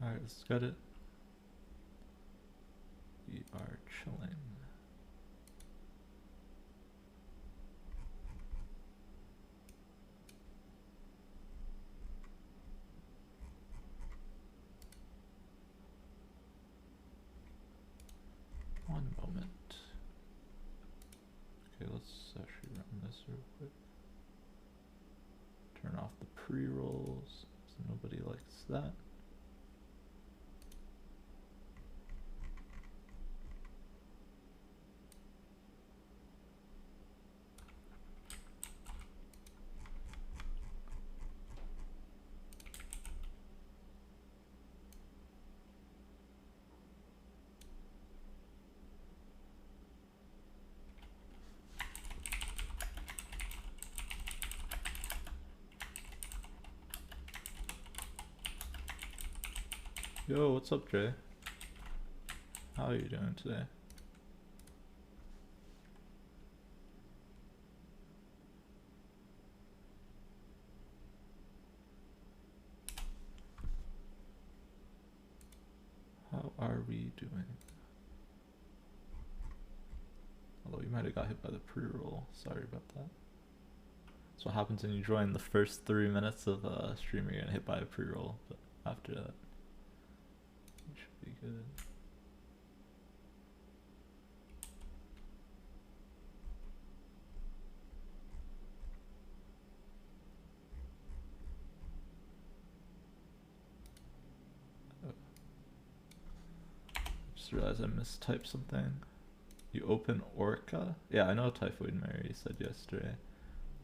Alright, let's get it. We are chilling. One moment. Okay, let's actually run this real quick. Turn off the pre-rolls, so nobody likes that. Yo, what's up, Jay? How are you doing today? How are we doing? Although you might have got hit by the pre-roll. Sorry about that. That's what happens when you join the first 3 minutes of stream. You're gonna hit by a pre-roll, but after that, it should be good. Just realized I mistyped something. You open Orca? Yeah, I know Typhoid Mary said yesterday.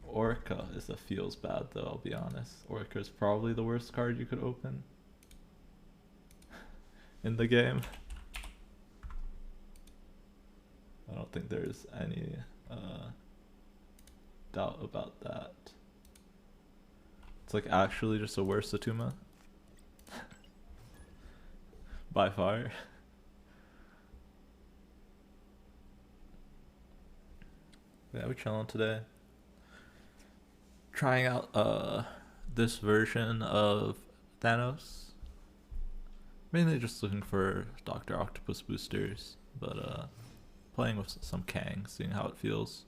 Orca is a feels bad though, I'll be honest. Orca is probably the worst card you could open in the game. I don't think there's any doubt about that. It's like actually just a worse Atuma. By far. Yeah, we're chilling today. Trying out this version of Thanos. Mainly just looking for Dr. Octopus boosters, but playing with some Kang, seeing how it feels.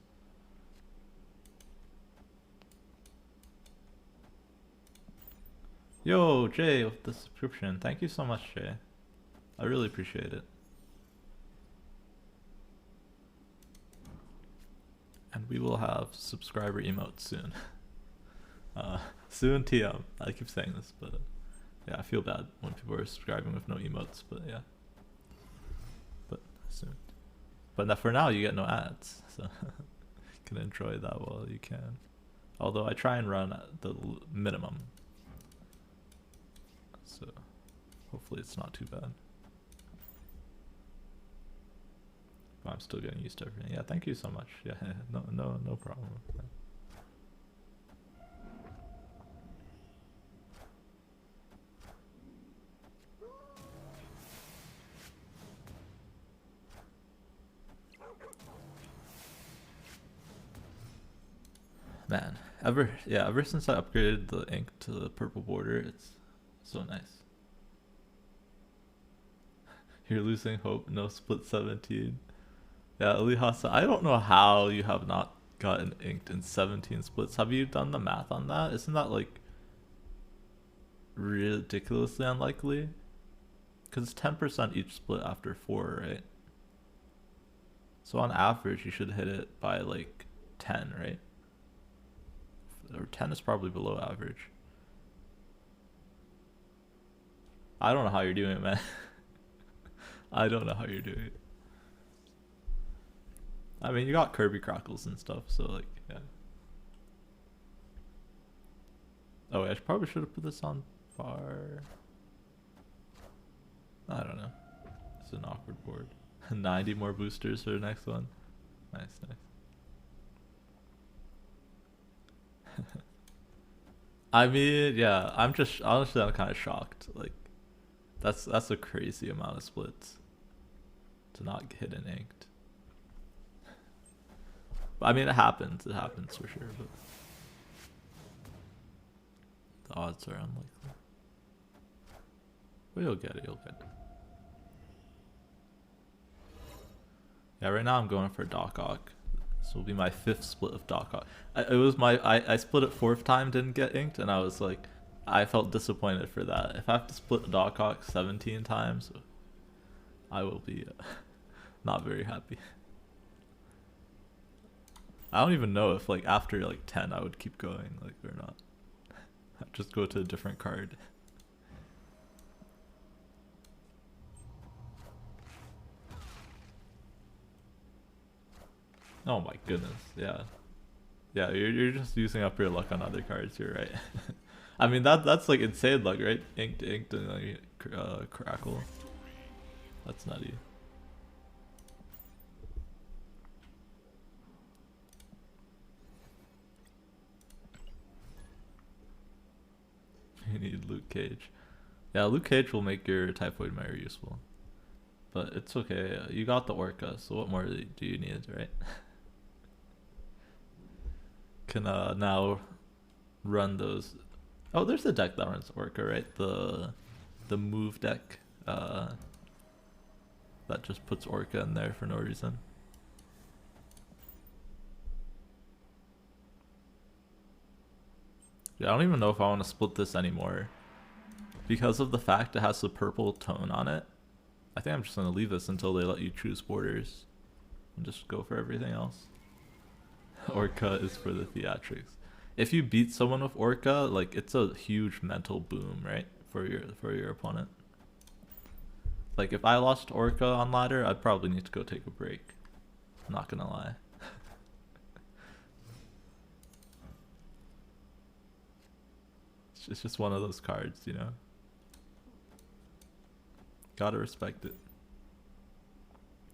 Yo, Jay, with the subscription. Thank you so much, Jay. I really appreciate it. And we will have subscriber emotes soon. Soon TM. I keep saying this, but yeah, I feel bad when people are subscribing with no emotes, but yeah. But soon. But for now, you get no ads, so you can enjoy that while you can. Although I try and run at the minimum, so hopefully it's not too bad. But I'm still getting used to everything. Yeah, thank you so much. Yeah, no problem. Man, ever since I upgraded the ink to the purple border, it's so nice. You're losing hope, no split 17. Yeah, Alihasa, I don't know how you have not gotten inked in 17 splits. Have you done the math on that? Isn't that like ridiculously unlikely? Because it's 10% each split after 4, right? So on average, you should hit it by like 10, right? Or 10 is probably below average. I don't know how you're doing it, man. I don't know how you're doing it. I mean, you got Kirby Crackles and stuff, so like, yeah. Oh, I probably should have put this on bar. I don't know. It's an awkward board. 90 more boosters for the next one. Nice. I mean, yeah, I'm just honestly I'm kind of shocked. Like, that's a crazy amount of splits to not hit an inked. But I mean, it happens for sure. But the odds are unlikely. But you'll get it, you'll get it. Yeah, right now I'm going for Doc Ock. This will be my 5th split of Doc Ock. I split it 4th time, didn't get inked, and I was like, I felt disappointed for that. If I have to split Doc Ock 17 times, I will be not very happy. I don't even know if like after like 10 I would keep going like or not. I'd just go to a different card. Oh my goodness, yeah. Yeah, you're just using up your luck on other cards, you're right. I mean that's like insane luck, right? Inked, and like crackle. That's nutty. You need Luke Cage. Yeah, Luke Cage will make your Typhoid Mire useful. But it's okay, you got the Orca, so what more do you need, right? Can now run those. Oh, there's a deck that runs Orca, right? The move deck that just puts Orca in there for no reason. Yeah, I don't even know if I want to split this anymore. Because of the fact it has the purple tone on it, I think I'm just going to leave this until they let you choose borders. And just go for everything else. Orca is for the theatrics. If you beat someone with Orca, like it's a huge mental boom, right? For your opponent. Like if I lost Orca on ladder, I'd probably need to go take a break. I'm not gonna lie. It's just one of those cards, you know? Gotta respect it.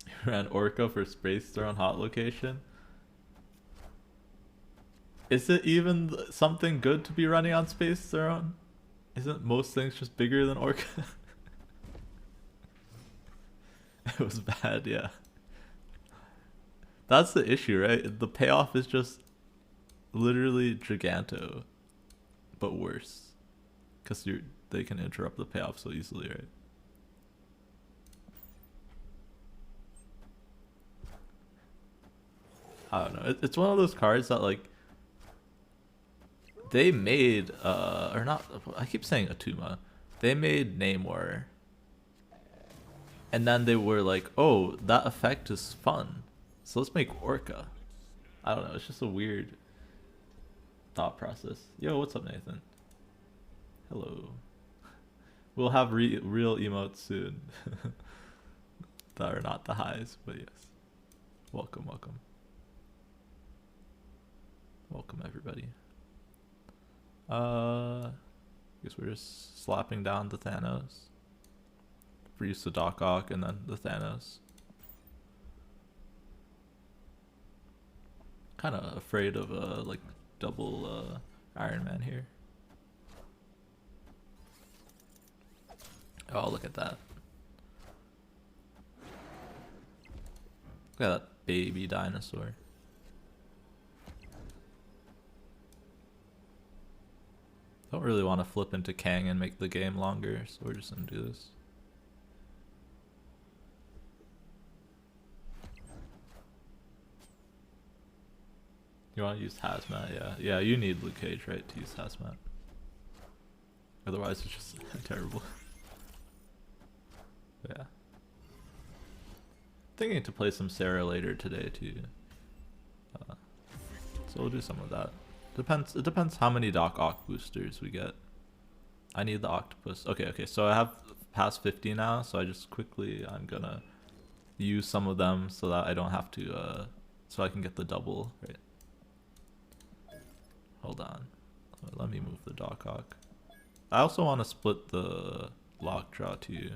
You ran Orca for Space Throne Hot Location? Is it even something good to be running on Space Throne? Isn't most things just bigger than Orca? It was bad, yeah. That's the issue, right? The payoff is just literally Giganto, but worse. Because they can interrupt the payoff so easily, right? I don't know. It's one of those cards that like they made or not. I keep saying Atuma. They made Namor, and then they were like, "Oh, that effect is fun, so let's make Orca." I don't know. It's just a weird thought process. Yo, what's up, Nathan? Hello. We'll have real emotes soon that are not the highs, but yes. Welcome, welcome. Welcome, everybody. I guess we're just slapping down the Thanos. For use the Doc Ock and then the Thanos. Kind of afraid of like double Iron Man here. Oh, look at that. Look at that baby dinosaur. Don't really want to flip into Kang and make the game longer, so we're just gonna do this. You want to use Hazmat? Yeah. Yeah, you need Luke Cage, right, to use Hazmat. Otherwise, it's just terrible. Yeah. Thinking to play some Sarah later today, too. So we'll do some of that. It depends how many Doc Ock boosters we get. I need the octopus. Okay, so I have past 50 now, so I'm gonna use some of them so that I don't have to, so I can get the double, right? Hold on. Let me move the Doc Ock. I also want to split the Lockjaw too,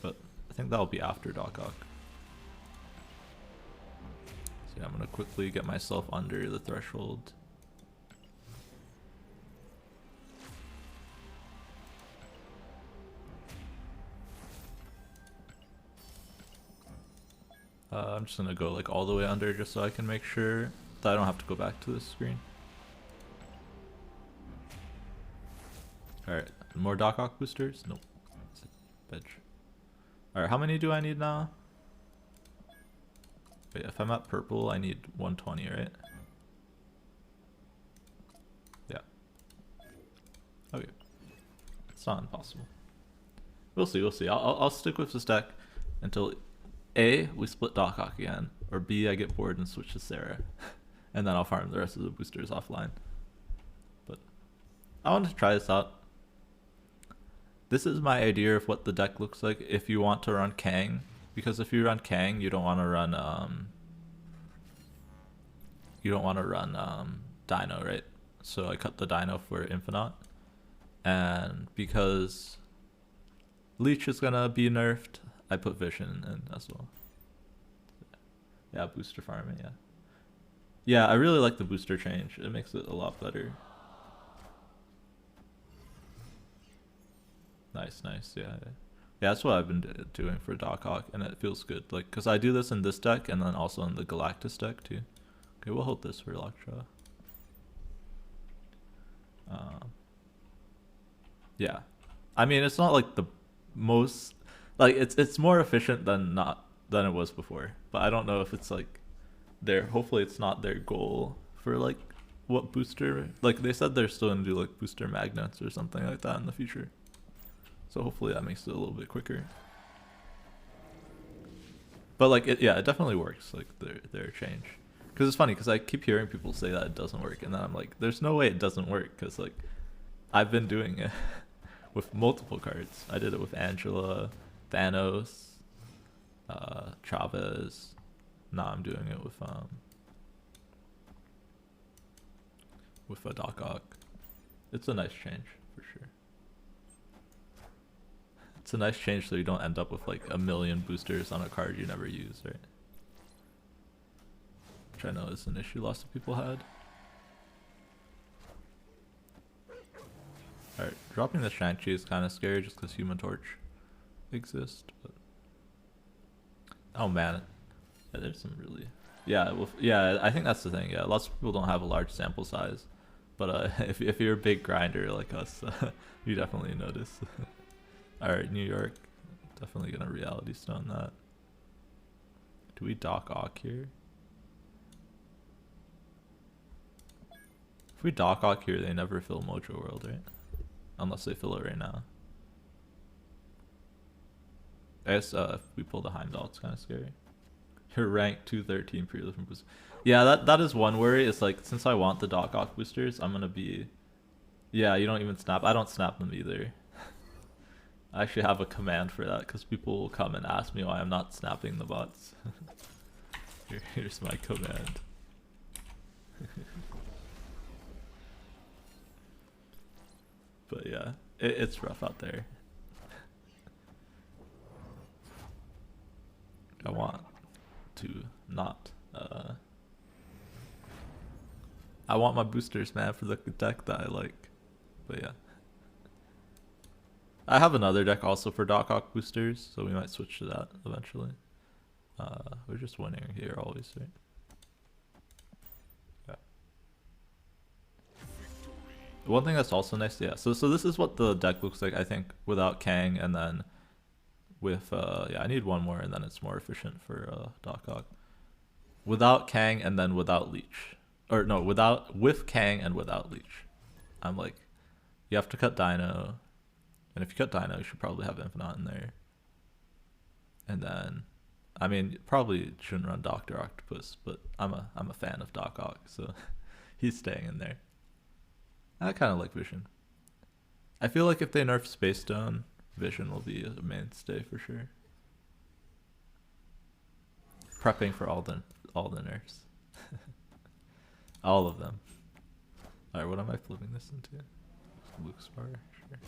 but I think that'll be after Doc Ock. So yeah, I'm gonna quickly get myself under the threshold. I'm just gonna go like all the way under just so I can make sure that I don't have to go back to this screen. Alright, more Doc Ock boosters? Nope. Bitch. Alright, how many do I need now? Wait, if I'm at purple, I need 120, right? Yeah. Okay. It's not impossible. We'll see, we'll see. I'll stick with this deck until A, we split Doc Ock again, or B, I get bored and switch to Sarah. And then I'll farm the rest of the boosters offline. But I wanted to try this out. This is my idea of what the deck looks like if you want to run Kang. Because if you run Kang, you don't want to run Dino, right? So I cut the Dino for Infinite. And because Leech is gonna be nerfed, I put Vision in as well. Yeah, booster farming, yeah. Yeah, I really like the booster change. It makes it a lot better. Nice, nice, yeah. Yeah, that's what I've been doing for Doc Hawk, and it feels good. Like, because I do this in this deck, and then also in the Galactus deck, too. Okay, we'll hold this for Electra. Yeah. I mean, it's not like the most... Like, it's more efficient than it was before. But I don't know if it's, like, hopefully it's not their goal for, like, what booster... Like, they said they're still going to do, like, booster magnets or something like that in the future. So hopefully that makes it a little bit quicker. But like it definitely works, like their change. Because it's funny, because I keep hearing people say that it doesn't work, and then I'm like, there's no way it doesn't work, because like I've been doing it with multiple cards. I did it with Angela, Thanos, Chavez. Now I'm doing it with a Doc Ock. It's a nice change for sure. It's a nice change so you don't end up with like a million boosters on a card you never use, right? Which I know is an issue lots of people had. Alright, dropping the Shang-Chi is kind of scary just because Human Torch exists. But... Oh man, yeah, there's some really... Yeah, well, yeah, I think that's the thing. Yeah, lots of people don't have a large sample size. But if you're a big grinder like us, you definitely notice. Alright, New York. Definitely gonna reality stone that. Do we Doc Ock here? If we Doc Ock here, they never fill Mojo World, right? Unless they fill it right now. I guess if we pull the Heimdall, it's kind of scary. You're ranked 213 pre from boost. Yeah, that is one worry. It's like, since I want the Doc Ock boosters, I'm gonna be... Yeah, you don't even snap. I don't snap them either. I actually have a command for that because people will come and ask me why I'm not snapping the bots. Here's my command. But yeah, it's rough out there. I want to not... I want my boosters, man, for the deck that I like. But yeah. I have another deck also for Doc Ock boosters, so we might switch to that eventually. We're just winning here always, right? Yeah. One thing that's also nice, yeah. So this is what the deck looks like, I think, without Kang, and then with yeah, I need one more, and then it's more efficient for Doc Ock. Without Kang and then without Leech, or no, with Kang and without Leech. I'm like, you have to cut Dino. And if you cut Dino, you should probably have Infinite in there. And then, I mean, probably shouldn't run Dr. Octopus, but I'm a fan of Doc Ock, so he's staying in there. I kind of like Vision. I feel like if they nerf Space Stone, Vision will be a mainstay for sure. Prepping for all the nerfs. All of them. Alright, what am I flipping this into? Luke Spar, sure.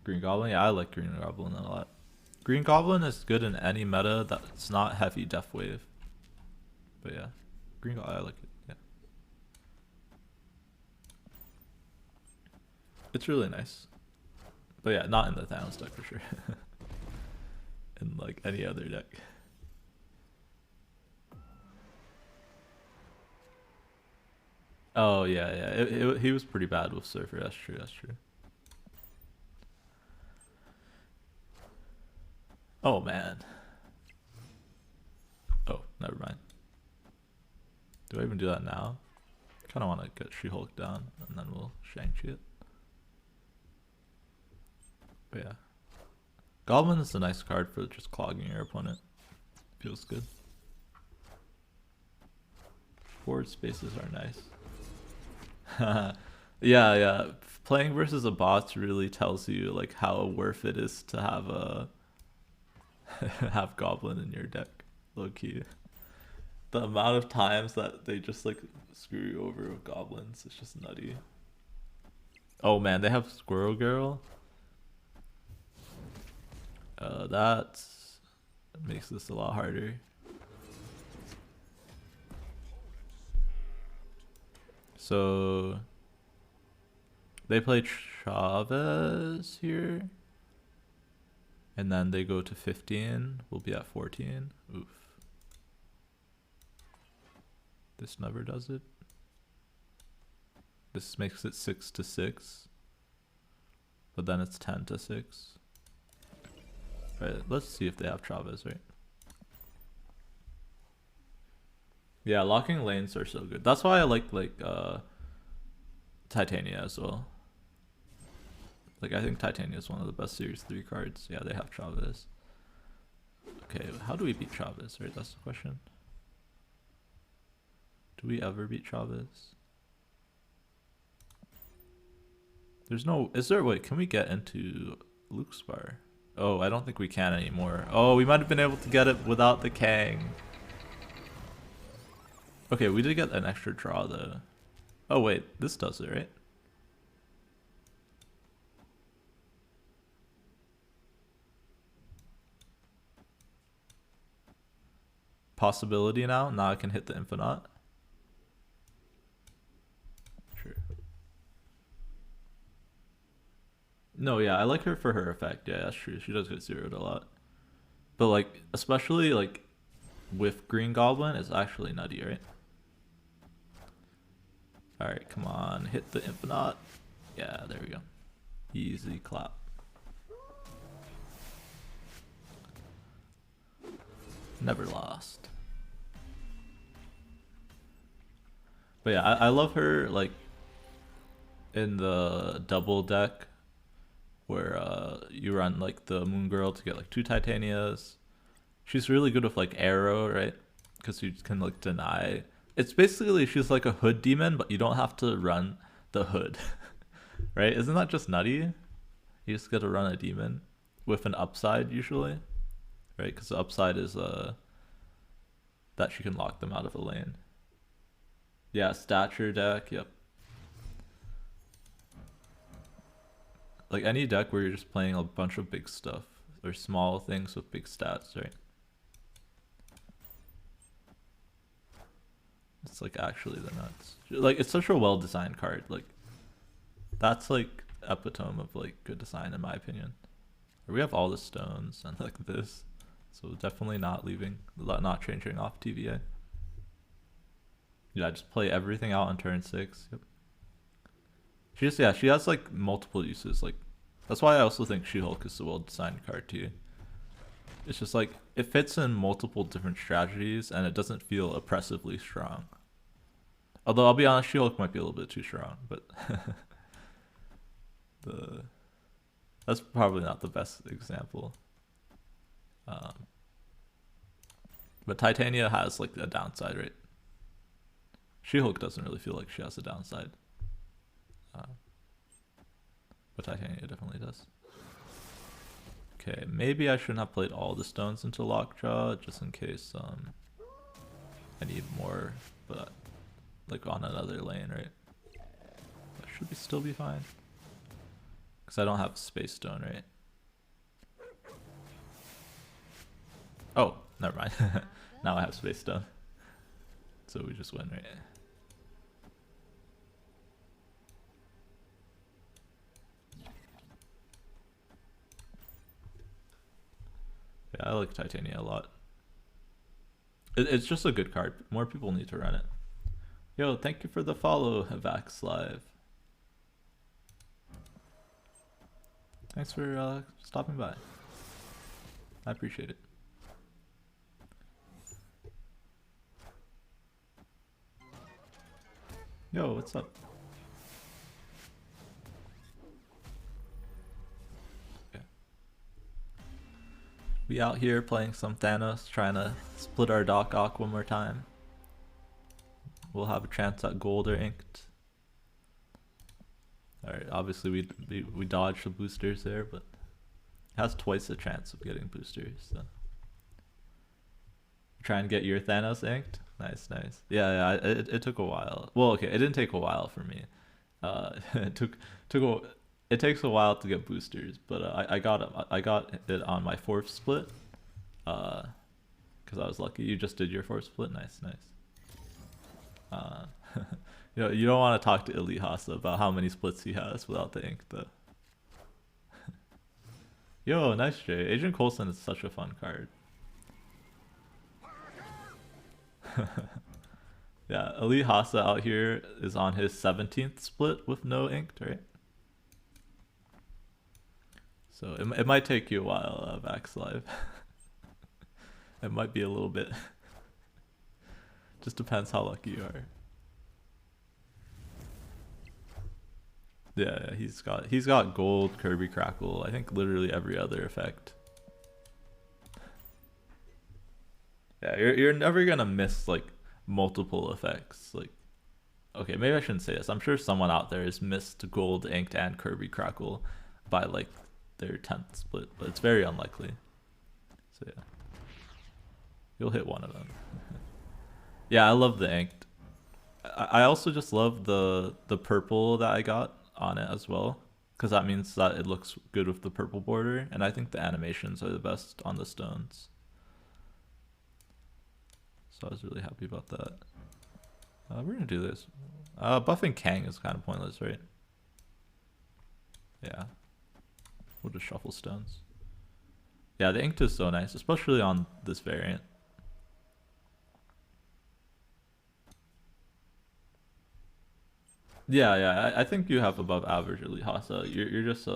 Green Goblin? Yeah, I like Green Goblin a lot. Green Goblin is good in any meta that's not heavy Death Wave. But yeah, Green Goblin, I like it, yeah. It's really nice. But yeah, not in the Thanos deck for sure. In like any other deck. Oh yeah, he was pretty bad with Surfer, that's true. Oh man. Oh, never mind. Do I even do that now? Kind of want to get She-Hulk down, and then we'll Shang-Chi it. But yeah. Goblin is a nice card for just clogging your opponent. Feels good. Forward spaces are nice. Yeah. Playing versus a boss really tells you like how worth it is to have a have Goblin in your deck. Low key. The amount of times that they just like screw you over with goblins, it's just nutty. Oh man, they have Squirrel Girl. That makes this a lot harder. So they play Chavez here, and then they go to 15. We'll be at 14. Oof. This never does it. This makes it 6-6, but then it's 10-6. Right, let's see if they have Chavez, right? Yeah, locking lanes are so good. That's why I like Titania as well. Like I think Titania is one of the best Series 3 cards. Yeah, they have Chavez. Okay, how do we beat Chavez, right? That's the question. Do we ever beat Chavez? There's no... Is there... Wait, can we get into Luke's bar? Oh, I don't think we can anymore. Oh, we might have been able to get it without the Kang. Okay, we did get an extra draw though. Oh wait, this does it, right? Possibility now? Now I can hit the Infinite. Sure. No, yeah, I like her for her effect. Yeah, that's true. She does get zeroed a lot. But like, especially like with Green Goblin, it's actually nutty, right? Alright, come on. Hit the Infinite. Yeah, there we go. Easy clap. Never lost. But yeah, I love her like in the double deck where you run like the Moon Girl to get like 2 Titanias. She's really good with like Arrow, right? Because you can like deny. It's basically she's like a hood demon, but you don't have to run the hood, right? Isn't that just nutty? You just gotta run a demon with an upside usually, right? Because the upside is that she can lock them out of the lane. Yeah, stature deck. Yep. Like any deck where you're just playing a bunch of big stuff or small things with big stats, right? It's like actually the nuts. Like it's such a well designed card. Like that's like epitome of like good design in my opinion. We have all the stones and like this, so definitely not not changing off TVA. Yeah, just play everything out on turn 6. Yep. She has like multiple uses. Like that's why I also think She-Hulk is a well designed card too. It's just like it fits in multiple different strategies and it doesn't feel oppressively strong. Although I'll be honest, She-Hulk might be a little bit too strong, but that's probably not the best example. But Titania has like a downside, right? She-Hulk doesn't really feel like she has a downside. But Titania definitely does. Okay, maybe I shouldn't have played all the stones into Lockjaw, just in case I need more, but like on another lane, right? That should still be fine. Because I don't have Space Stone, right? Oh, never mind. Now I have Space Stone. So we just win, right? Yeah, I like Titania a lot. It's just a good card. More people need to run it. Yo, thank you for the follow, Vax Live. Thanks for stopping by. I appreciate it. Yo, what's up? Okay. We out here playing some Thanos, trying to split our Doc Ock one more time. We'll have a chance at gold or inked. Alright, obviously we dodged the boosters there, but it has twice the chance of getting boosters, so. Try and get your Thanos inked? Nice, nice. Yeah, it took a while. Well, okay, it didn't take a while for me. It takes a while to get boosters, but I got it on my 4th split. Because I was lucky. You just did your 4th split. Nice, nice. You don't want to talk to Elite Hasa about how many splits he has without the ink, though. Yo, nice Jay. Agent Coulson is such a fun card. Yeah, Elite Hasa out here is on his 17th split with no inked, right? So it might take you a while, Vax Live. It might be a little bit. Just depends how lucky you are. Yeah, he's got gold, Kirby Crackle, I think literally every other effect. Yeah, you're never gonna miss like multiple effects. Like, okay, maybe I shouldn't say this. I'm sure someone out there has missed gold, inked, and Kirby Crackle by like their 10th split, but it's very unlikely. So yeah, you'll hit one of them. Yeah, I love the inked. I also just love the purple that I got on it as well, because that means that it looks good with the purple border, and I think the animations are the best on the stones. So I was really happy about that. We're gonna do this. Buffing Kang is kind of pointless, right? Yeah. We'll just shuffle stones. Yeah, the inked is so nice, especially on this variant. Yeah, I think you have above average Elite Hasa. You're just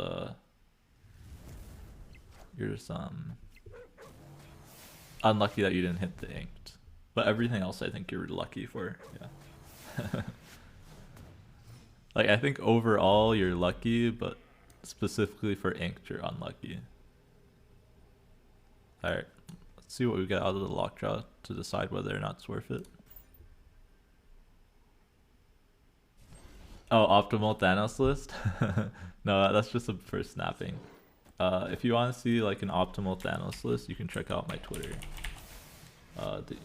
unlucky that you didn't hit the inked. But everything else I think you're lucky for. Yeah. Like, I think overall you're lucky, but specifically for inked you're unlucky. Alright, let's see what we get out of the lockjaw to decide whether or not it's worth it. Oh, optimal Thanos list? No, that's just for snapping. If you want to see like an optimal Thanos list, you can check out my Twitter.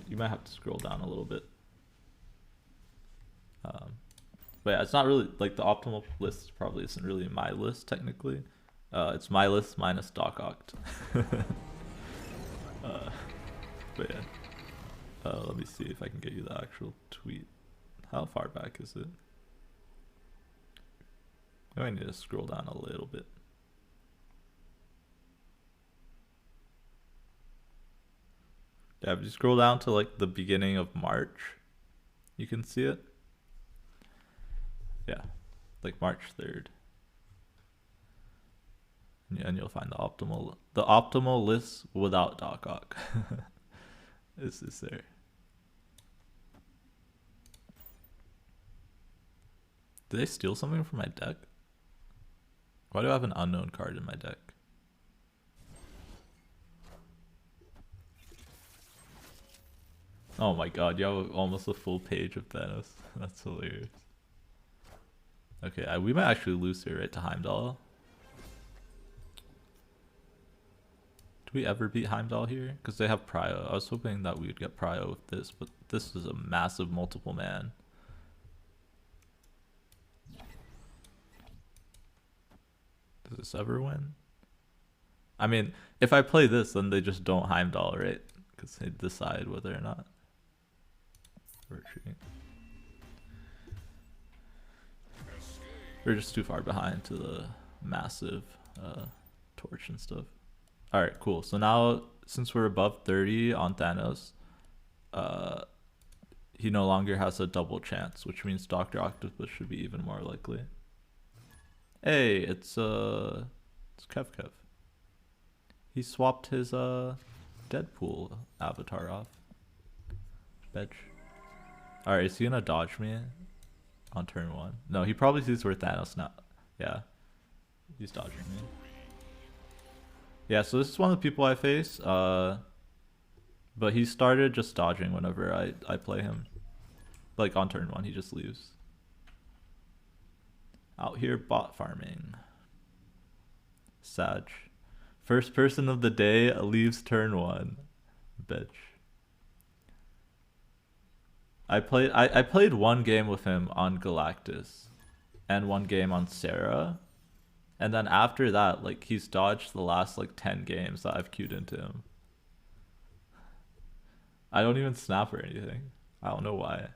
You might have to scroll down a little bit. But yeah, it's not really like the optimal list probably isn't really my list technically. It's my list minus Doc Oct. But yeah. Let me see if I can get you the actual tweet. How far back is it? I need to scroll down a little bit. Yeah, if you scroll down to like the beginning of March, you can see it. Yeah, like March 3rd. And you'll find the optimal list without Doc Ock. Is there? Did they steal something from my deck? Why do I have an unknown card in my deck? Oh my god, you have almost a full page of Thanos. That's hilarious. Okay, we might actually lose here, right, to Heimdall. Do we ever beat Heimdall here? Because they have Prio. I was hoping that we would get Prio with this, but this is a massive multiple man. Does this ever win? I mean, if I play this, then they just don't Heimdall, right? Because they decide whether or not we're retreating. We're just too far behind to the massive torch and stuff. Alright, cool. So now, since we're above 30 on Thanos, he no longer has a double chance, which means Dr. Octopus should be even more likely. Hey, it's Kev. He swapped his Deadpool avatar off. Bitch. Alright, is he gonna dodge me on turn 1? No, he probably sees where Thanos now. Yeah. He's dodging me. Yeah, so this is one of the people I face. But he started just dodging whenever I play him. Like on turn 1, he just leaves. Out here bot farming. Sag. First person of the day leaves turn 1. Bitch. I played one game with him on Galactus and one game on Sarah. And then after that, like, he's dodged the last like 10 games that I've queued into him. I don't even snap or anything. I don't know why.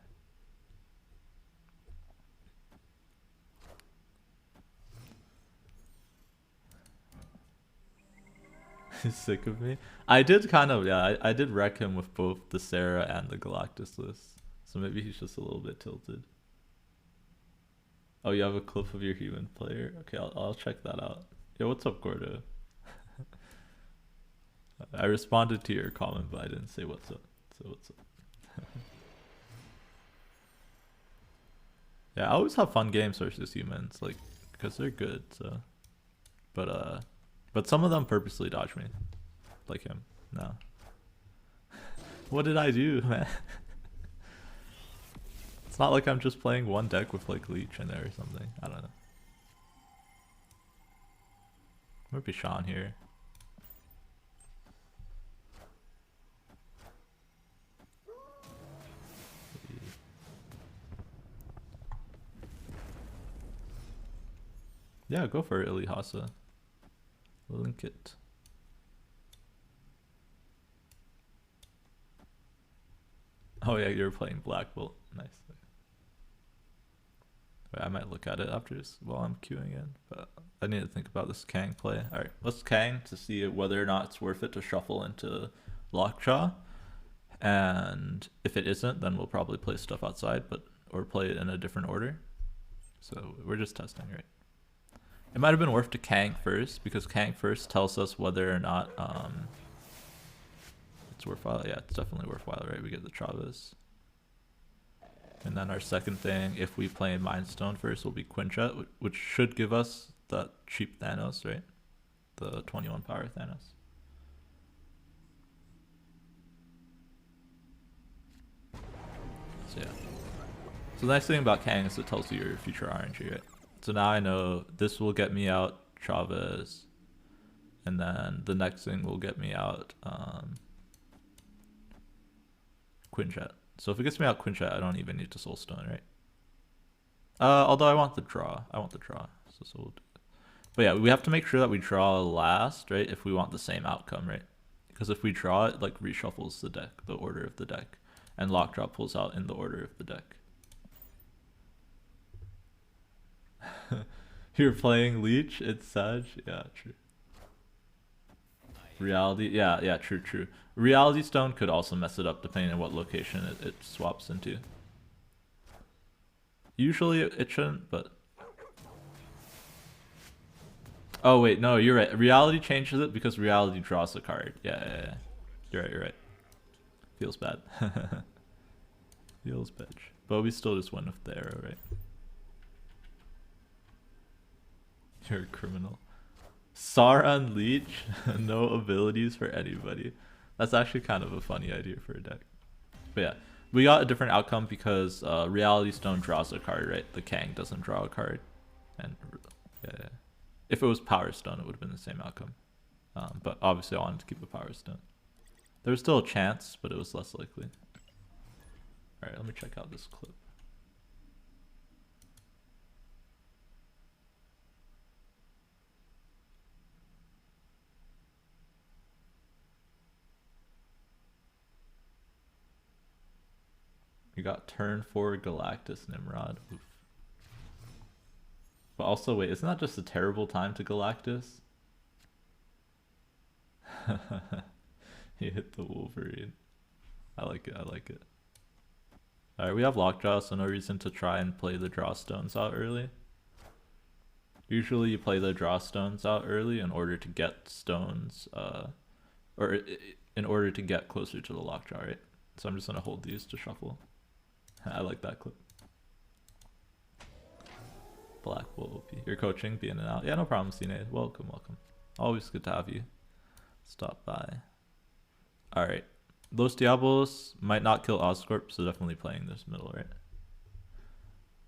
He's sick of me. I did kind of, yeah, I did wreck him with both the Sarah and the Galactus list. So maybe he's just a little bit tilted. Oh, you have a clip of your human player? Okay, I'll check that out. Yo, what's up, Gordo? I responded to your comment, but I didn't say what's up. So what's up? Yeah, I always have fun games versus humans, like, because they're good. So, but some of them purposely dodge me, like him. No. What did I do, man? It's not like I'm just playing one deck with like Leech in there or something. I don't know. Might be Sean here. Yeah, go for it, Ilihasa. Link it. Oh yeah, you're playing Black Bolt. Nice. Wait, I might look at it after this while I'm queuing in, but I need to think about this Kang play. Alright, let's Kang to see whether or not it's worth it to shuffle into Lockjaw. And if it isn't, then we'll probably play stuff outside, or play it in a different order. So we're just testing, right? It might have been worth to Kang first, because Kang first tells us whether or not it's worthwhile. Yeah, it's definitely worthwhile, right? We get the Travis. And then our second thing, if we play Mind Stone first, will be Quinjet, which should give us that cheap Thanos, right? The 21 power Thanos. So yeah. So the nice thing about Kang is it tells you your future RNG, right? So now I know this will get me out Chavez, and then the next thing will get me out Quinjet. So if it gets me out Quinjet, I don't even need to Soulstone, right? Although I want the draw. So we'll do it. But yeah, we have to make sure that we draw last, right? If we want the same outcome, right? Because if we draw, it like reshuffles the deck, the order of the deck, and Lockjaw pulls out in the order of the deck. You're playing Leech, it's Sag. Yeah, true. Reality, yeah, true. Reality Stone could also mess it up depending on what location it swaps into. Usually it shouldn't, but... Oh wait, no, you're right. Reality changes it because Reality draws the card. Yeah. You're right. Feels bad. Feels bitch. But we still just went with the arrow, right? You're a criminal. Sauron Leech, no abilities for anybody. That's actually kind of a funny idea for a deck. But yeah, we got a different outcome because Reality Stone draws a card, right? The Kang doesn't draw a card. And yeah. If it was Power Stone, it would have been the same outcome. But obviously I wanted to keep a Power Stone. There was still a chance, but it was less likely. Alright, let me check out this clip. We got turn 4 Galactus Nimrod. Oof. But also, wait, isn't that just a terrible time to Galactus? He hit the Wolverine. I like it. Alright, we have Lockjaw, so no reason to try and play the draw stones out early. Usually you play the draw stones out early in order to get stones, or in order to get closer to the lockjaw, right? So I'm just gonna hold these to shuffle. I like that clip. Black Bull OP. You're coaching, be in and out. Yeah, no problem, Cine. Welcome, welcome. Always good to have you. Stop by. Alright. Los Diablos might not kill Oscorp, so definitely playing this middle, right?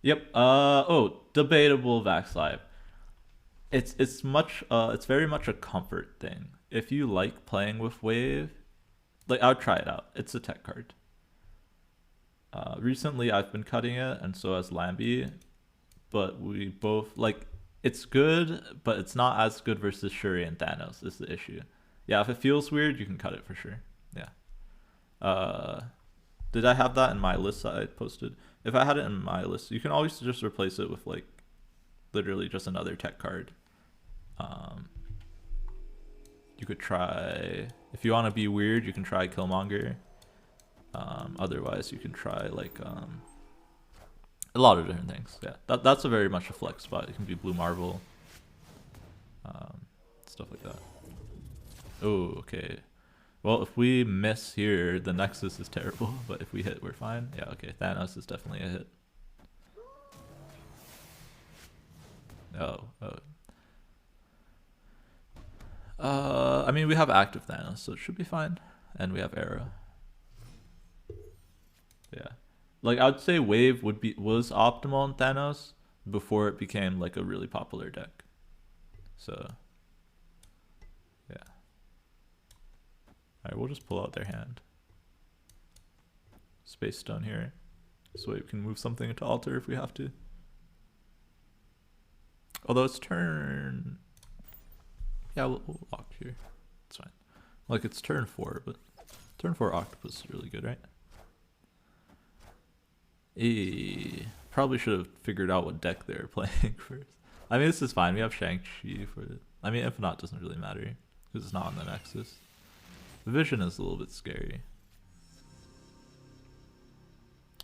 Yep. Oh, debatable Vax Live. It's very much a comfort thing. If you like playing with Wave, like, I would try it out. It's a tech card. Recently I've been cutting it, and so has Lambie, but we both, like, it's good, but it's not as good versus Shuri and Thanos is the issue. Yeah, if it feels weird, you can cut it for sure. Yeah. Did I have that in my list that I posted? If I had it in my list, you can always just replace it with, like, literally just another tech card. You could try, if you want to be weird, you can try Killmonger. Otherwise, you can try, like, a lot of different things. Yeah, that's a very much a flex spot. It can be Blue Marvel, stuff like that. Oh, okay. Well, if we miss here, the Nexus is terrible, but if we hit, we're fine. Yeah, okay, Thanos is definitely a hit. Oh. I mean, we have active Thanos, so it should be fine. And we have Arrow. Yeah. Like, I would say Wave was optimal in Thanos before it became, like, a really popular deck. So, yeah. Alright, we'll just pull out their hand. Space Stone here. So we can move something into altar if we have to. Although it's turn... Yeah, we'll lock here. It's fine. Like, it's turn 4, but turn 4 Octopus is really good, right? Probably should have figured out what deck they were playing first. I mean, this is fine. We have Shang-Chi for it. I mean, if not, doesn't really matter because it's not on the Nexus. The Vision is a little bit scary,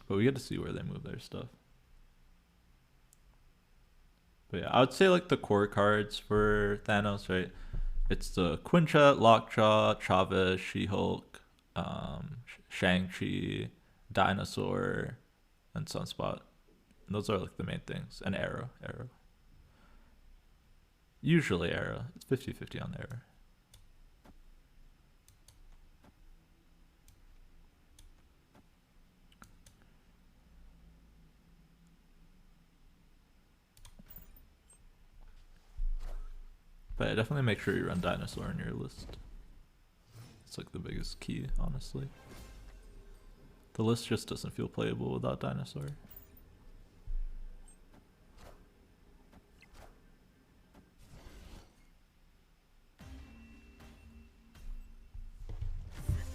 but we get to see where they move their stuff. But yeah, I would say, like, the core cards for Thanos, right? It's the Quinjet, Lockjaw, Chavez, She-Hulk, Shang-Chi, Dinosaur, and Sunspot. And those are, like, the main things. And Arrow. Usually Arrow. It's 50-50 on the Arrow. But yeah, definitely make sure you run Dinosaur in your list. It's, like, the biggest key, honestly. The list just doesn't feel playable without Dinosaur.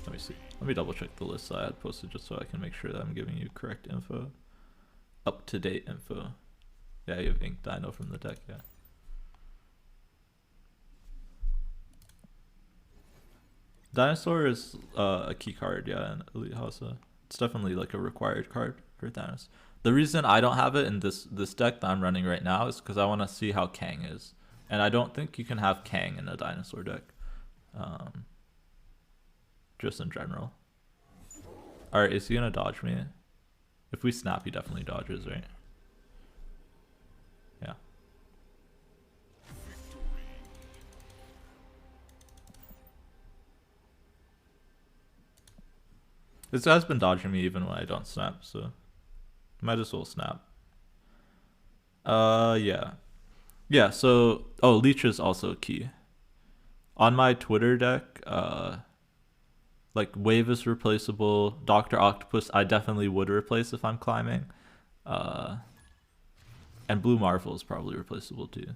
Let me see. Let me double check the list I had posted just so I can make sure that I'm giving you correct info. Up-to-date info. Yeah, you have Ink Dino from the deck, yeah. Dinosaur is a key card, yeah, in Elite Hausa. It's definitely, like, a required card for Thanos. The reason I don't have it in this deck that I'm running right now is because I want to see how Kang is. And I don't think you can have Kang in a Dinosaur deck. Just in general. Alright, is he going to dodge me? If we snap, he definitely dodges, right? Yeah. This guy's been dodging me even when I don't snap, so might as well snap. Yeah. Yeah, so, oh, Leech is also key. On my Twitter deck, like, Wave is replaceable. Dr. Octopus, I definitely would replace if I'm climbing. And Blue Marvel is probably replaceable too.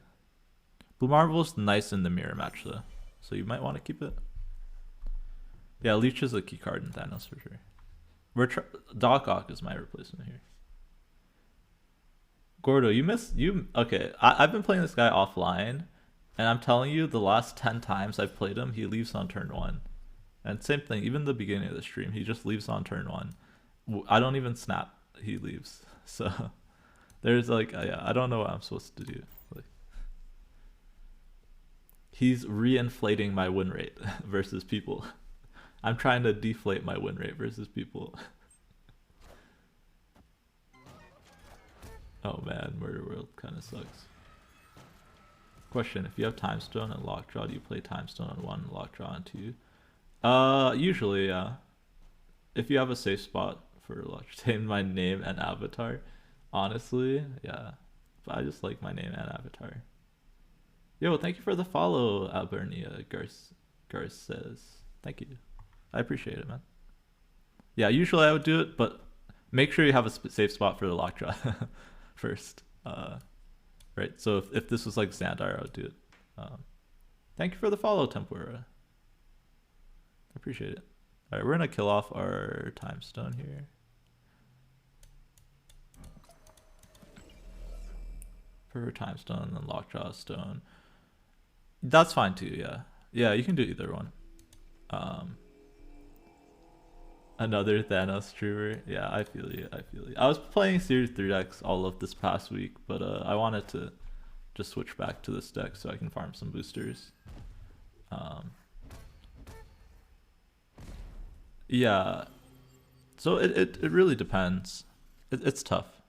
Blue Marvel is nice in the mirror match though, so you might want to keep it. Yeah, Leech is a key card in Thanos for sure. Doc Ock is my replacement here. Gordo, okay, I've been playing this guy offline, and I'm telling you, the last 10 times I've played him, he leaves on turn 1. And same thing, even the beginning of the stream, he just leaves on turn 1. I don't even snap, he leaves. So there's, like, yeah, I don't know what I'm supposed to do. Like, He's reinflating my win rate versus people. I'm trying to deflate my win rate versus people. Oh man, Murder World kind of sucks. Question: if you have Time Stone and Lockjaw, do you play Time Stone on 1, Lockjaw on 2? Usually, yeah. If you have a safe spot for Lockjaw, my name and avatar. Honestly, yeah. But I just like my name and avatar. Yo, thank you for the follow, Albernia Garce says. Thank you. I appreciate it, man. Yeah, usually I would do it, but make sure you have a safe spot for the Lockjaw first. Right, so if this was like Xandar, I would do it. Thank you for the follow, Tempura. I appreciate it. Alright, we're gonna kill off our Time Stone here. For Time Stone and Lockjaw Stone. That's fine too, yeah. Yeah, you can do either one. Another Thanos streamer. Yeah, I feel you. I was playing Series 3 decks all of this past week, but I wanted to just switch back to this deck so I can farm some boosters. Yeah. So it really depends. It's tough.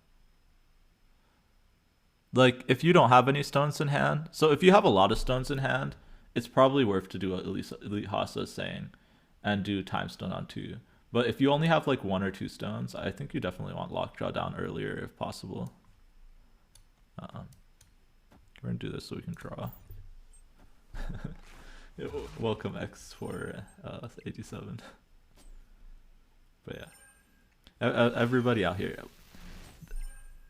Like, if you don't have any stones in hand, so if you have a lot of stones in hand, it's probably worth to do what Elite Hasa is saying and do Time Stone on 2. But if you only have like 1 or 2 stones, I think you definitely want Lockjaw down earlier if possible. We're gonna do this so we can draw. Welcome X for 87. But yeah, everybody out here,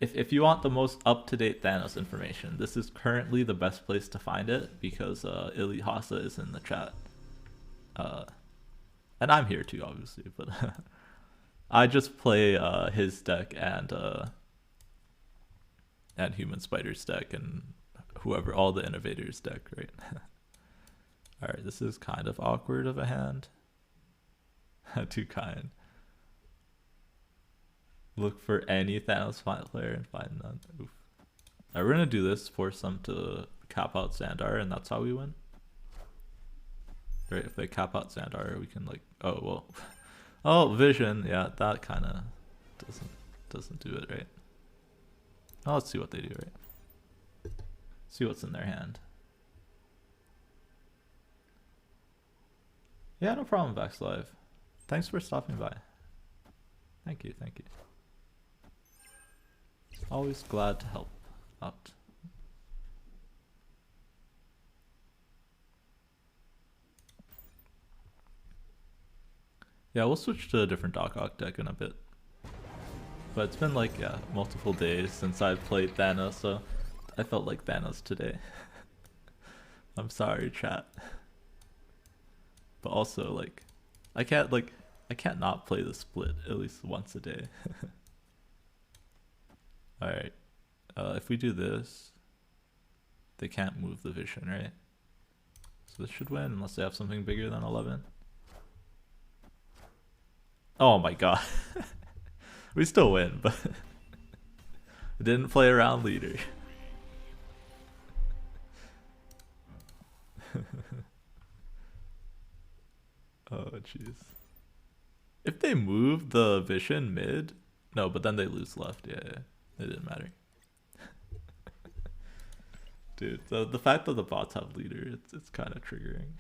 if you want the most up-to-date Thanos information, this is currently the best place to find it because Elite Hasa is in the chat. And I'm here too, obviously, but I just play his deck and Human Spider's deck and whoever, all the innovators deck, right? Alright, this is kind of awkward of a hand. Too kind. Look for any Thanos player and find none. Oof. Alright, we're gonna do this, force them to cap out Xandar, and that's how we win. Right, if they cap out Xandar, we can like, oh well, oh Vision, yeah, that kind of doesn't do it, right? Oh, let's see what they do, right? See what's in their hand. Yeah, no problem, Vax Live. Thanks for stopping by. Thank you. Always glad to help out. Yeah, we'll switch to a different Doc Ock deck in a bit. But it's been like, yeah, multiple days since I've played Thanos, so I felt like Thanos today. I'm sorry, chat. But also, like, I can't not play the split at least once a day. Alright. If we do this, they can't move the Vision, right? So this should win unless they have something bigger than 11. Oh my god. We still win, but didn't play around leader. Oh jeez. If they move the Vision mid, no, but then they lose left. Yeah, it didn't matter. Dude, the fact that the bots have leader, it's kind of triggering.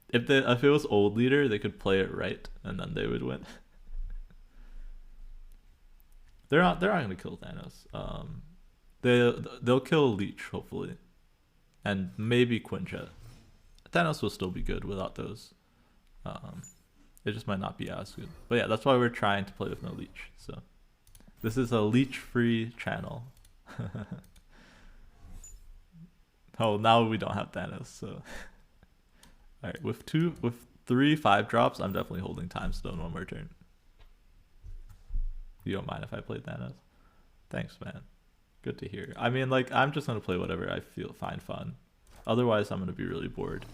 If it was old leader, they could play it right, and then they would win. They're not gonna kill Thanos. They'll kill Leech hopefully, and maybe Quinjet. Thanos will still be good without those. It just might not be as good. But yeah, that's why we're trying to play with no Leech. So this is a Leech-free channel. Oh, now we don't have Thanos. So all right, with 3 5-drops, I'm definitely holding Time Stone one more turn. You don't mind if I play Thanos? Thanks, man. Good to hear. I mean, like, I'm just gonna play whatever I find fun. Otherwise, I'm gonna be really bored.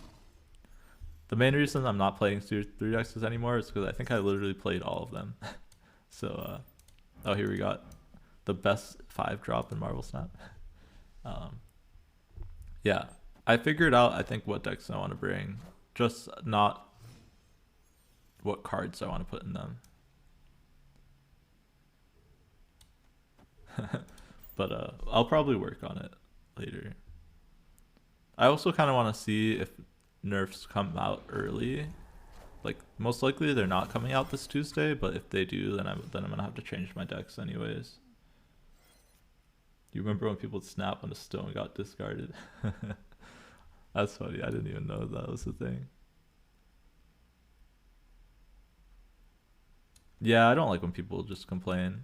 The main reason I'm not playing Series 3 decks anymore is because I think I literally played all of them. So, oh, here we got the best 5-drop in Marvel Snap. Yeah, I figured out I think what decks I want to bring, just not what cards I want to put in them. But I'll probably work on it later. I also kind of want to see if nerfs come out early. Like most likely they're not coming out this Tuesday, but if they do, then I'm gonna have to change my decks anyways. You remember when people would snap when a stone got discarded? That's funny. I didn't even know that was a thing. Yeah, I don't like when people just complain.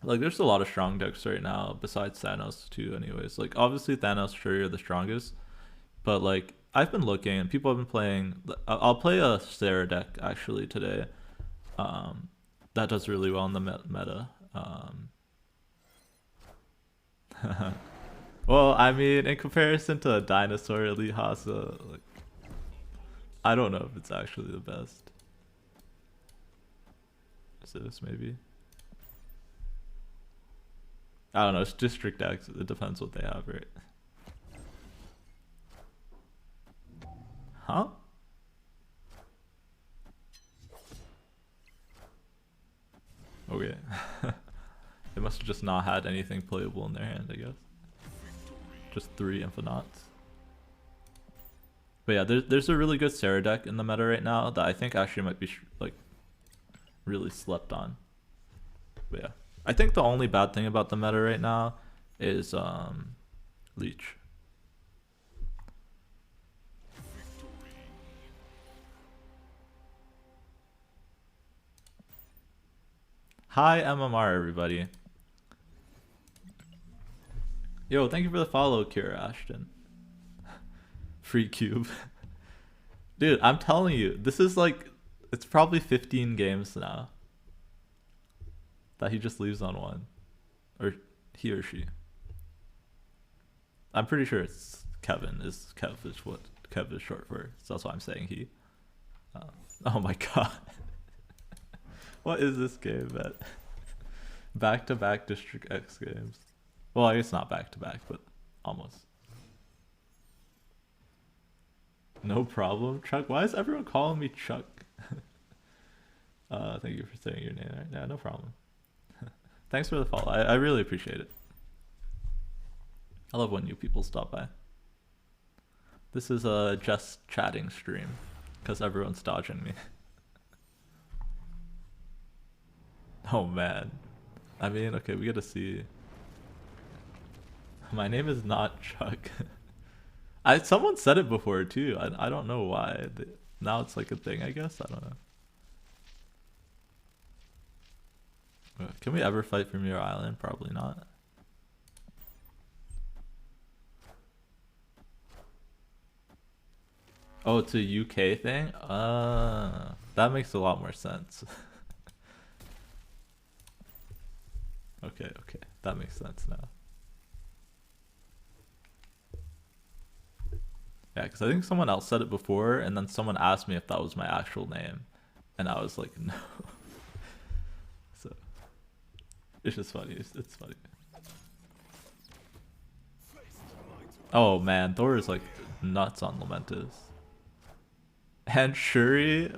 Like, there's a lot of strong decks right now besides Thanos too. Anyways, like obviously Thanos, sure you're the strongest, but like I've been looking and people have been playing. I'll play a Sarah deck actually today. That does really well in the meta. Well, I mean, in comparison to a dinosaur Elite Hasa, like I don't know if it's actually the best. Is this maybe? I don't know. It's district decks. It depends what they have, right? Huh? Okay. They must have just not had anything playable in their hand, I guess. Just 3 Infinauts. But yeah, there's a really good Sarah deck in the meta right now that I think actually might be like really slept on. But yeah, I think the only bad thing about the meta right now is Leech. Hi MMR everybody. Yo, thank you for the follow, Kira Ashton. Free cube. Dude, I'm telling you, this is like, it's probably 15 games now that he just leaves on 1. Or he or she. I'm pretty sure it's Kevin. Kev is what Kev is short for. So that's why I'm saying he. Oh my god. What is this game, man? Back-to-back District X games. Well, I guess not back-to-back, but almost. No problem, Chuck. Why is everyone calling me Chuck? Thank you for saying your name. Right? Yeah, no problem. Thanks for the follow. I really appreciate it. I love when new people stop by. This is a just chatting stream because everyone's dodging me. Oh man. I mean, okay, we gotta see. My name is not Chuck. Someone said it before too. I don't know why. Now it's like a thing, I guess. I don't know. Can we ever fight from your island? Probably not. Oh, it's a UK thing? That makes a lot more sense. Okay, that makes sense now. Yeah, because I think someone else said it before, and then someone asked me if that was my actual name, and I was like, no. So, it's just funny. It's funny. Oh man, Thor is like nuts on Lamentus. And Shuri.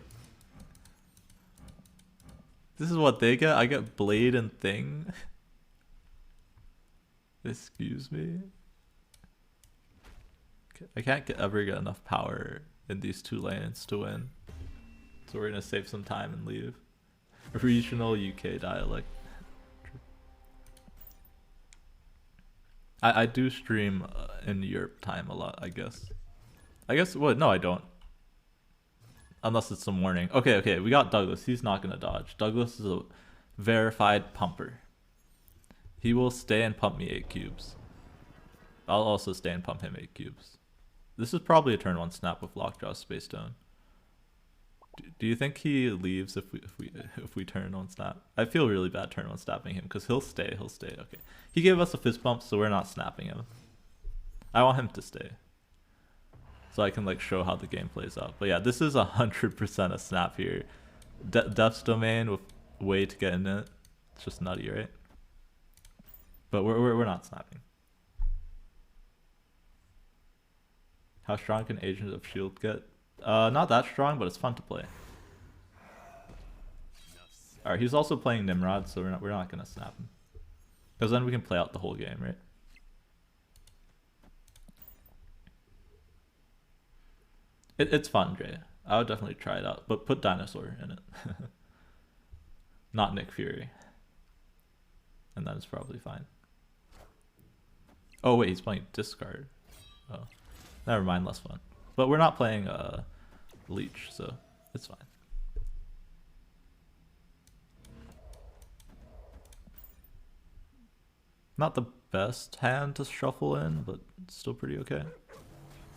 This is what they get? I get Blade and Thing? Excuse me? I can't ever get enough power in these 2 lanes to win. So we're gonna save some time and leave. Regional UK dialect. I do stream in Europe time a lot, I guess. What? No, I don't. Unless it's the morning. Okay, we got Douglas. He's not gonna dodge. Douglas is a verified pumper. He will stay and pump me 8 cubes. I'll also stay and pump him 8 cubes. This is probably a turn 1 snap with Lockjaw Space Stone. Do you think he leaves if we turn 1 snap? I feel really bad turn 1 snapping him because he'll stay. Okay. He gave us a fist bump, so we're not snapping him. I want him to stay, so I can like show how the game plays out. But yeah, this is 100% a snap here. Death's Domain with way to get in it. It's just nutty, right? But we're not snapping. How strong can Agent of Shield get? Not that strong, but it's fun to play. Alright, he's also playing Nimrod, so we're not gonna snap him. Because then we can play out the whole game, right? It's fun, Dre. I would definitely try it out, but put Dinosaur in it. Not Nick Fury. And then it's probably fine. Oh wait, he's playing Discard. Oh, never mind, less fun. But we're not playing Leech, so it's fine. Not the best hand to shuffle in, but still pretty okay.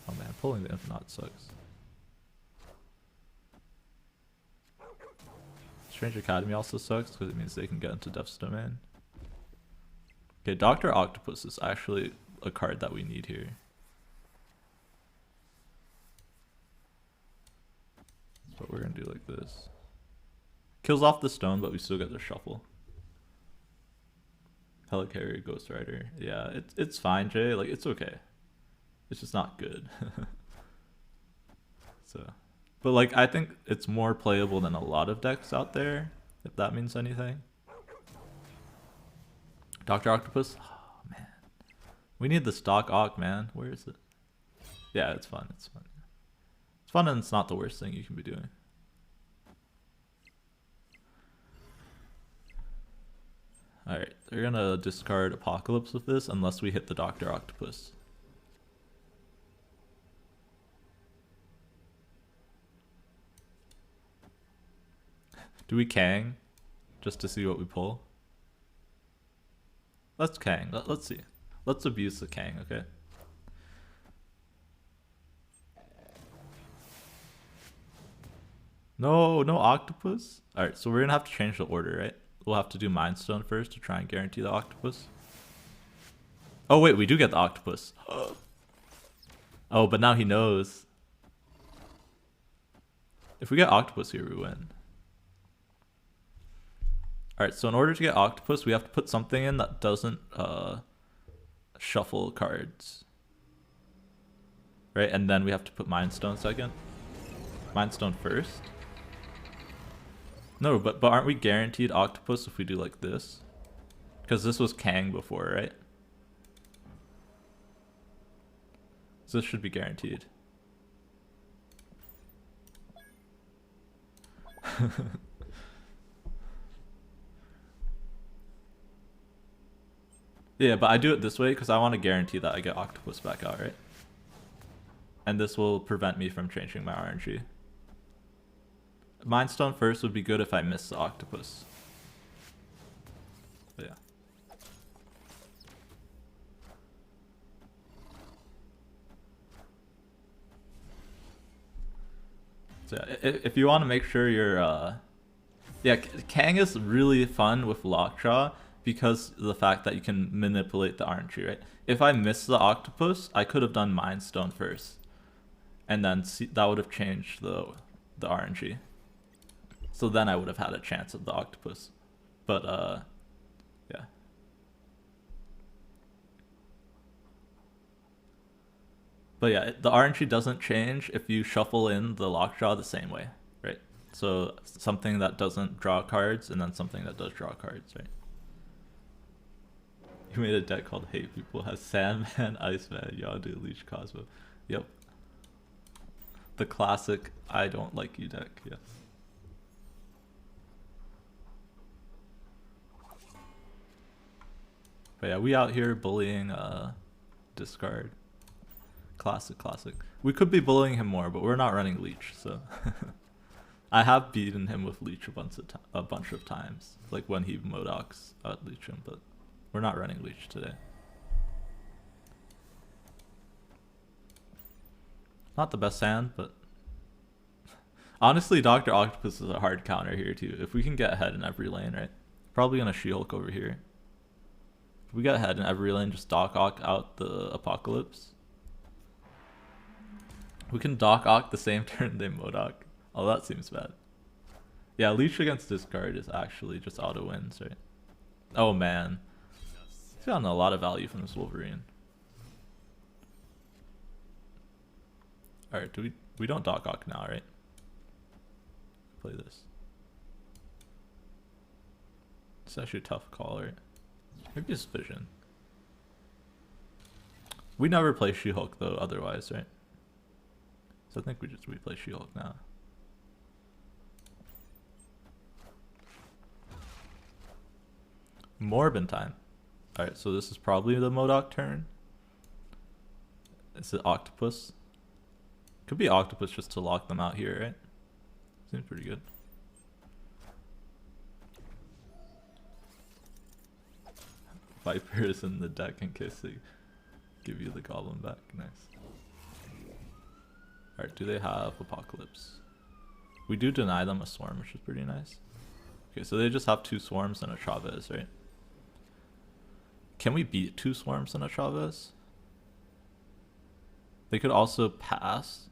Oh man, pulling the Infinite sucks. Strange Academy also sucks because it means they can get into Death's Domain. Okay, Dr. Octopus is actually a card that we need here. But we're gonna do like this. Kills off the stone, but we still get the shuffle. Helicarrier, Ghost Rider. Yeah, it's fine, Jay. Like, it's okay. It's just not good. So, but like, I think it's more playable than a lot of decks out there, if that means anything. Dr. Octopus? Oh, man. We need the stock Oct, man. Where is it? Yeah, it's fun. It's fun. It's fun and it's not the worst thing you can be doing. Alright, they're gonna discard Apocalypse with this unless we hit the Dr. Octopus. Do we Kang? Just to see what we pull? Let's Kang. Let's see. Let's abuse the Kang, okay? No Octopus? Alright, so we're gonna have to change the order, right? We'll have to do Mind Stone first to try and guarantee the Octopus. Oh wait, we do get the Octopus. Oh, but now he knows. If we get Octopus here, we win. Alright, so in order to get Octopus, we have to put something in that doesn't shuffle cards. Right, and then we have to put Mind Stone second. Mind Stone first. No, but aren't we guaranteed Octopus if we do like this? Because this was Kang before, right? So this should be guaranteed. Yeah, but I do it this way because I want to guarantee that I get Octopus back out, right? And this will prevent me from changing my RNG. Mind Stone first would be good if I miss the Octopus. But yeah. So yeah, if you want to make sure you're yeah, Kang is really fun with Lockjaw because of the fact that you can manipulate the RNG, right? If I miss the Octopus, I could have done Mind Stone first. And then that would have changed the RNG. So then I would have had a chance of the Octopus. But yeah. But yeah, the RNG doesn't change if you shuffle in the Lockjaw the same way, right? So something that doesn't draw cards and then something that does draw cards, right? You made a deck called Hate People, has Sandman, Iceman, Yondu, Leech, Cosmo. Yep. The classic I don't like you deck, yes. But yeah, we out here bullying Discard. Classic. We could be bullying him more, but we're not running Leech, so I have beaten him with Leech a bunch of times, like when he Modocs out Leech him, but we're not running Leech today. Not the best hand, but honestly, Dr. Octopus is a hard counter here too. If we can get ahead in every lane, right? Probably gonna She-Hulk over here. If we get ahead in every lane, just Doc Ock out the Apocalypse. We can Doc Ock the same turn they Modoc. Oh, that seems bad. Yeah, Leech against Discard is actually just auto wins, right? Oh man. He's gotten a lot of value from this Wolverine. Alright, we don't Doc Ock now, right? Play this. It's actually a tough call, right? Maybe it's Vision. We never play She-Hulk though, otherwise, right? So I think we play She-Hulk now. Morbin time. Alright, so this is probably the Modok turn. Is it Octopus? Could be Octopus just to lock them out here, right? Seems pretty good. Viper is in the deck in case they give you the Goblin back. Nice. Alright, do they have Apocalypse? We do deny them a Swarm, which is pretty nice. Okay, so they just have 2 Swarms and a Chavez, right? Can we beat 2 Swarms and a Chavez? They could also pass.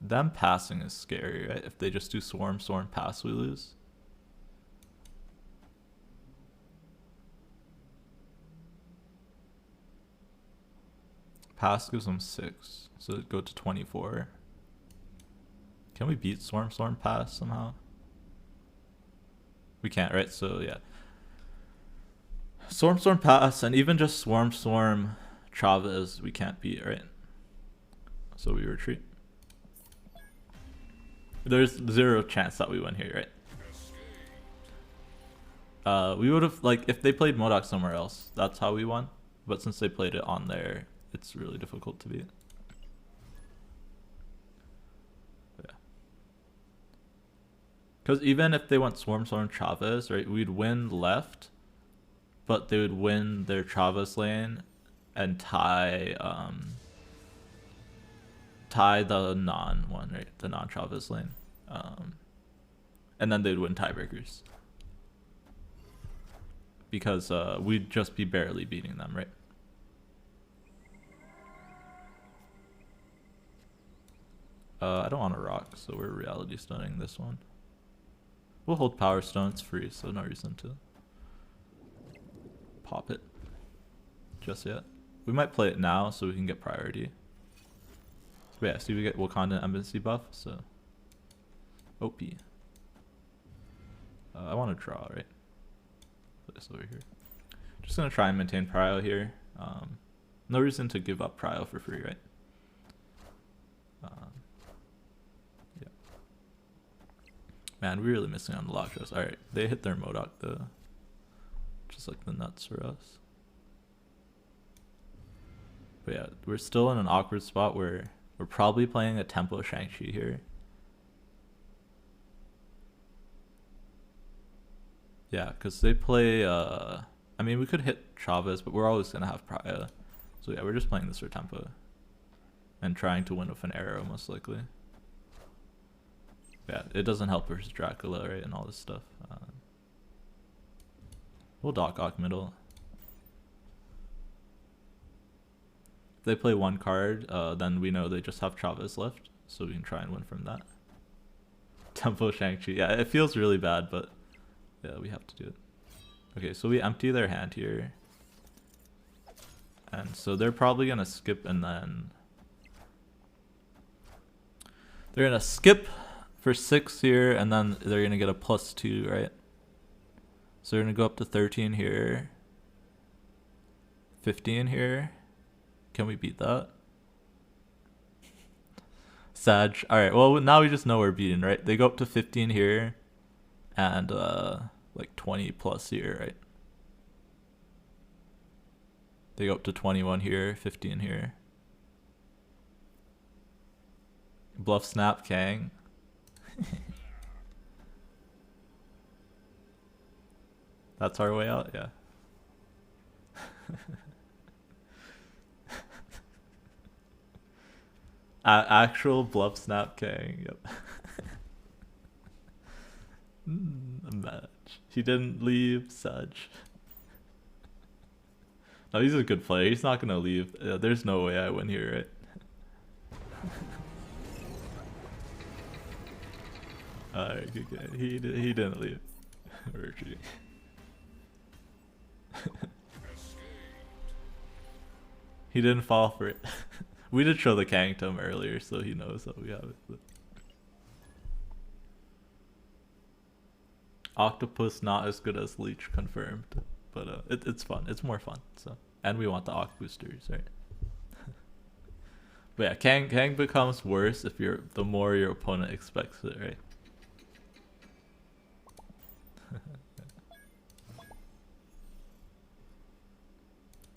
Them passing is scary, right? If they just do Swarm, pass, we lose. Pass gives them 6, so it'd go to 24. Can we beat Swarm, pass somehow? We can't, right? So yeah. Swarm, pass, and even just Swarm, Chavez, we can't beat, right? So we retreat. There's 0 chance that we win here, right? We would have, like, if they played Modok somewhere else, that's how we won. But since they played it on there, it's really difficult to beat. Yeah. Because even if they went Swarm, Chavez, right, we'd win left, but they would win their Chavez lane and tie the non-one, right? The non-Chavez lane. And then they'd win tiebreakers. Because we'd just be barely beating them, right? I don't want to rock, so we're reality stunning this one. We'll hold Power Stone, it's free, so no reason to pop it just yet. We might play it now so we can get priority. But yeah, see, we get Wakanda Embassy buff, so OP. I want to draw, right? Put this over here. Just gonna try and maintain Prio here. No reason to give up Prio for free, right? Yeah. Man, we're really missing on the lock shows. Alright, they hit their Modok though. Just like the nuts for us. But yeah, we're still in an awkward spot where we're probably playing a tempo Shang-Chi here. Yeah, because they play, I mean, we could hit Chavez, but we're always going to have Prio. So yeah, we're just playing this for tempo. And trying to win with an arrow, most likely. Yeah, it doesn't help versus Dracula, right, and all this stuff. We'll Doc Ock middle. If they play 1 card, then we know they just have Chavez left, so we can try and win from that. Tempo Shang-Chi. Yeah, it feels really bad, but yeah, we have to do it. Okay, so we empty their hand here. And so they're probably going to skip and then... They're going to skip for 6 here, and then they're going to get a +2, right? So they're going to go up to 13 here. 15 here. Can we beat that? Sag. Alright, well, now we just know we're beaten, right? They go up to 15 here. And, like 20 plus here, right? They go up to 21 here, 15 here. Bluff Snap Kang. That's our way out, yeah. Actual Bluff Snap Kang, yep. A match. He didn't leave, Sage. No, he's a good player. He's not gonna leave. There's no way I win here, right? Alright, good guy. He didn't leave. We're retreating. He didn't fall for it. We did show the Kang to him earlier, so he knows that we have it. But... Octopus not as good as Leech, confirmed. But it's fun. It's more fun. So, and we want the Oct boosters, right? But yeah, Kang becomes worse if the more your opponent expects it, right?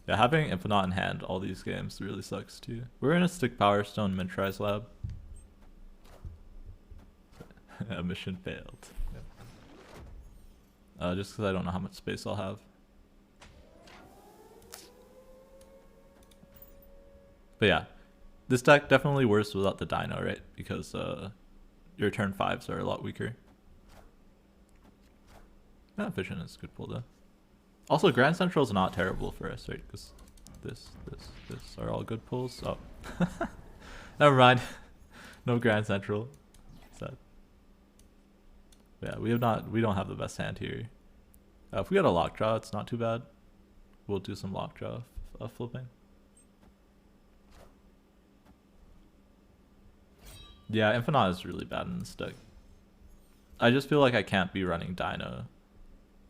Yeah, having Infinite in hand all these games really sucks too. We're gonna stick Power Stone Mintry's lab. Mission failed. Yeah. Just because I don't know how much space I'll have. But yeah, this deck definitely worse without the Dino, right? Because your turn 5s are a lot weaker. Vision is a good pull though. Also, Grand Central is not terrible for us, right? Because this are all good pulls. Oh, never mind. No Grand Central. Sad. Yeah, we don't have the best hand here. If we got a lockjaw, it's not too bad. We'll do some lockjaw flipping. Yeah, Infinite is really bad in this deck. I just feel like I can't be running Dino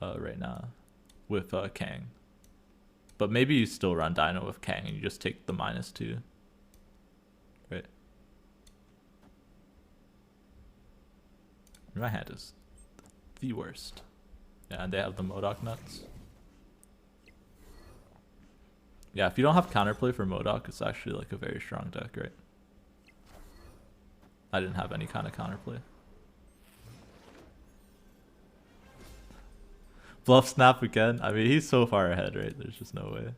right now with Kang. But maybe you still run Dino with Kang and you just take the -2. Right? My hand is the worst. Yeah, and they have the Modok nuts. Yeah, if you don't have counterplay for Modok, it's actually like a very strong deck, right? I didn't have any kind of counterplay. Bluff snap again? I mean, he's so far ahead, right? There's just no way.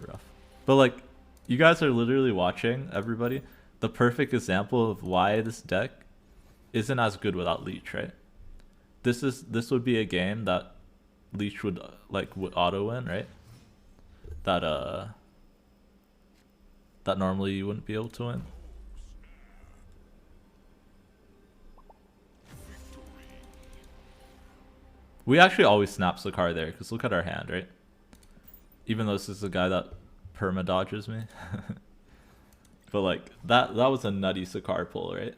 Rough. But like, you guys are literally watching, everybody, the perfect example of why this deck isn't as good without Leech, right? This would be a game that Leech would auto win, right? That normally you wouldn't be able to win. We actually always snaps the card there, because look at our hand, right? Even though this is the guy that perma dodges me. But like, that was a nutty Sakar pull, right?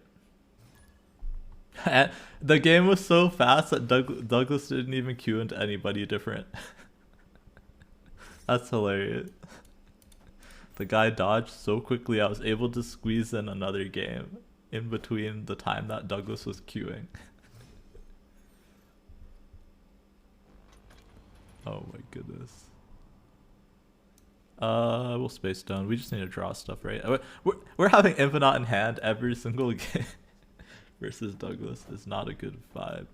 And the game was so fast that Douglas didn't even queue into anybody different. That's hilarious. The guy dodged so quickly I was able to squeeze in another game in between the time that Douglas was queuing. Oh my goodness. We'll space down. We just need to draw stuff, right? We're having Infinite in hand every single game versus Douglas. Is not a good vibe.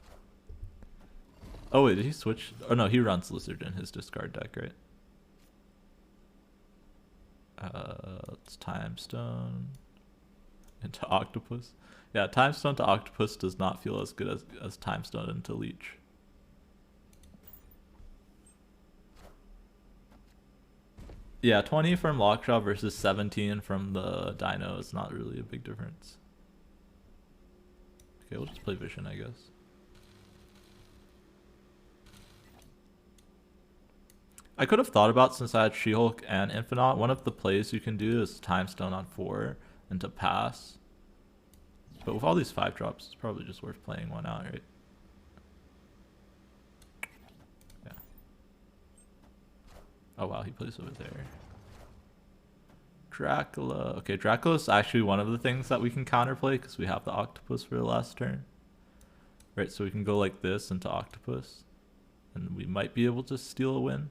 Oh wait, did he switch? Oh no, he runs Lizard in his discard deck, right? Let's Time Stone into Octopus. Yeah, Time Stone to Octopus does not feel as good as Time Stone into Leech. Yeah, 20 from Lockjaw versus 17 from the Dino is not really a big difference. Okay, we'll just play Vision, I guess. I could have thought about, since I had She-Hulk and Infinite, one of the plays you can do is Time Stone on 4 and to pass. But with all these 5-drops, it's probably just worth playing one out, right? Yeah. Oh wow, he plays over there. Dracula. Okay, Dracula's actually one of the things that we can counterplay because we have the Octopus for the last turn. Right, so we can go like this into Octopus. And we might be able to steal a win.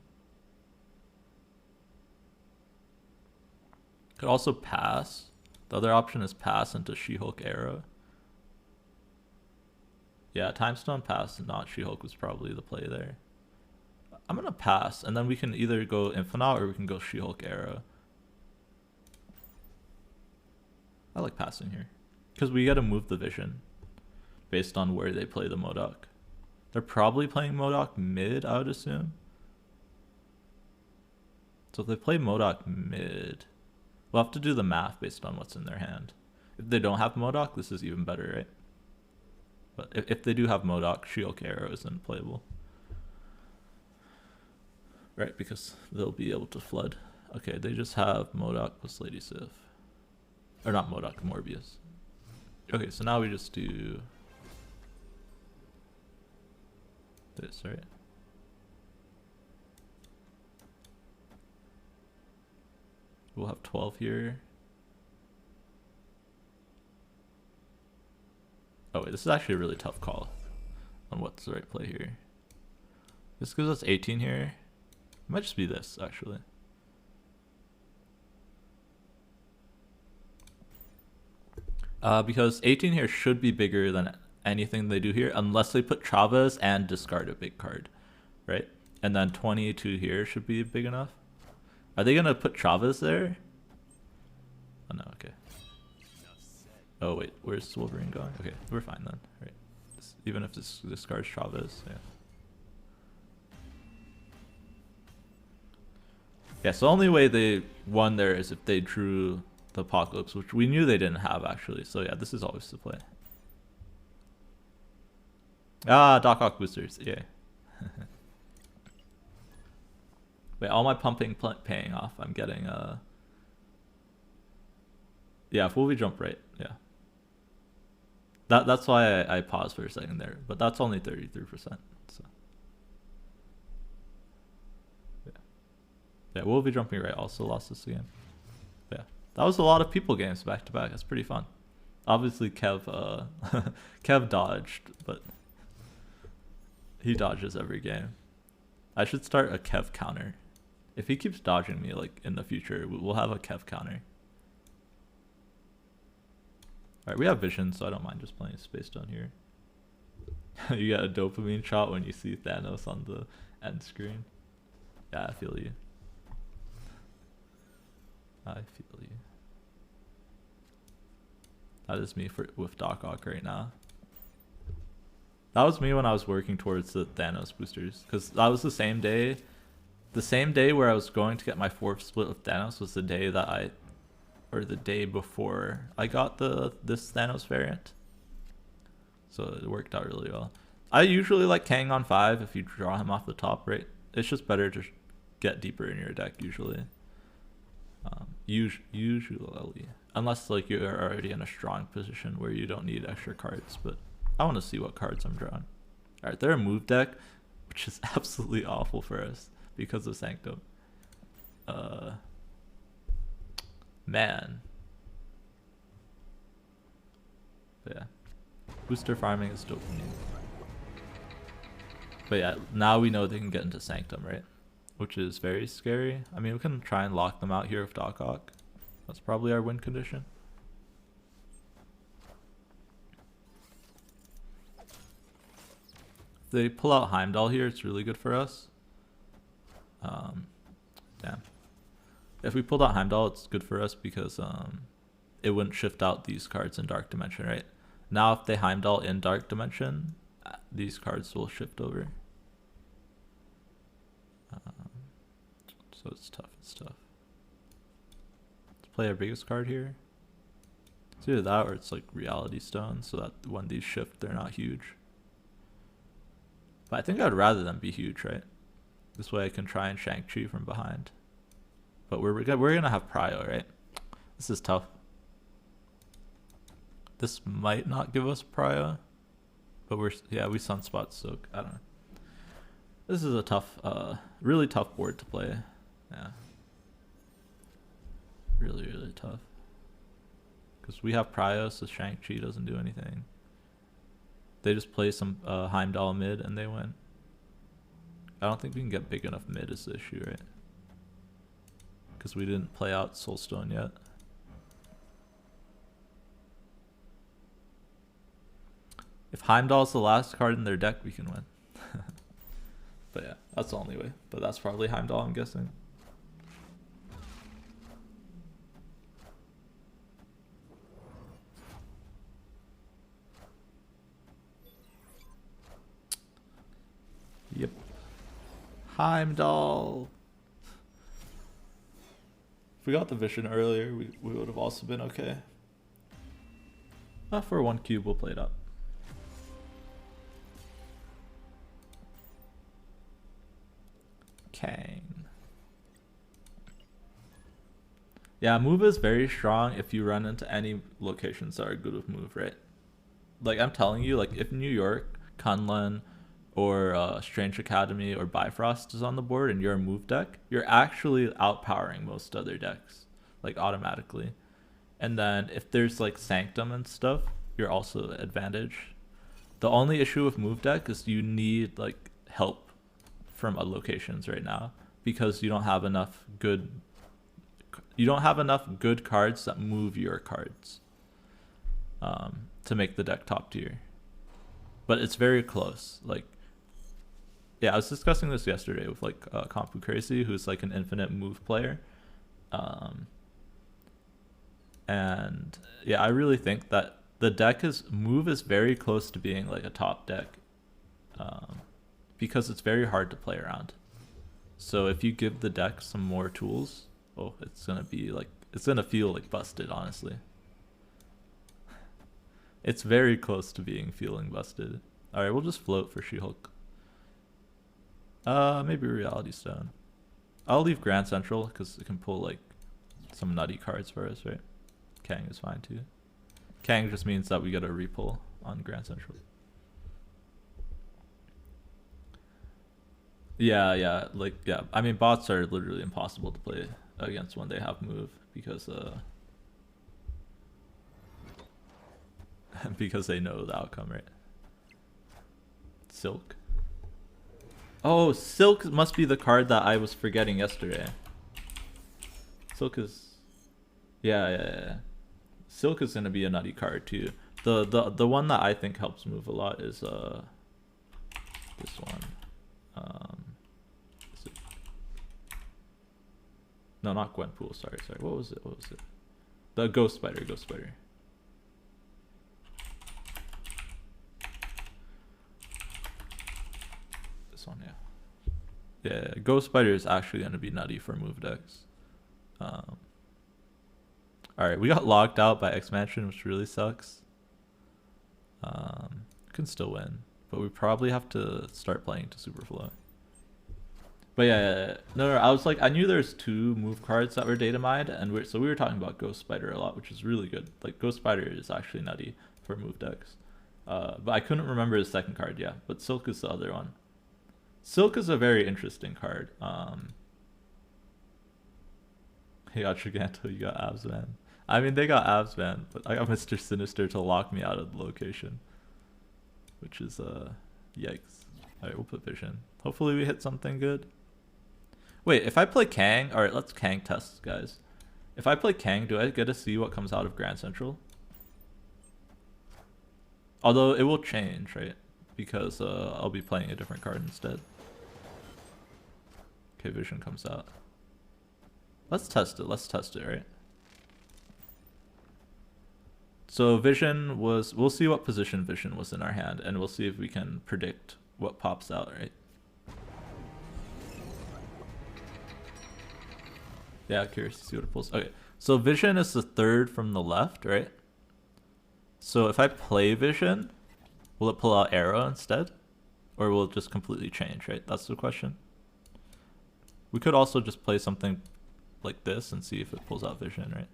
Could also pass. The other option is pass into She-Hulk Arrow. Yeah, Time Stone pass and not She-Hulk was probably the play there. I'm gonna pass, and then we can either go Infinite or we can go She-Hulk Arrow. I like passing here. Because we gotta move the Vision based on where they play the Modok. They're probably playing Modok mid, I would assume. So if they play Modok mid, we'll have to do the math based on what's in their hand. If they don't have Modok, this is even better, right? But if they do have Modok, She-Hulk Arrow isn't playable. Right, because they'll be able to flood. Okay, they just have Modok plus Lady Sif. Or not Modok, Morbius. Okay, so now we just do this, right? We'll have 12 here. Oh wait, this is actually a really tough call on what's the right play here. This gives us 18 here. It might just be this, actually. Because 18 here should be bigger than anything they do here, unless they put Chavez and discard a big card, right? And then 22 here should be big enough. Are they gonna put Chavez there? Oh no, okay. Oh wait, where's Wolverine going? Okay, we're fine then, right? Even if this discards Chavez, yeah. Yeah, so the only way they won there is if they drew the Apocalypse, which we knew they didn't have actually. So yeah, this is always the play. Ah, Doc Ock boosters, yeah. Wait, all my pumping paying off. I'm getting yeah, full V jump right, yeah. That's why I paused for a second there, but that's only 33%. So yeah, we'll be jumping right. Also lost this game. Yeah, that was a lot of people games back to back. That's pretty fun. Obviously, Kev Kev dodged, but he dodges every game. I should start a Kev counter. If he keeps dodging me, like in the future, we'll have a Kev counter. All right, we have vision, so I don't mind just playing Space Stone here. You get a dopamine shot when you see Thanos on the end screen. Yeah, I feel you. I feel you. That is me with Doc Ock right now. That was me when I was working towards the Thanos boosters, because that was the same day. The same day where I was going to get my 4th split with Thanos was the day that or the day before I got this Thanos variant. So it worked out really well. I usually like Kang on 5 if you draw him off the top, right? It's just better to get deeper in your deck usually. Usually, unless like you're already in a strong position where you don't need extra cards. But I want to see what cards I'm drawing. All right, they're a move deck, which is absolutely awful for us because of Sanctum. Man. But yeah, booster farming is dopamine. But yeah, now we know they can get into Sanctum, right? Which is very scary. I mean, we can try and lock them out here with Doc Ock. That's probably our win condition. If they pull out Heimdall here, it's really good for us. Damn. If we pulled out Heimdall, it's good for us because it wouldn't shift out these cards in Dark Dimension, right? Now if they Heimdall in Dark Dimension, these cards will shift over. So it's tough, it's tough. Let's play our biggest card here. It's either that or it's like Reality Stone, so that when these shift, they're not huge. But I think I'd rather them be huge, right? This way I can try and Shang-Chi from behind. But we're gonna have Prio, right? This is tough. This might not give us Prio, but we Sunspot Soak. I don't know. This is a tough, really tough board to play. Yeah. Really, really tough. Because we have Prio, so Shang-Chi doesn't do anything. They just play some Heimdall mid and they win. I don't think we can get big enough mid is the issue, right? Because we didn't play out Soulstone yet. If Heimdall's the last card in their deck, we can win. But yeah, that's the only way. But that's probably Heimdall, I'm guessing. Yep. Heimdall. If we got the vision earlier, we would have also been okay. For 1 cube, we'll play it up. Kang. Yeah, move is very strong if you run into any locations that are good with move, right? Like I'm telling you, like if New York, Kunlun, or Strange Academy or Bifrost is on the board and you're a move deck, you're actually outpowering most other decks, like automatically. And then if there's like Sanctum and stuff, you're also advantage. The only issue with move deck is you need like help from locations right now because you don't have enough good cards that move your cards to make the deck top tier. But it's very close. Like, yeah, I was discussing this yesterday with like Compu Crazy, who's like an infinite move player. And yeah, I really think that the deck is very close to being like a top deck because it's very hard to play around. So if you give the deck some more tools, oh, it's gonna feel like busted, honestly. It's very close to feeling busted. All right, we'll just float for She-Hulk. Maybe Reality Stone. I'll leave Grand Central because it can pull like some nutty cards for us, right? Kang is fine too. Kang just means that we get a repull on Grand Central. Yeah. I mean, bots are literally impossible to play against when they have move because because they know the outcome, right? Silk. Oh, Silk must be the card that I was forgetting yesterday. Silk is, yeah. Silk is gonna be a nutty card too. The one that I think helps move a lot is this one. Is it... No, not Gwenpool. Sorry. What was it? The Ghost Spider. This one, yeah. Yeah, Ghost Spider is actually gonna be nutty for move decks. Alright, we got locked out by X-Mansion, which really sucks. Can still win, but we probably have to start playing to Superflow. But yeah. No, I was like, I knew there's 2 move cards that were data mined, and so we were talking about Ghost Spider a lot, which is really good. Like, Ghost Spider is actually nutty for move decks. But I couldn't remember the second card, yeah. But Silk is the other one. Silk is a very interesting card. You got Giganto, you got Absman. I mean, they got Absman, but I got Mr. Sinister to lock me out of the location. Which is, yikes. Alright, we'll put Vision. Hopefully we hit something good. Wait, if I play Kang... Alright, let's Kang test, guys. If I play Kang, do I get to see what comes out of Grand Central? Although, it will change, right? Because I'll be playing a different card instead. Okay, Vision comes out. Let's test it, right? So Vision was... We'll see what position Vision was in our hand, and we'll see if we can predict what pops out, right? Yeah, curious to see what it pulls. Okay, so Vision is the 3rd from the left, right? So if I play Vision, will it pull out Arrow instead? Or will it just completely change, right? That's the question. We could also just play something like this and see if it pulls out Vision, right?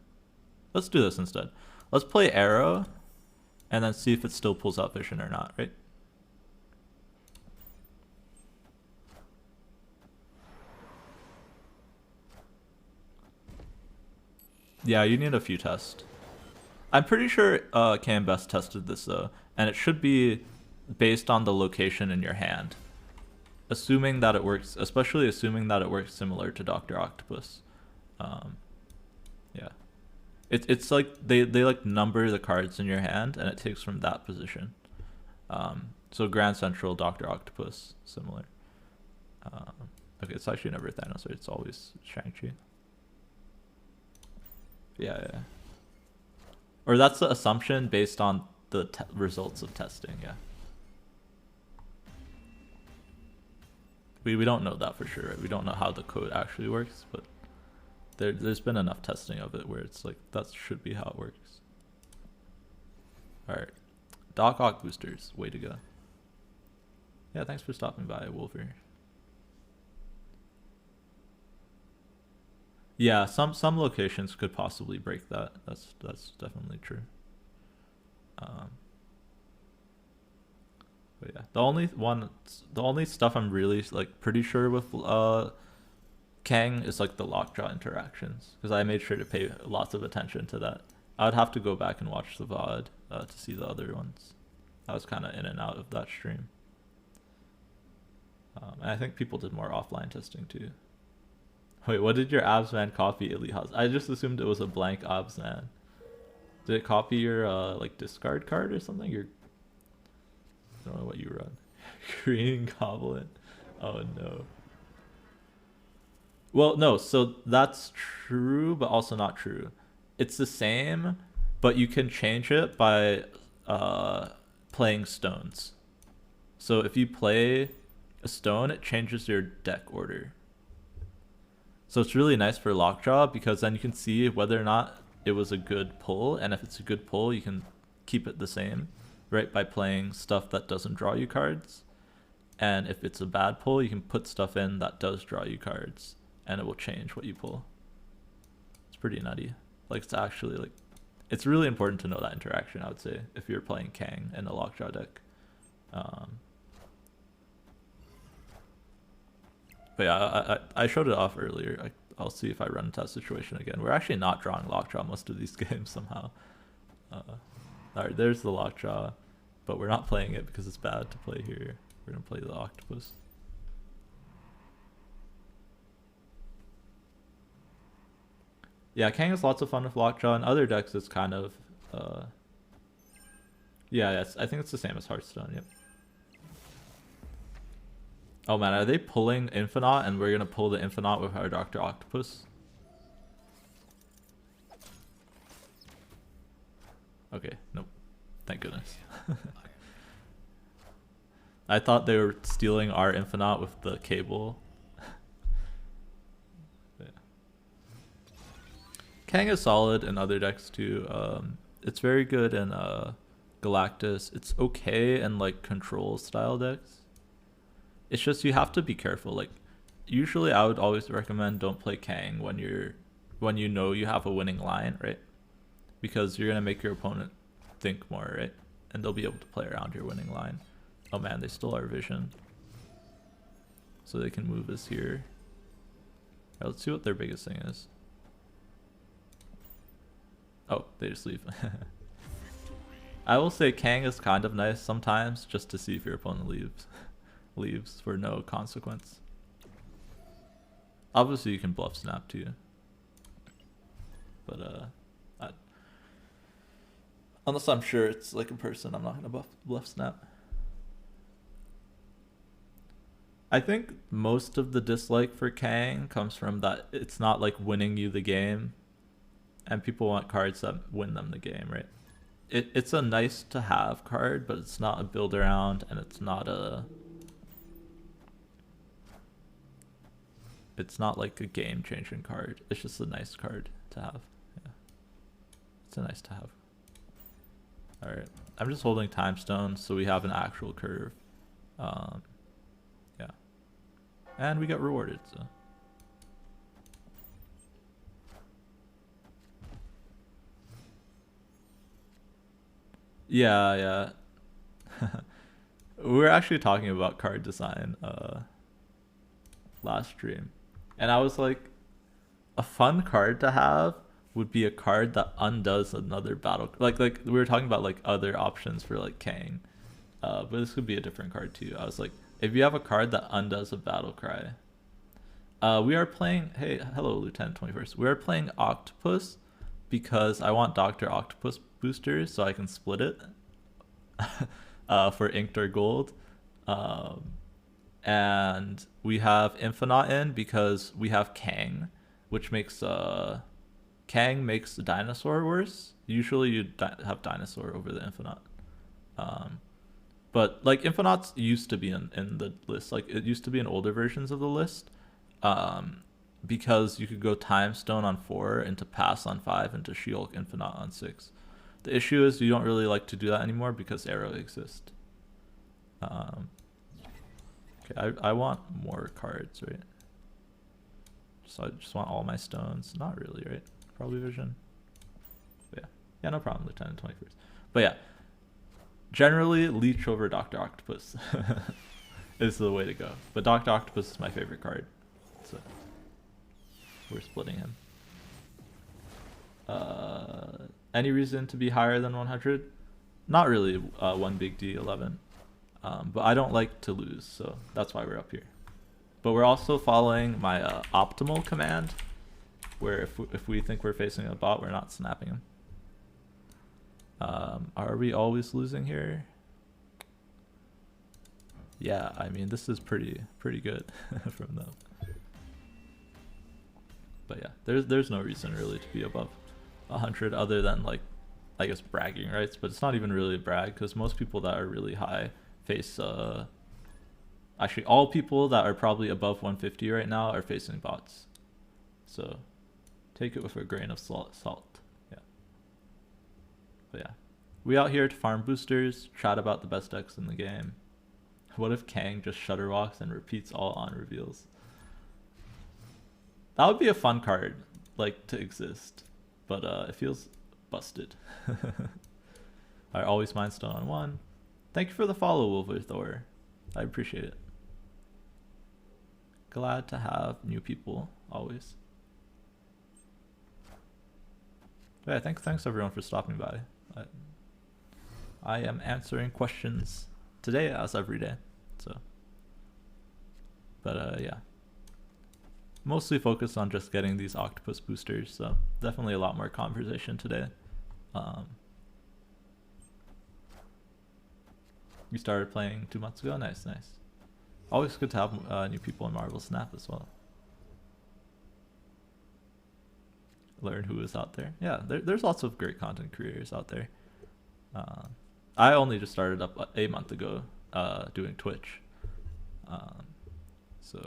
Let's do this instead. Let's play Arrow and then see if it still pulls out Vision or not, right? Yeah, you need a few tests. I'm pretty sure Cam Best tested this though, and it should be based on the location in your hand. Assuming that it works, especially assuming that it works similar to Dr. Octopus. Yeah. It's like they like number the cards in your hand and it takes from that position. So Grand Central, Dr. Octopus, similar. Okay, it's actually never Thanos, right? It's always Shang-Chi. Yeah. Or that's the assumption based on the results of testing, yeah. We don't know that for sure, right? We don't know how the code actually works, but there's been enough testing of it where it's like, that should be how it works. Alright. Doc Ock boosters, way to go. Yeah, thanks for stopping by, Wolver. Yeah, some locations could possibly break that. That's definitely true. Um, but yeah, the only stuff I'm really like pretty sure with Kang is like the lockjaw interactions because I made sure to pay lots of attention to that. I would have to go back and watch the VOD to see the other ones. I was kind of in and out of that stream. And I think people did more offline testing too. Wait, what did your abs man copy, Elite House? I just assumed it was a blank abs man. Did it copy your like discard card or something? Your I don't know what you run. Green Goblin. Oh no. Well, no, so that's true, but also not true. It's the same, but you can change it by playing stones. So if you play a stone, it changes your deck order. So it's really nice for Lockjaw because then you can see whether or not it was a good pull, and if it's a good pull, you can keep it the same, right, by playing stuff that doesn't draw you cards. And if it's a bad pull, you can put stuff in that does draw you cards, and it will change what you pull. It's pretty nutty. Like, it's actually, like, it's really important to know that interaction, I would say, if you're playing Kang in a Lockjaw deck. But yeah, I showed it off earlier. I'll see if I run into that situation again. We're actually not drawing Lockjaw most of these games somehow. Alright, there's the Lockjaw, but we're not playing it because it's bad to play here. We're gonna play the Octopus. Yeah, Kang is lots of fun with Lockjaw, and other decks it's kind of yeah, yes, I think it's the same as Hearthstone. Yep. Oh man, are they pulling Infinite and we're gonna pull the Infinite with our Dr. Octopus? Okay, nope. Thank goodness. I thought they were stealing our Infinite with the cable. Yeah. Kang is solid in other decks too. It's very good in Galactus. It's okay in like control style decks. It's just you have to be careful. Like, usually I would always recommend don't play Kang when you know you have a winning line, right? Because you're gonna make your opponent think more, right? And they'll be able to play around your winning line. Oh man, they stole our vision. So they can move us here. Right, let's see what their biggest thing is. Oh, they just leave. I will say Kang is kind of nice sometimes just to see if your opponent leaves for no consequence. Obviously you can bluff snap too. But unless I'm sure it's like in person, I'm not gonna bluff snap. I think most of the dislike for Kang comes from that it's not like winning you the game, and people want cards that win them the game, right? It's a nice to have card, but it's not a build around, and it's not like a game changing card. It's just a nice card to have. Yeah, it's a nice to have. All right, I'm just holding time stone so we have an actual curve. Yeah, and we got rewarded. So yeah. We were actually talking about card design last stream, and I was like, a fun card to have would be a card that undoes another battle. Like we were talking about like other options for like Kang, but this could be a different card too. I was like, if you have a card that undoes a battle cry, we are playing. Hey, hello, Lieutenant 21st. We are playing Octopus because I want Dr. Octopus boosters so I can split it for inked or gold. And we have Infinite in because we have Kang, which makes Kang makes the dinosaur worse. Usually you have dinosaur over the Infinite. But like Infinites used to be in the list. Like it used to be in older versions of the list. Because you could go Time Stone on 4 into Pass on 5 into She-Hulk Infinite on 6. The issue is you don't really like to do that anymore because Arrow exists. Okay, I want more cards, right? So I just want all my stones. Not really, right? Probably vision. But yeah, no problem. Lieutenant 21st. But yeah, generally Leech over Dr. Octopus is the way to go. But Dr. Octopus is my favorite card, so we're splitting him. Any reason to be higher than 100? Not really. 1 big D 11. But I don't like to lose, so that's why we're up here. But we're also following my optimal command, where if we think we're facing a bot, we're not snapping him. Are we always losing here? Yeah, I mean, this is pretty good from them. But yeah, there's no reason really to be above 100 other than, like, I guess bragging rights, but it's not even really a brag because most people that are really high face actually all people that are probably above 150 right now are facing bots, so take it with a grain of salt. Yeah, but yeah, we out here to farm boosters, chat about the best decks in the game. What if Kang just shutter walks and repeats all on reveals? That would be a fun card, like, to exist, but it feels busted. I always mind stone on 1. Thank you for the follow, Wolver Thor. I appreciate it. Glad to have new people always. But yeah, thanks everyone for stopping by. I am answering questions today as every day. So, but yeah, mostly focused on just getting these octopus boosters. So definitely a lot more conversation today. We started playing 2 months ago. Nice. Always good to have new people in Marvel Snap as well. Learn who is out there. Yeah, there's lots of great content creators out there. I only just started up a month ago doing Twitch. So,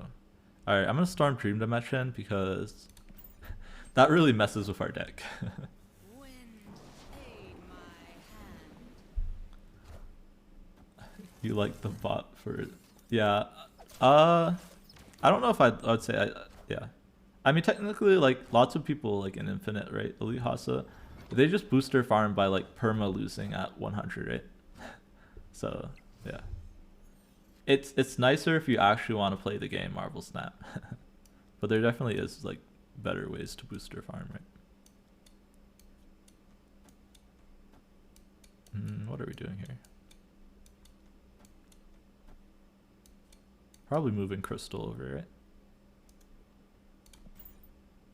alright, I'm going to storm Dream Dimension because that really messes with our deck. You like the bot for... Yeah. I don't know if I'd say... yeah. I mean, technically, like, lots of people, like, in Infinite, right? Elite Hasa, they just booster farm by, like, perma losing at 100, right? So, yeah. It's nicer if you actually want to play the game Marvel Snap. But there definitely is, like, better ways to booster farm, right? What are we doing here? Probably moving Crystal over, right?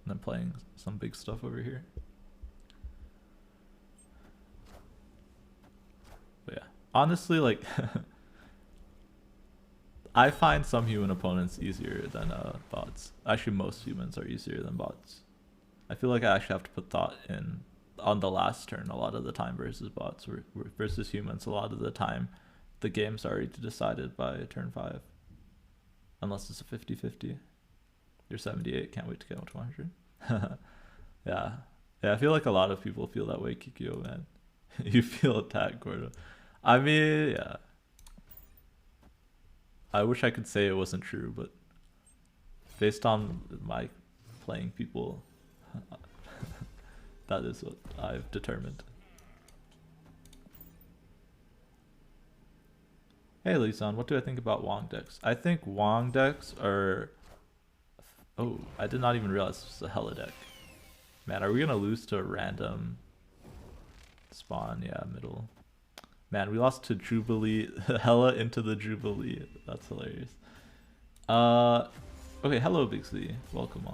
And then playing some big stuff over here. But yeah, honestly, like, I find some human opponents easier than bots. Actually, most humans are easier than bots. I feel like I actually have to put thought in on the last turn a lot of the time versus bots. Versus humans, a lot of the time, the game's already decided by turn 5. Unless it's a 50-50. You're 78, can't wait to get to 100. Yeah, I feel like a lot of people feel that way, Kikyo, man. You feel attacked, Gordo. I mean, yeah. I wish I could say it wasn't true, but based on my playing people, that is what I've determined. Hey Lisan, what do I think about Wong decks? I think Wong decks are... Oh, I did not even realize this was a Hella deck. Man, are we gonna lose to a random spawn? Yeah, middle. Man, we lost to Jubilee. Hella into the Jubilee. That's hilarious. Okay, hello Bixley. Welcome.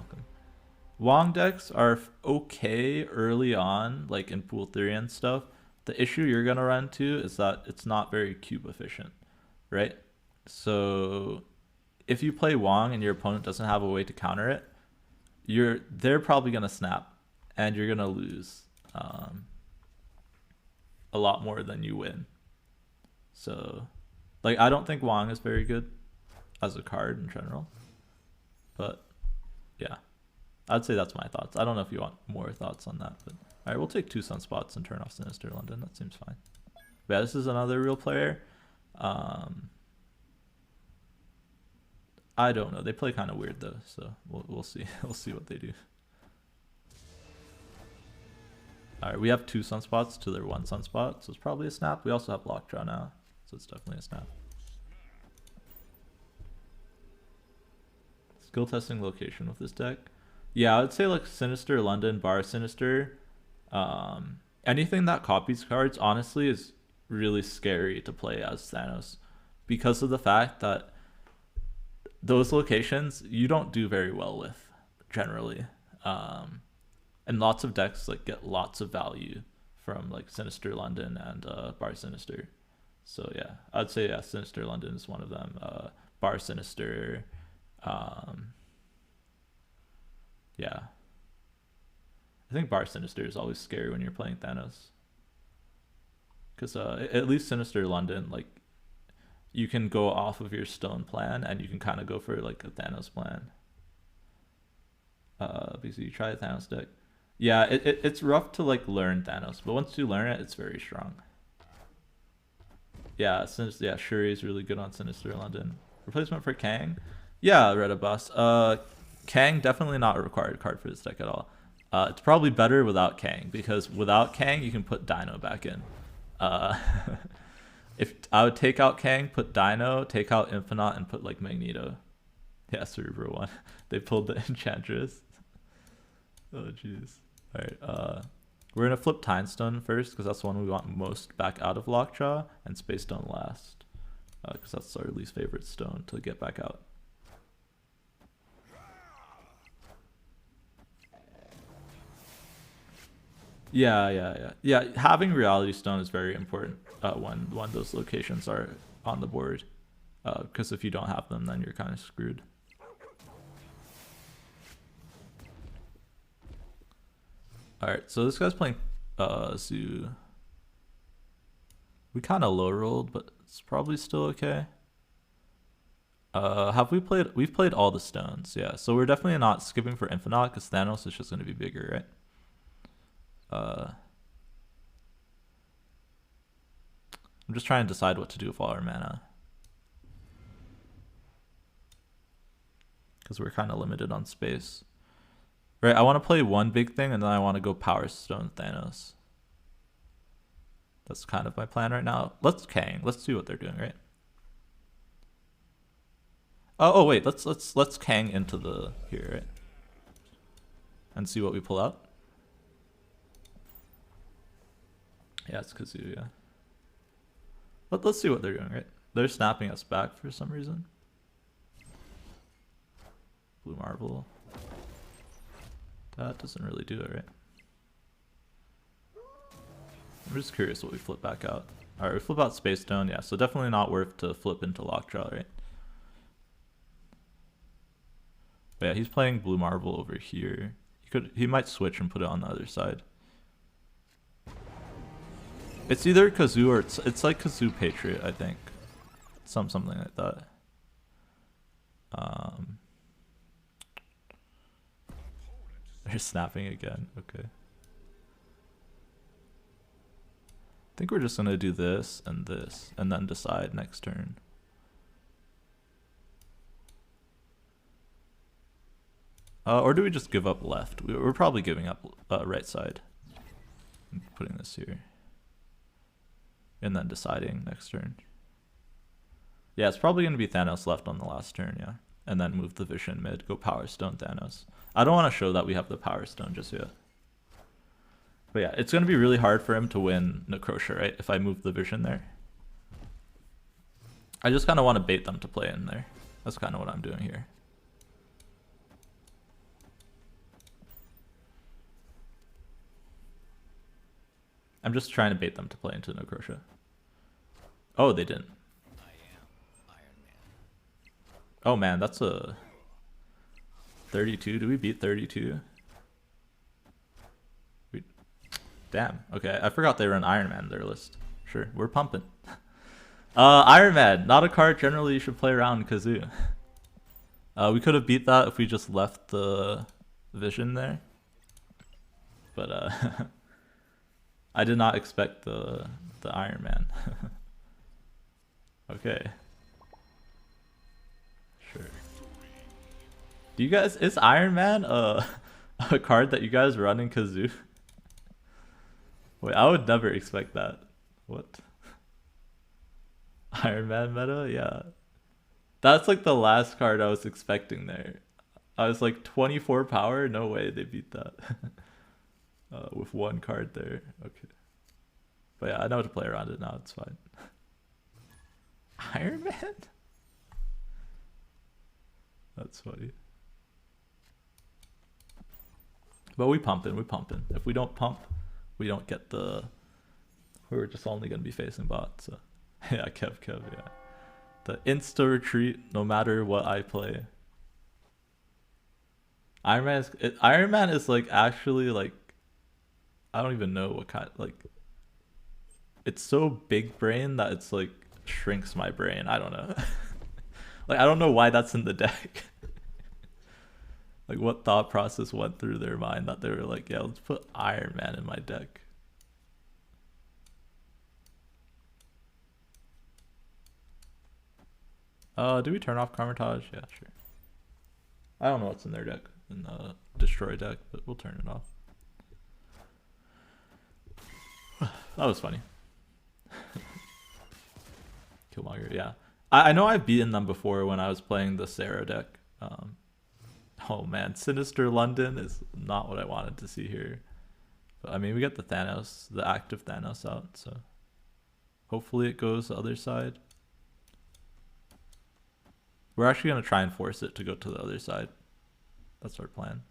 Wong decks are okay early on, like in Pool Theory and stuff. The issue you're gonna run into is that it's not very cube efficient, right? So if you play Wong and your opponent doesn't have a way to counter it, they're probably gonna snap and you're gonna lose a lot more than you win. So, like, I don't think Wong is very good as a card in general, but yeah, I'd say that's my thoughts. I don't know if you want more thoughts on that, but all right, we'll take 2 Sunspots and turn off Sinister London. That seems fine. But yeah, this is another real player. I don't know. They play kind of weird though, so we'll see. We'll see what they do. All right, we have 2 sunspots to their 1 sunspot, so it's probably a snap. We also have Lockjaw now, so it's definitely a snap. Skill testing location with this deck. Yeah, I would say like Sinister London, Bar Sinister. Anything that copies cards, honestly, is really scary to play as Thanos because of the fact that those locations you don't do very well with generally. And lots of decks like get lots of value from like Sinister London and Bar Sinister. So yeah, I'd say yeah, Sinister London is one of them. Bar Sinister, yeah. I think Bar Sinister is always scary when you're playing Thanos. Because at least Sinister London, like, you can go off of your stone plan and you can kind of go for like a Thanos plan. Because you try a Thanos deck. Yeah, it's rough to like learn Thanos, but once you learn it, it's very strong. Yeah, Shuri is really good on Sinister London. Replacement for Kang? Yeah, Reddit boss. Kang, definitely not a required card for this deck at all. It's probably better without Kang, because without Kang, you can put Dino back in. If I would take out Kang, put Dino, take out Infinite, and put like Magneto. Yeah, Cerebro one. They pulled the Enchantress. Oh, jeez. Alright, we're gonna flip Time Stone first, because that's the one we want most back out of Lockjaw, and Space Stone last. Because that's our least favorite stone to get back out. Yeah. Having Reality Stone is very important when those locations are on the board, because if you don't have them, then you're kind of screwed. All right, so this guy's playing Zoo. We kind of low rolled, but it's probably still okay. Have we played? We've played all the stones, yeah. So we're definitely not skipping for Infinite because Thanos is just going to be bigger, right? I'm just trying to decide what to do with all our mana, because we're kind of limited on space. Right, I want to play one big thing and then I want to go Power Stone Thanos. That's kind of my plan right now. Let's Kang. Let's see what they're doing, right? Oh wait, let's Kang into the here, right? And see what we pull out. Yeah, it's Kazoo, yeah. Let's see what they're doing, right? They're snapping us back for some reason. Blue Marble. That doesn't really do it, right? I'm just curious what we flip back out. Alright, we flip out Space Stone, yeah, so definitely not worth to flip into Lockjaw, right? But yeah, he's playing Blue Marble over here. He might switch and put it on the other side. It's either Kazoo or it's like Kazoo Patriot, I think. Something like that. They're snapping again. Okay. I think we're just gonna do this, and then decide next turn. Or do we just give up left? We're probably giving up right side. I'm putting this here. And then deciding next turn. Yeah, it's probably gonna be Thanos left on the last turn, yeah. And then move the Vision mid, go Power Stone Thanos. I don't want to show that we have the Power Stone just yet. But yeah, it's going to be really hard for him to win Necrosha, right? If I move the Vision there. I just kind of want to bait them to play in there. That's kind of what I'm doing here. I'm just trying to bait them to play into Necrosha. Oh, they didn't. Oh man, that's a 32. Do we beat 32? Damn. Okay, I forgot they were an Iron Man in their list. Sure, we're pumping. Iron Man, not a card generally you should play around Kazoo. We could have beat that if we just left the Vision there. But I did not expect the Iron Man. Okay. Sure. Do you guys, is Iron Man a card that you guys run in Kazoo? Wait, I would never expect that. What? Iron Man meta? Yeah. That's like the last card I was expecting there. I was like 24 power? No way they beat that. With one card there. Okay. But yeah, I know how to play around it now. It's fine. Iron Man? That's funny. But we pumping, we pumping. If we don't pump, we don't get the... We're just only going to be facing bots. So. Yeah, Kev, yeah. The insta-retreat, no matter what I play. Iron Man is like actually like... I don't even know what kind... Like... It's so big brain that it's like shrinks my brain. I don't know. Like, I don't know why that's in the deck. Like, what thought process went through their mind that they were like, yeah, let's put Iron Man in my deck. Do we turn off Carmitage? Yeah, sure. I don't know what's in their deck, in the Destroy deck, but we'll turn it off. That was funny. Killmonger, yeah. I know I've beaten them before when I was playing the Sarah deck. Oh man, Sinister London is not what I wanted to see here. But I mean, we got the Thanos, the active Thanos out, so hopefully it goes the other side. We're actually going to try and force it to go to the other side. That's our plan.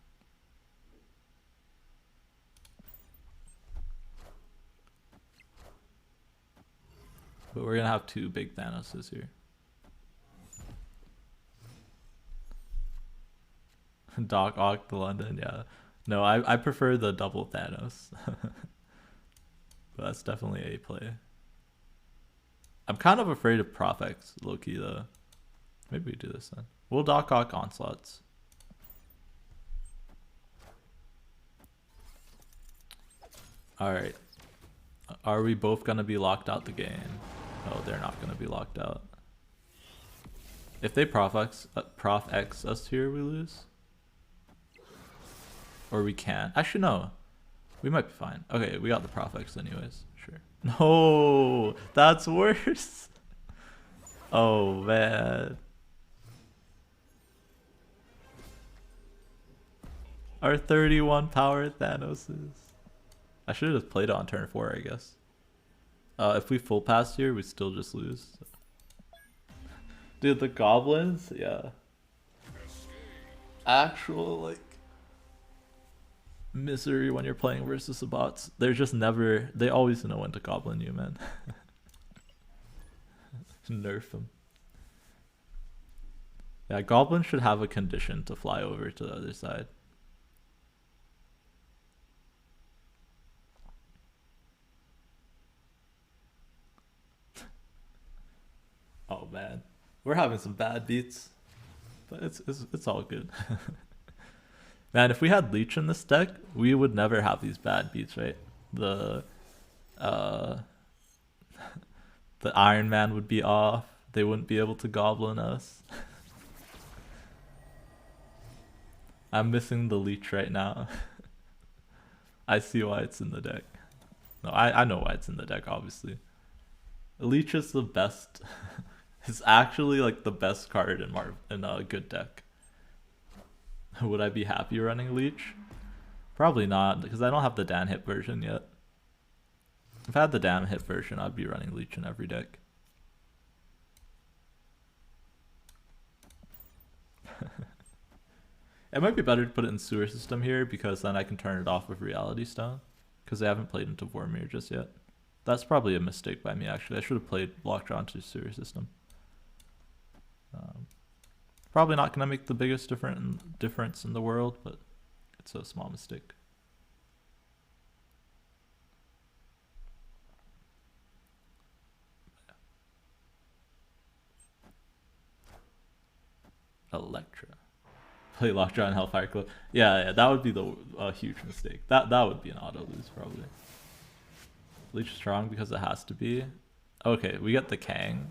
But we're going to have two big Thanoses here. Doc Ock the London, yeah. No, I prefer the double Thanos. But that's definitely a play. I'm kind of afraid of Prof X, low-key, though. Maybe we do this then. We'll Doc Ock Onslaughts. Alright. Are we both going to be locked out the game? Oh, they're not going to be locked out. If they Prof X us here, we lose. Or we can't. Actually, no. We might be fine. Okay, we got the Prof X anyways. Sure. No, that's worse. Oh, man. Our 31 power Thanoses. I should have just played it on turn 4, I guess. If we full pass here, we still just lose. Dude, the goblins, yeah. Actual, like, misery when you're playing versus the bots. They're just never, they always know when to goblin you, man. Nerf them. Yeah, goblins should have a condition to fly over to the other side. Oh man, we're having some bad beats, but it's all good. Man, if we had Leech in this deck, we would never have these bad beats, right? The Iron Man would be off. They wouldn't be able to goblin us. I'm missing the Leech right now. I see why it's in the deck. No, I know why it's in the deck, obviously. Leech is the best. It's actually like the best card in a good deck. Would I be happy running Leech? Probably not, because I don't have the Dan hit version yet. If I had the Dan hit version, I'd be running Leech in every deck. It might be better to put it in Sewer System here, because then I can turn it off with Reality Stone, because I haven't played into Vormir just yet. That's probably a mistake by me, actually. I should have played Lockjaw into Sewer System. Probably not going to make the biggest difference in the world, but it's a small mistake. Electra. Play Lockjaw and Hellfire Club. Yeah, that would be a huge mistake. That would be an auto lose, probably. Leech strong because it has to be. Okay, we get the Kang.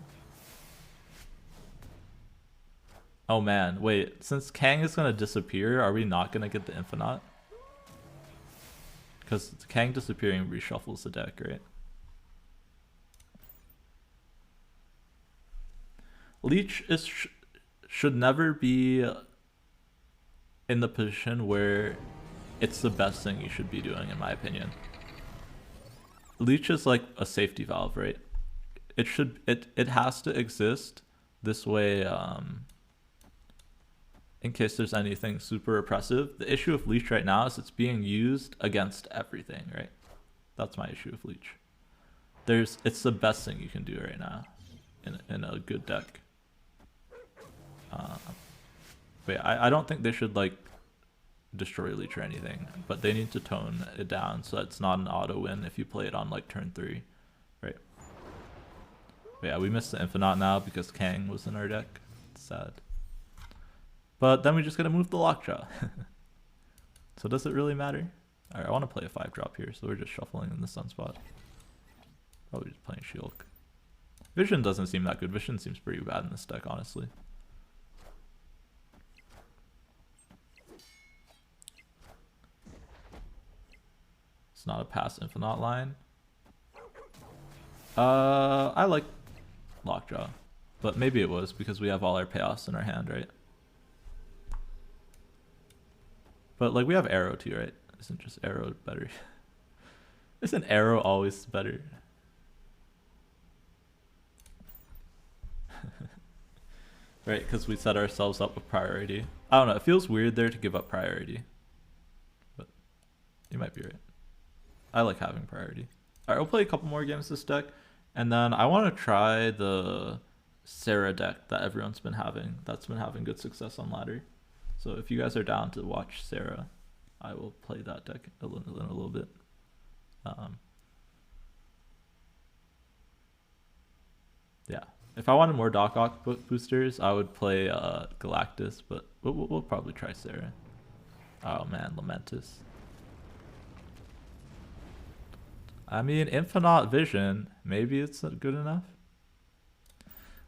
Oh man, wait. Since Kang is gonna disappear, are we not gonna get the Infinite? Because Kang disappearing reshuffles the deck, right? Leech should never be in the position where it's the best thing you should be doing, in my opinion. Leech is like a safety valve, right? It has to exist this way, in case there's anything super oppressive. The issue with Leech right now is it's being used against everything, right? That's my issue with Leech. It's the best thing you can do right now in a good deck. But yeah, I don't think they should like destroy Leech or anything, but they need to tone it down so it's not an auto win if you play it on like turn 3, right? But yeah, we missed the Infinite now because Kang was in our deck. It's sad. But then we just gotta move the Lockjaw. So does it really matter? Alright, I want to play a 5-drop here, so we're just shuffling in the Sunspot. Probably just playing Shulk. Vision doesn't seem that good. Vision seems pretty bad in this deck, honestly. It's not a pass Infinite line. I like Lockjaw, but maybe it was because we have all our payoffs in our hand, right? But like we have Arrow too, right? Isn't just Arrow better? Isn't Arrow always better? Right, because we set ourselves up with priority. I don't know, it feels weird there to give up priority. But you might be right. I like having priority. Alright, we'll play a couple more games this deck. And then I want to try the Sarah deck that everyone's been having. That's been having good success on ladder. So if you guys are down to watch Sarah, I will play that deck in a little bit. Yeah. If I wanted more Doc Ock boosters, I would play Galactus, but we'll probably try Sarah. Oh man, Lamentus. I mean, Infinite Vision, maybe it's good enough.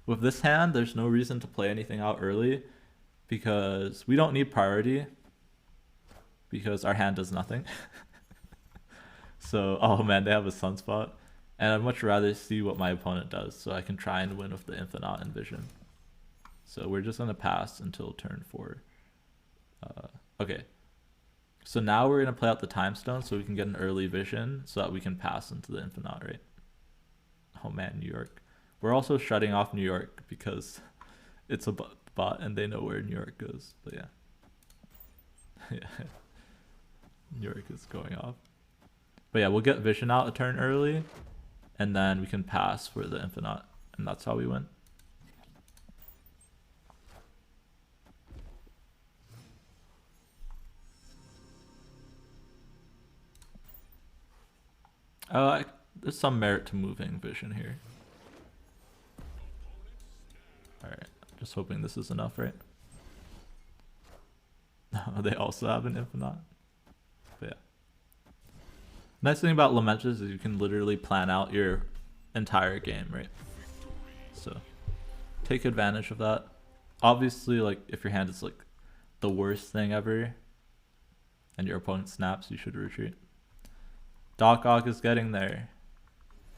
With this hand, there's no reason to play anything out early because we don't need priority because our hand does nothing. So, oh man, they have a Sunspot. And I'd much rather see what my opponent does so I can try and win with the Infinite and Vision. So we're just going to pass until turn 4. Okay. So now we're going to play out the Time Stone so we can get an early Vision so that we can pass into the Infinite, right? Oh man, New York. We're also shutting off New York because it's a bot and they know where New York goes. But yeah. Yeah. New York is going off. But yeah, we'll get Vision out a turn early. And then we can pass for the Infinite. And that's how we win. There's some merit to moving Vision here. Alright, just hoping this is enough, right? They also have an Infinite. But yeah. Nice thing about Lamentus is you can literally plan out your entire game, right? So take advantage of that. Obviously, like if your hand is like the worst thing ever and your opponent snaps, you should retreat. Doc Ock is getting there.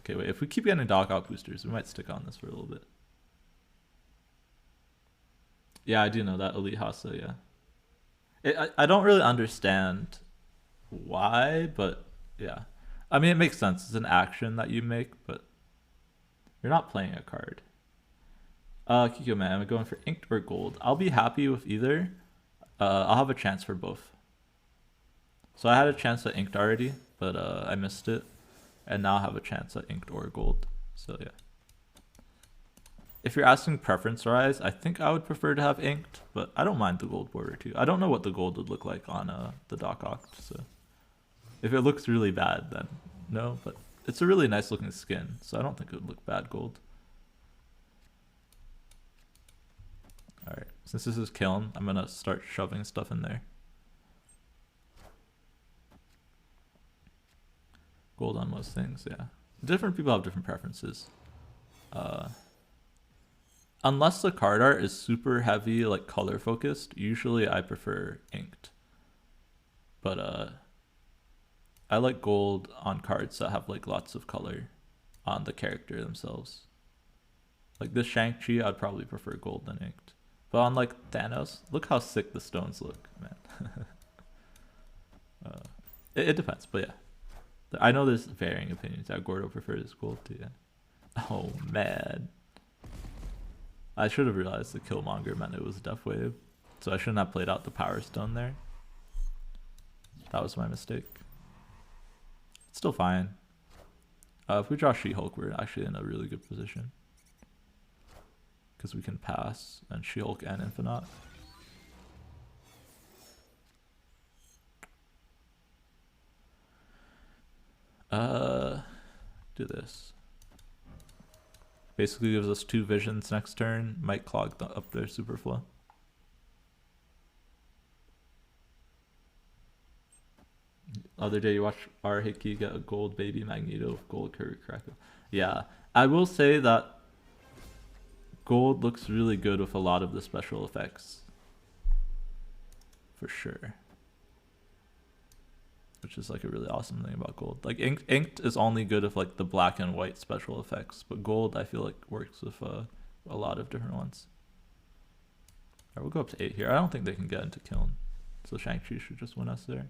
Okay, wait, if we keep getting Doc Ock boosters, we might stick on this for a little bit. Yeah, I do know that Elite Hasa, yeah. I don't really understand why, but yeah. I mean, it makes sense. It's an action that you make, but you're not playing a card. Kiko man, I'm going for inked or gold. I'll be happy with either. I'll have a chance for both. So I had a chance at inked already, but I missed it. And now I have a chance at inked or gold. So yeah. If you're asking preference-wise, I think I would prefer to have inked, but I don't mind the gold border too. I don't know what the gold would look like on the Doc Ock, so if it looks really bad, then no, but it's a really nice looking skin, so I don't think it would look bad gold. Alright, since this is Kiln, I'm gonna start shoving stuff in there. Gold on most things, yeah. Different people have different preferences. unless the card art is super heavy, like color focused, usually I prefer inked. But I like gold on cards that have like lots of color on the character themselves. Like this Shang-Chi, I'd probably prefer gold than inked. But on like Thanos, look how sick the stones look, man. It depends, but yeah. I know there's varying opinions. Yeah, Gordo prefers gold too, yeah. Oh man. I should have realized the Killmonger meant it was Death Wave. So I shouldn't have played out the Power Stone there. That was my mistake. It's still fine. If we draw She-Hulk, we're actually in a really good position. Because we can pass and She-Hulk and Infinite. Do this. Basically gives us 2 visions next turn. Might clog up their Superflow. Other day you watched R. Hickey get a gold baby Magneto with gold Curry Crackle. Yeah, I will say that gold looks really good with a lot of the special effects. For sure. Which is like a really awesome thing about gold. Like inked is only good with like the black and white special effects, but gold I feel like works with a lot of different ones. Alright, we'll go up to 8 here. I don't think they can get into Kiln, so Shang-Chi should just win us there.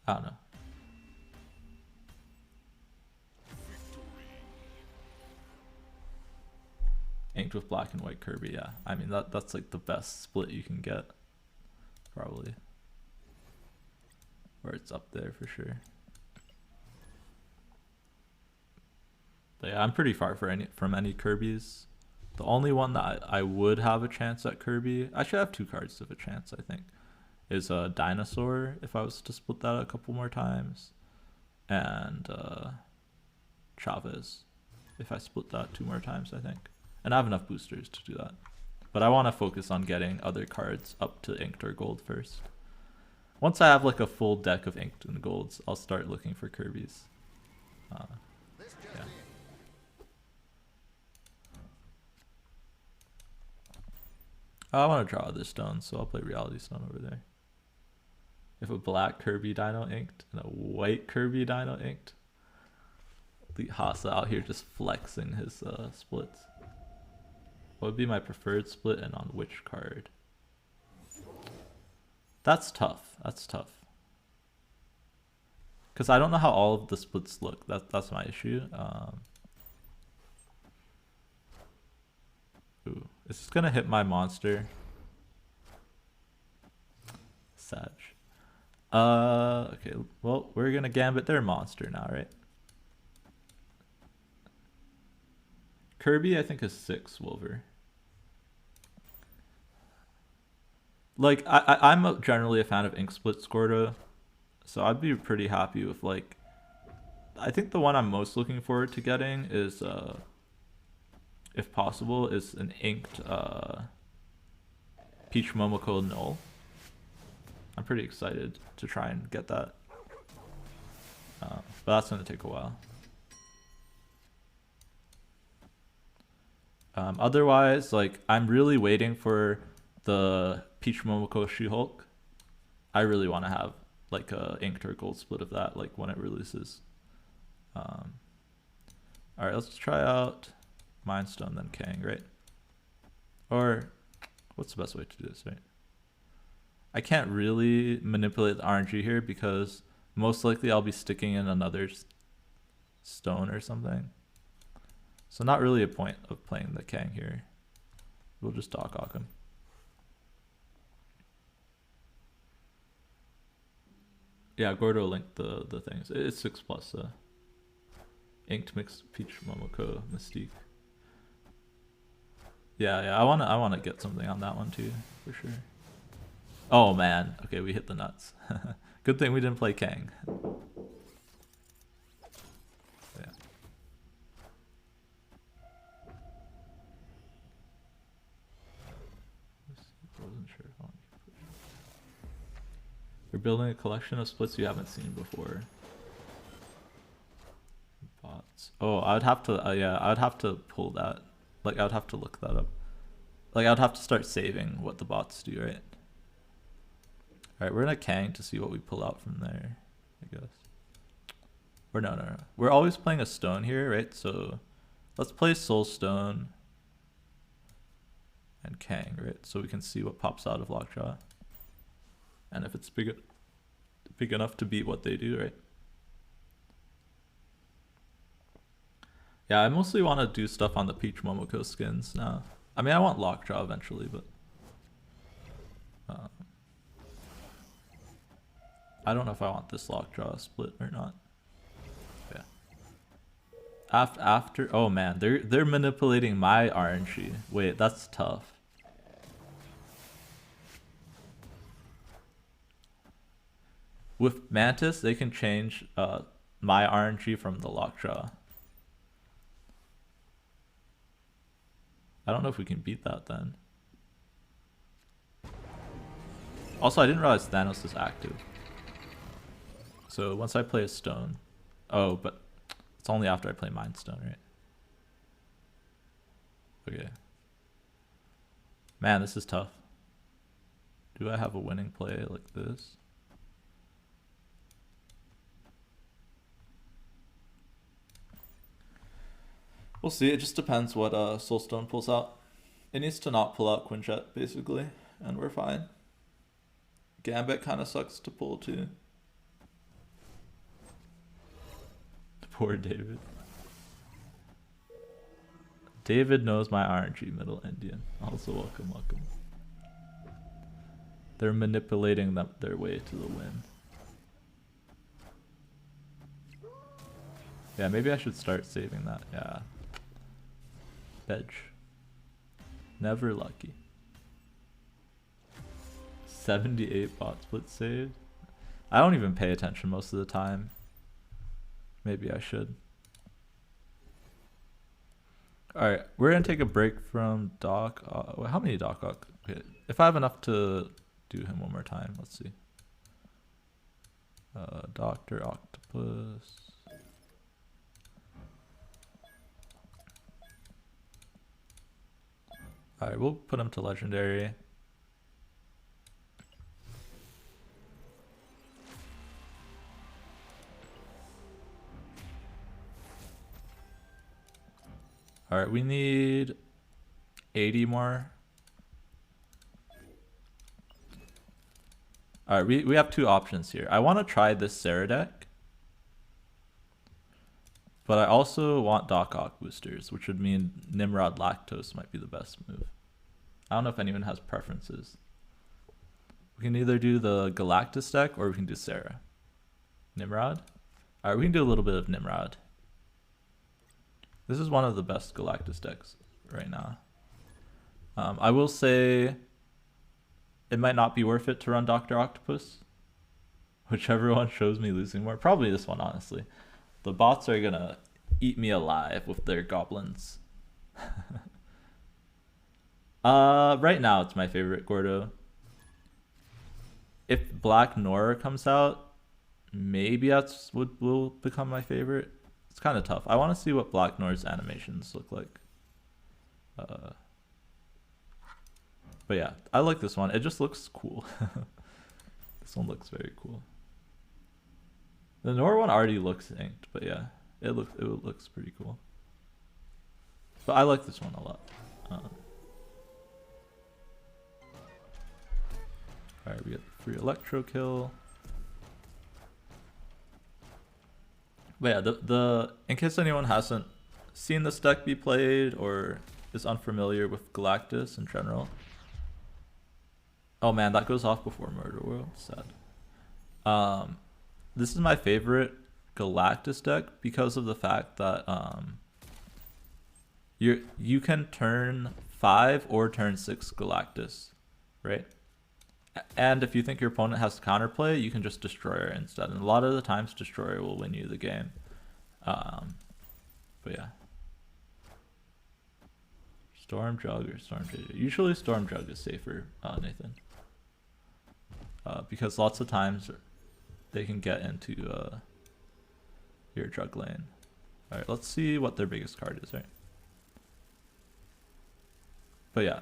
I don't know. Inked with black and white Kirby, yeah. I mean that's like the best split you can get, probably. Or it's up there for sure. But yeah, I'm pretty far from any Kirby's. The only one that I would have a chance at Kirby, I should have 2 cards of a chance, I think, is a Dinosaur if I was to split that a couple more times, and Chavez if I split that 2 more times, I think. And I have enough boosters to do that. But I want to focus on getting other cards up to inked or gold first. Once I have like a full deck of inked and golds, I'll start looking for Kirby's. Yeah. I want to draw this stone, so I'll play Reality Stone over there. If a black Kirby Dino inked and a white Kirby Dino inked. The Hasa out here just flexing his splits. What would be my preferred split and on which card? That's tough. That's tough. Because I don't know how all of the splits look. That's my issue. Ooh, is this gonna hit my monster? Sag. Okay. Well, we're gonna gambit their monster now, right? Kirby, I think, is 6 Wolver. Like, I'm generally a fan of ink split Scorda, so I'd be pretty happy with, like, I think the one I'm most looking forward to getting is, if possible, is an inked Peach Momoko Null. I'm pretty excited to try and get that, but that's going to take a while. Otherwise, like, I'm really waiting for the Peach Momoko She-Hulk. I really want to have like a inked or gold split of that, like when it releases. All right, let's try out Mind Stone, then Kang, right? Or what's the best way to do this, right? I can't really manipulate the RNG here because most likely I'll be sticking in another stone or something. So not really a point of playing the Kang here. We'll just Doc Ock him. Yeah, Gordo linked the things. It's 6+. Inked Mix Peach Momoko Mystique. Yeah, I wanna get something on that one too, for sure. Oh man, okay, we hit the nuts. Good thing we didn't play Kang. Yeah. Wasn't sure if I want to push. You're building a collection of splits you haven't seen before. Bots. Oh, I would have to. Yeah, I would have to pull that. Like, I would have to look that up. Like, I would have to start saving what the bots do, right? All right, we're gonna Kang to see what we pull out from there, I guess. Or no. We're always playing a stone here, right? So let's play Soul Stone and Kang, right? So we can see what pops out of Lockjaw. And if it's big enough to beat what they do, right? Yeah, I mostly want to do stuff on the Peach Momoko skins now. I mean, I want Lockjaw eventually, but I don't know if I want this Lockjaw split or not. Yeah. After oh man, they're manipulating my RNG. Wait, that's tough. With Mantis, they can change my RNG from the Lockjaw. I don't know if we can beat that then. Also, I didn't realize Thanos is active. So once I play a stone... Oh, but it's only after I play Mind Stone, right? Okay. Man, this is tough. Do I have a winning play like this? We'll see. It just depends what Soulstone pulls out. It needs to not pull out Quinjet, basically, and we're fine. Gambit kind of sucks to pull, too. Poor David. David knows my RNG, Middle Indian. Also, welcome. They're manipulating their way to the win. Yeah, maybe I should start saving that. Yeah. Bedge. Never lucky. 78 bot split saved. I don't even pay attention most of the time. Maybe I should. Alright, we're gonna take a break from Doc. How many Doc? Okay. If I have enough to do him one more time, let's see. Dr. Octopus. Alright, we'll put him to legendary. Alright, we need 80 more. Alright, we have two options here. I want to try this Sarah deck. But I also want Doc Ock boosters, which would mean Nimrod Lactose might be the best move. I don't know if anyone has preferences. We can either do the Galactus deck or we can do Sarah. Nimrod? Alright, we can do a little bit of Nimrod. This is one of the best Galactus decks right now. I will say it might not be worth it to run Dr. Octopus. Whichever one shows me losing more. Probably this one, honestly. The bots are gonna eat me alive with their goblins. Right now it's my favorite Gordo. If Black Nora comes out, maybe that's what will become my favorite. It's kind of tough. I want to see what Black Nora's animations look like. But yeah, I like this one. It just looks cool. This one looks very cool. The Nora one already looks inked, but yeah, it looks pretty cool. But I like this one a lot. Alright, we get the free Electro kill. But yeah, in case anyone hasn't seen this deck be played or is unfamiliar with Galactus in general. Oh man, that goes off before Murder World. Sad. This is my favorite Galactus deck because of the fact that you can turn 5 or turn 6 Galactus, right? And if you think your opponent has counterplay, you can just Destroyer instead. And a lot of the times, Destroyer will win you the game. But yeah. Storm Jug or Storm Jug? Usually Storm Jug is safer, Nathan. because lots of times they can get into your drug lane. All right, let's see what their biggest card is, right? But yeah,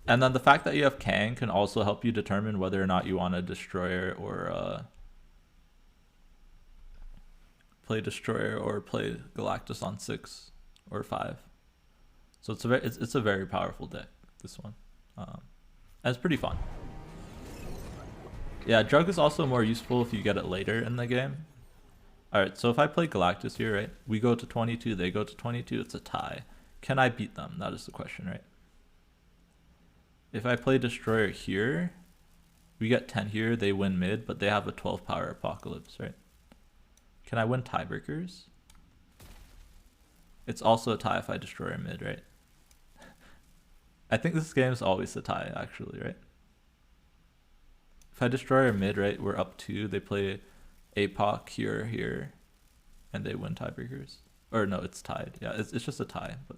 and then the fact that you have Kang can also help you determine whether or not you want a Destroyer or play Destroyer or play Galactus on 6 or 5. So it's a very powerful deck, this one. And it's pretty fun. Yeah, Drug is also more useful if you get it later in the game. Alright, so if I play Galactus here, right? We go to 22, they go to 22, it's a tie. Can I beat them? That is the question, right? If I play Destroyer here, we get 10 here, they win mid, but they have a 12 power Apocalypse, right? Can I win tiebreakers? It's also a tie if I destroy mid, right? I think this game is always a tie, actually, right? If I destroy our mid, right, we're up 2. They play APOC here, and they win tiebreakers. Or no, it's tied. Yeah, it's just a tie, but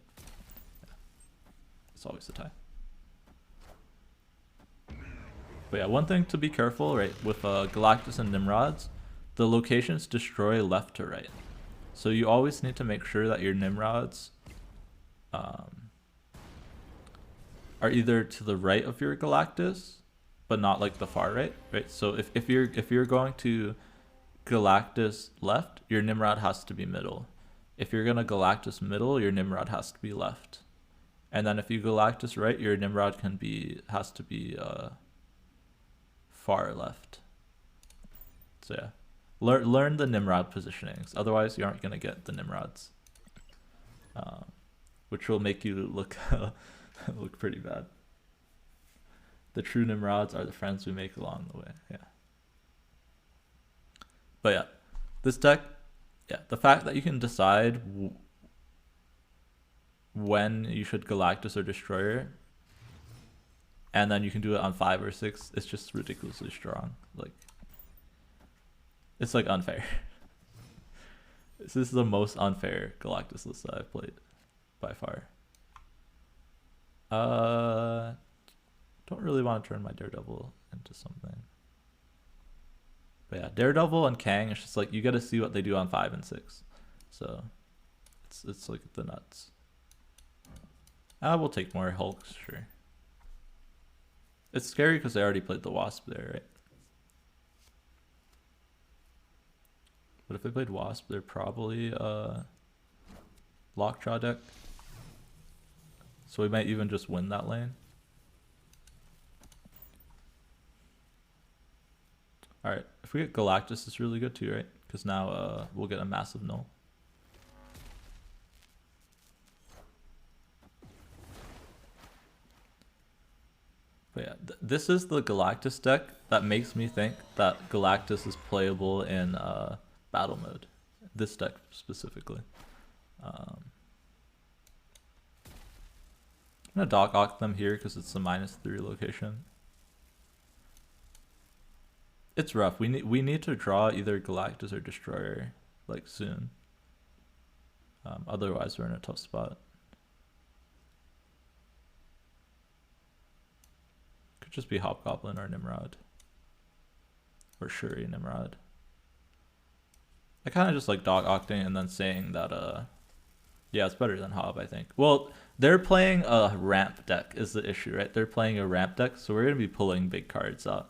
yeah, it's always a tie. But yeah, one thing to be careful, right, with Galactus and Nimrods, the locations destroy left to right. So you always need to make sure that your Nimrods are either to the right of your Galactus, but not like the far right, right? So if you're going to Galactus left, your Nimrod has to be middle. If you're gonna Galactus middle, your Nimrod has to be left. And then if you Galactus right, your Nimrod has to be far left. So yeah, learn the Nimrod positionings. Otherwise, you aren't gonna get the Nimrods, which will make you look look pretty bad. The true Nimrods are the friends we make along the way. Yeah. But yeah, this deck, yeah, the fact that you can decide when you should Galactus or Destroyer, and then you can do it on 5 or 6, it's just ridiculously strong. Like, it's like unfair. This is the most unfair Galactus list that I've played by far. Don't really want to turn my Daredevil into something. But yeah, Daredevil and Kang, it's just like you got to see what they do on 5 and 6. So it's like the nuts. We'll take more Hulks, sure. It's scary because they already played the Wasp there, right? But if they played Wasp, they're probably Lockjaw deck. So we might even just win that lane. Alright, if we get Galactus, it's really good too, right? Because now we'll get a massive null. But yeah, this is the Galactus deck that makes me think that Galactus is playable in battle mode. This deck specifically. I'm gonna Doc Ock them here because it's a -3 location. It's rough. We need to draw either Galactus or Destroyer like soon. Otherwise, we're in a tough spot. Could just be Hobgoblin or Nimrod, or Shuri Nimrod. I kind of just like Dog Octing and then saying that yeah, it's better than Hob, I think. Well, they're playing a ramp deck is the issue, right? They're playing a ramp deck, so we're gonna be pulling big cards out.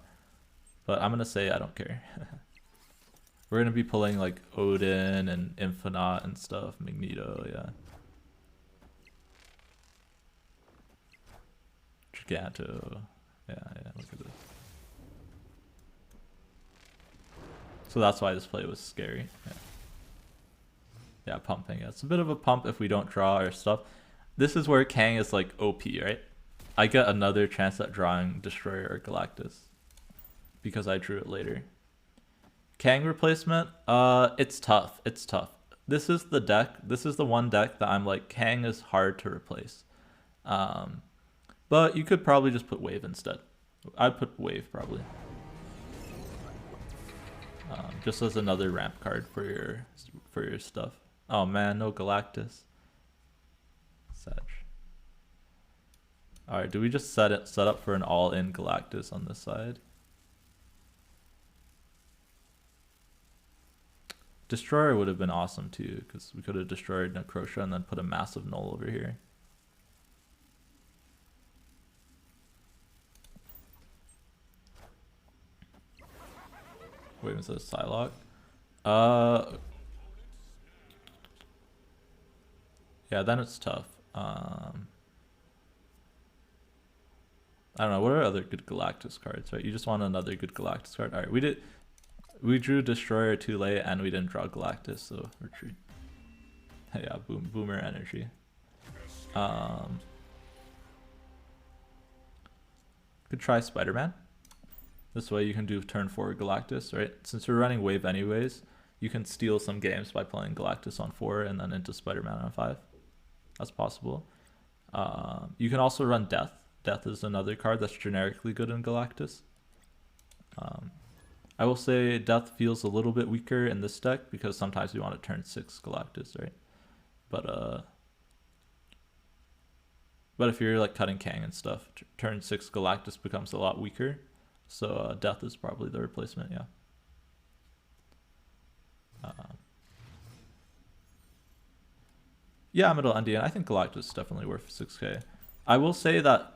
But I'm gonna say I don't care. We're gonna be pulling like Odin and Infinite and stuff, Magneto, yeah. Giganto. Yeah, look at this. So that's why this play was scary. Yeah, pumping. Yeah, it's a bit of a pump if we don't draw our stuff. This is where Kang is like OP, right? I get another chance at drawing Destroyer or Galactus because I drew it later. Kang replacement, it's tough. It's tough. This is the deck. This is the one deck that I'm like, Kang is hard to replace. But you could probably just put Wave instead. I'd put Wave probably. Just as another ramp card for your stuff. Oh man, no Galactus. Sag. Alright, do we just set up for an all-in Galactus on this side? Destroyer would have been awesome too, because we could have destroyed Necrosha and then put a massive null over here. Wait, was that a Psylocke? Yeah, then it's tough. I don't know. What are other good Galactus cards, right? You just want another good Galactus card. All right, we drew Destroyer too late, and we didn't draw Galactus, so retreat. Yeah, boomer energy. Could try Spider-Man. This way you can do turn 4 Galactus, right? Since we're running wave anyways, you can steal some games by playing Galactus on 4 and then into Spider-Man on 5. That's possible. You can also run Death. Death is another card that's generically good in Galactus. I will say Death feels a little bit weaker in this deck because sometimes you want to turn 6 Galactus, right? But if you're like cutting Kang and stuff, turn 6 Galactus becomes a lot weaker. So Death is probably the replacement, yeah. Yeah, Middle Endian. I think Galactus is definitely worth 6k. I will say that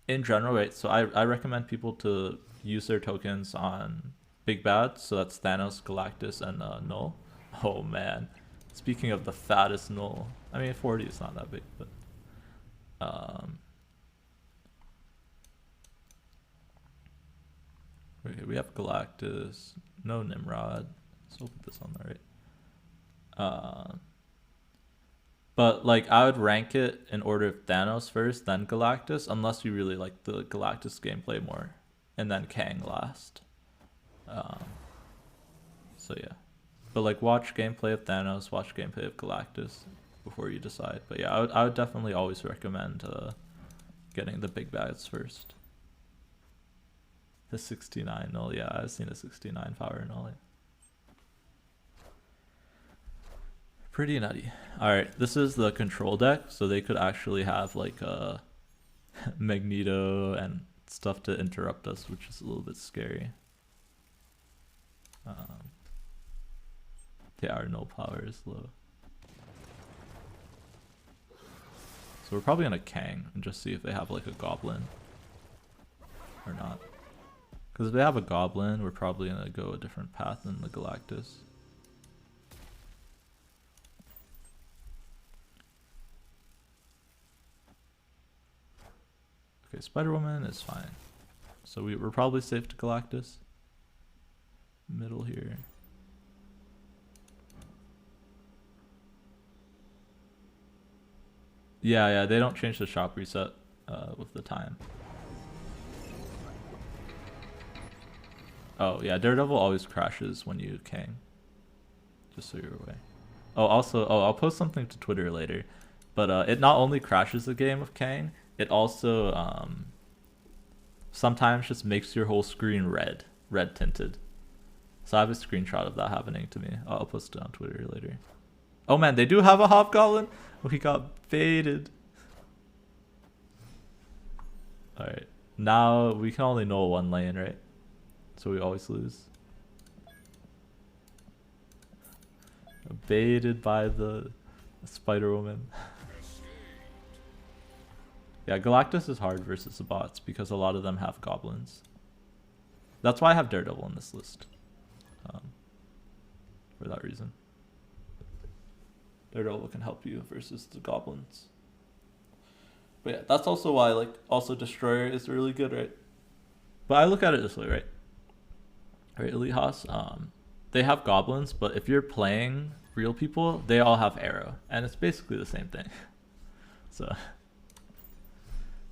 in general, right, so I recommend people to use their tokens on big bads, so that's Thanos, Galactus, and Null. Oh man, speaking of the fattest Null, I mean 40 is not that big, but okay, we have Galactus, no Nimrod, let's open this on the right. But like I would rank it in order of Thanos first, then Galactus, unless you really like the Galactus gameplay more, and then Kang last. So yeah, but like watch gameplay of Thanos, watch gameplay of Galactus before you decide. But yeah, I would definitely always recommend getting the big bads first. The 69 null, yeah, I've seen a 69 power null. Pretty nutty. Alright, this is the control deck, so they could actually have like Magneto and stuff to interrupt us, which is a little bit scary. Yeah, our null power is low. So we're probably gonna Kang and just see if they have like a goblin or not. Because if they have a goblin, we're probably gonna go a different path than the Galactus. Okay, Spider-Woman is fine. So we're probably safe to Galactus. Middle here. Yeah, they don't change the shop reset with the time. Oh yeah, Daredevil always crashes when you Kang. Just so you're aware. Oh, also, I'll post something to Twitter later. But it not only crashes the game of Kang, it also sometimes just makes your whole screen red tinted. So I have a screenshot of that happening to me. I'll post it on Twitter later. Oh man, they do have a Hobgoblin? We got baited. Alright, now we can only know one lane, right? So we always lose. Baited by the Spider-Woman. Yeah, Galactus is hard versus the bots because a lot of them have goblins. That's why I have Daredevil in this list. For that reason. Daredevil can help you versus the goblins. But yeah, that's also why like also Destroyer is really good, right? But I look at it this way, right? Right, Elite Haas, they have goblins, but if you're playing real people, they all have arrow, and it's basically the same thing. So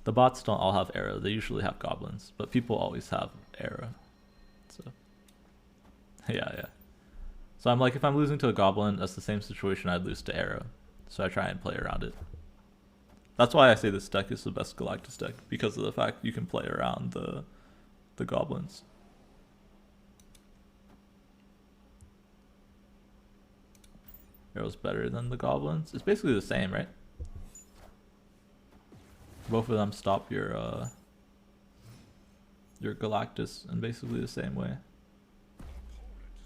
the bots don't all have arrow; they usually have goblins, but people always have arrow. So yeah. So I'm like, if I'm losing to a goblin, that's the same situation I'd lose to arrow. So I try and play around it. That's why I say this deck is the best Galactus deck, because of the fact you can play around the goblins. Arrow's better than the goblins. It's basically the same, right? Both of them stop your Galactus in basically the same way.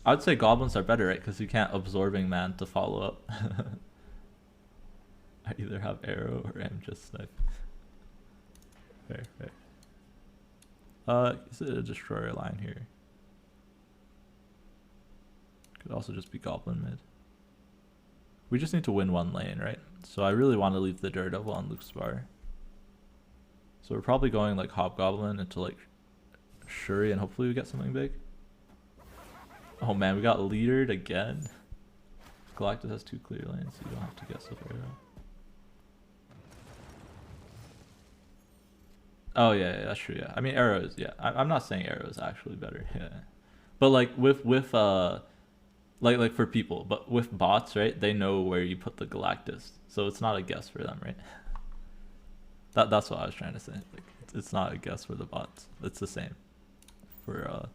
I would say goblins are better, right? Because you can't absorbing man to follow up. I either have arrow or am just snipe. Fair, fair. Is it a destroyer line here? Could also just be goblin mid. We just need to win one lane, right? So I really want to leave the Daredevil on Luke's bar. So we're probably going like Hobgoblin into like Shuri, and hopefully we get something big. Oh man, we got leadered again. Galactus has 2 clear lanes, so you don't have to guess with arrow. Oh yeah, that's true. Yeah, I mean arrow is, yeah. I'm not saying arrow is actually better. Yeah, but like with like for people, but with bots, right? They know where you put the Galactus, so it's not a guess for them, right? That's what I was trying to say. Like, it's not a guess for the bots. It's the same for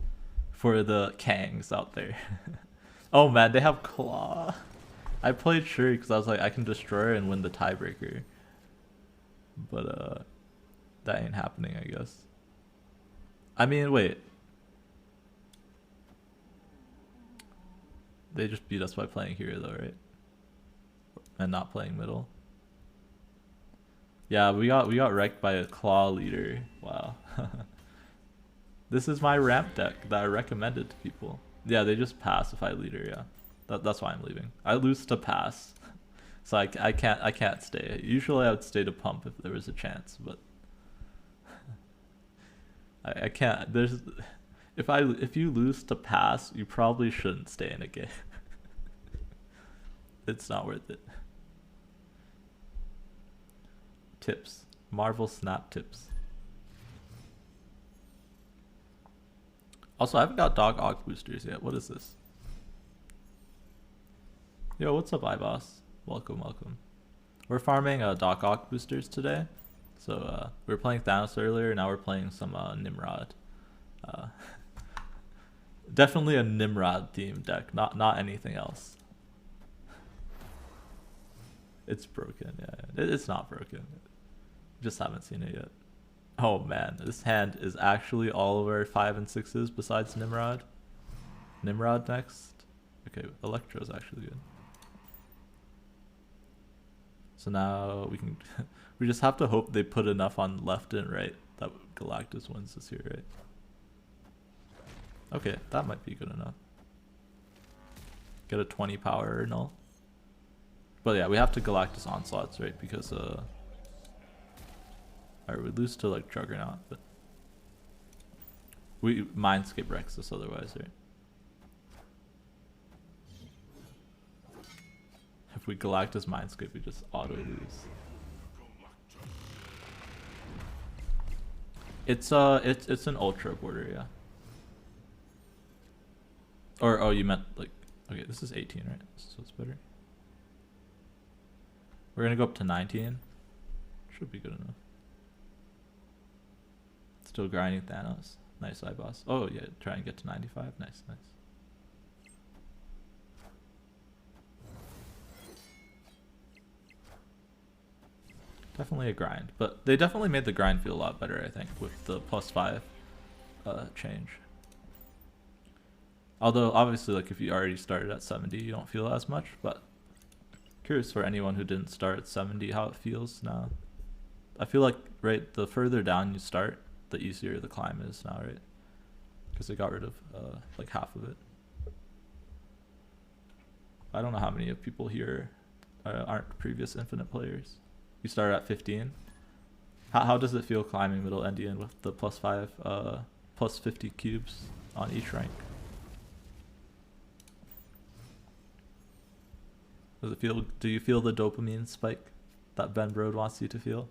the Kangs out there. Oh man, they have Claw. I played Shuri because I was like, I can destroy her and win the tiebreaker. But that ain't happening, I guess. I mean, wait. They just beat us by playing hero though, right? And not playing middle. Yeah, we got wrecked by a claw leader. Wow. This is my ramp deck that I recommended to people. Yeah, they just pass if I leader, yeah. That's why I'm leaving. I lose to pass. So I can't stay. Usually I would stay to pump if there was a chance, but I can't. There's if you lose to pass, you probably shouldn't stay in a game. It's not worth it. Tips. Marvel Snap tips. Also, I haven't got dog og boosters yet. What is this? Yo, what's up, iBoss? Welcome, welcome. We're farming Doc Ock boosters today. So we were playing Thanos earlier, now we're playing some Nimrod. Definitely a Nimrod themed deck, not anything else. It's broken, yeah. It's not broken. Just haven't seen it yet. Oh man, this hand is actually all of our 5 and 6s besides Nimrod. Nimrod next. Okay, Electro's actually good. So now we can we just have to hope they put enough on left and right that Galactus wins this year, right? Okay, that might be good enough. Get a 20 power null. But yeah, we have to Galactus onslaughts, right? Because alright, we lose to like Juggernaut, but we Mindscape wrecks us otherwise, right? If we Galactus Mindscape, we just auto lose. It's an ultra border, yeah. Or oh, you meant like, okay, this is 18, right? So it's better. We're gonna go up to 19. Should be good enough. Still grinding Thanos. Nice, iBoss. Oh yeah, try and get to 95. Nice, nice. Definitely a grind, but they definitely made the grind feel a lot better, I think, with the +5 change. Although obviously, like if you already started at 70, you don't feel as much. But curious for anyone who didn't start at 70, how it feels now. I feel like right, the further down you start, the easier the climb is now, right? Because they got rid of like half of it. I don't know how many of people here aren't previous Infinite players. You started at 15. How does it feel climbing middle Endian with the +5, +50 cubes on each rank? Does it feel? Do you feel the dopamine spike that Ben Brode wants you to feel?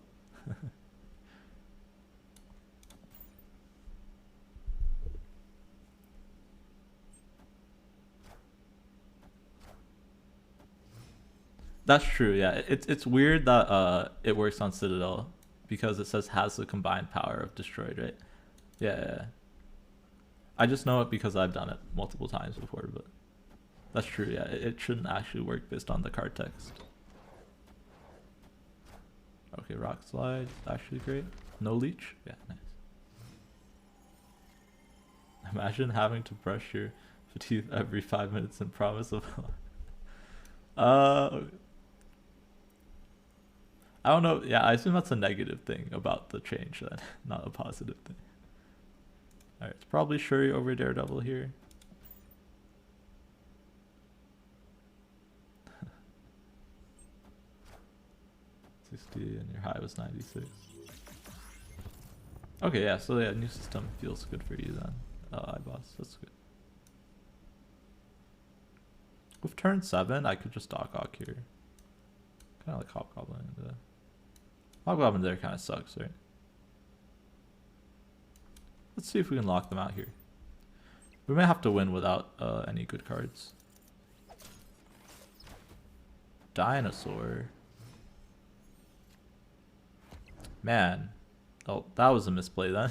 That's true, yeah. It's weird that it works on Citadel because it says has the combined power of destroyed, right? Yeah. I just know it because I've done it multiple times before, but that's true, yeah. It shouldn't actually work based on the card text. Okay, Rock Slide, actually great. No leech? Yeah, nice. Imagine having to brush your fatigue every 5 minutes and promise of I don't know. Yeah, I assume that's a negative thing about the change then, not a positive thing. Alright, it's probably Shuri over Daredevil here. And your high was 96. Okay, yeah, so yeah, new system feels good for you then. iBoss, that's good. With turn 7, I could just Doc here. Kind of like Hobgoblin. Hobgoblin there kind of sucks, right? Let's see if we can lock them out here. We may have to win without any good cards. Dinosaur. Man. Oh, that was a misplay then.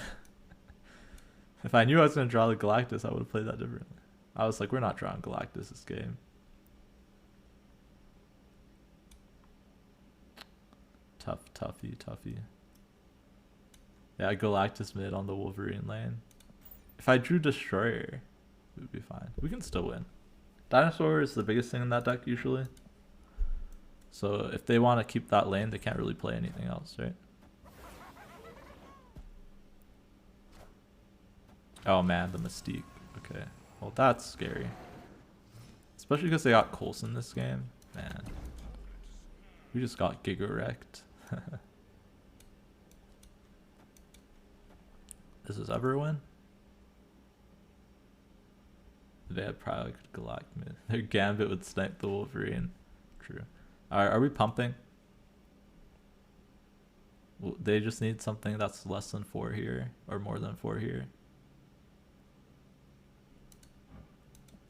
If I knew I was going to draw the Galactus, I would have played that differently. I was like, we're not drawing Galactus this game. Toughy. Yeah, Galactus mid on the Wolverine lane. If I drew Destroyer, it would be fine. We can still win. Dinosaur is the biggest thing in that deck usually. So if they want to keep that lane, they can't really play anything else, right? Oh man, the Mystique. Okay. Well, that's scary. Especially because they got Coulson this game. Man. We just got Giga wrecked. Does this ever win? They had probably Galactus. Their Gambit would snipe the Wolverine. True. Are we pumping? They just need something that's less than 4 here. Or more than 4 here.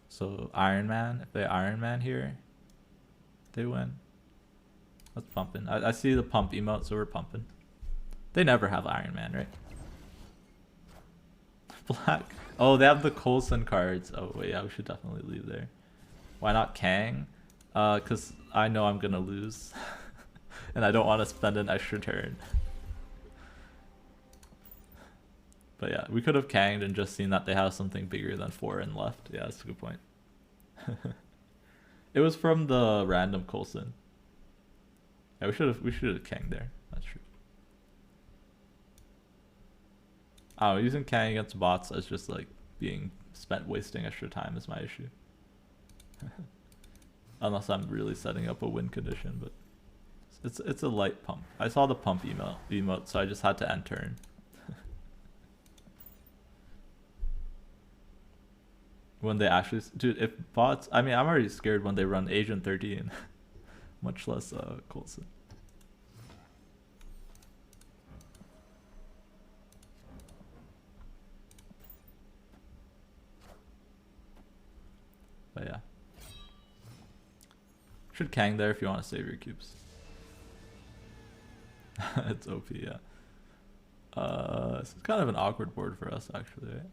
So Iron Man, if they Iron Man here, they win. Let's pump in. I see the pump emote, so we're pumping. They never have Iron Man, right? Black. Oh, they have the Coulson cards. Oh wait, yeah, we should definitely leave there. Why not Kang? Cause I know I'm gonna lose, and I don't want to spend an extra turn. But yeah, we could have Kanged and just seen that they have something bigger than 4 and left. Yeah, that's a good point. It was from the random Coulson. Yeah, we should have Kanged there. That's true. Oh, using Kang against bots as just like being spent wasting extra time is my issue. Unless I'm really setting up a win condition, but it's a light pump. I saw the pump emote, so I just had to end turn. When they actually, dude, if bots, I mean, I'm already scared when they run Agent 13, much less Coulson. But yeah, should Kang there if you want to save your cubes. It's OP, yeah. It's kind of an awkward board for us actually, right?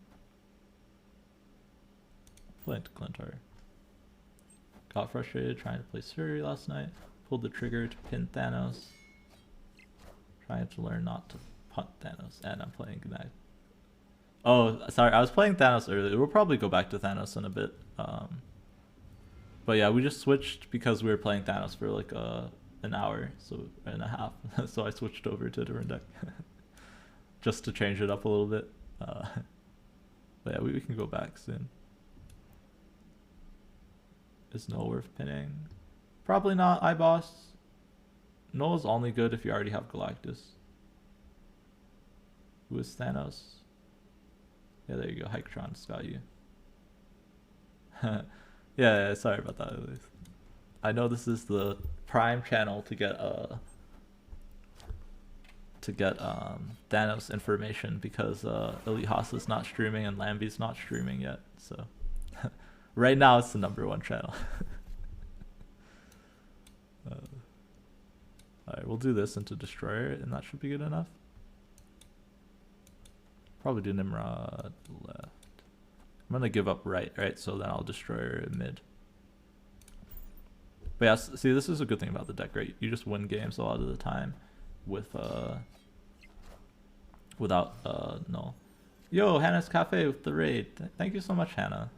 Playing Clintar. Got frustrated trying to play Suri last night. Pulled the trigger to pin Thanos. Trying to learn not to punt Thanos. And I'm playing Ignite. Oh, sorry. I was playing Thanos earlier. We'll probably go back to Thanos in a bit. But yeah, we just switched because we were playing Thanos for like an hour and a half. So I switched over to a different deck. Just to change it up a little bit. But yeah, we can go back soon. Is Null worth pinning? Probably not, iBoss. Null is only good if you already have Galactus. Who is Thanos? Yeah, there you go. Hiketron's got you. yeah, sorry about that, at least. I know this is the prime channel to get Thanos information because Elite Haas is not streaming and Lambie's not streaming yet, so right now it's the #1 channel. Alright, we'll do this into Destroyer and that should be good enough. Probably do Nimrod left. I'm gonna give up right, so then I'll Destroyer mid. But yeah, see, this is a good thing about the deck, right? You just win games a lot of the time with without Null. Yo, Hannah's Cafe with the raid. Thank you so much, Hannah.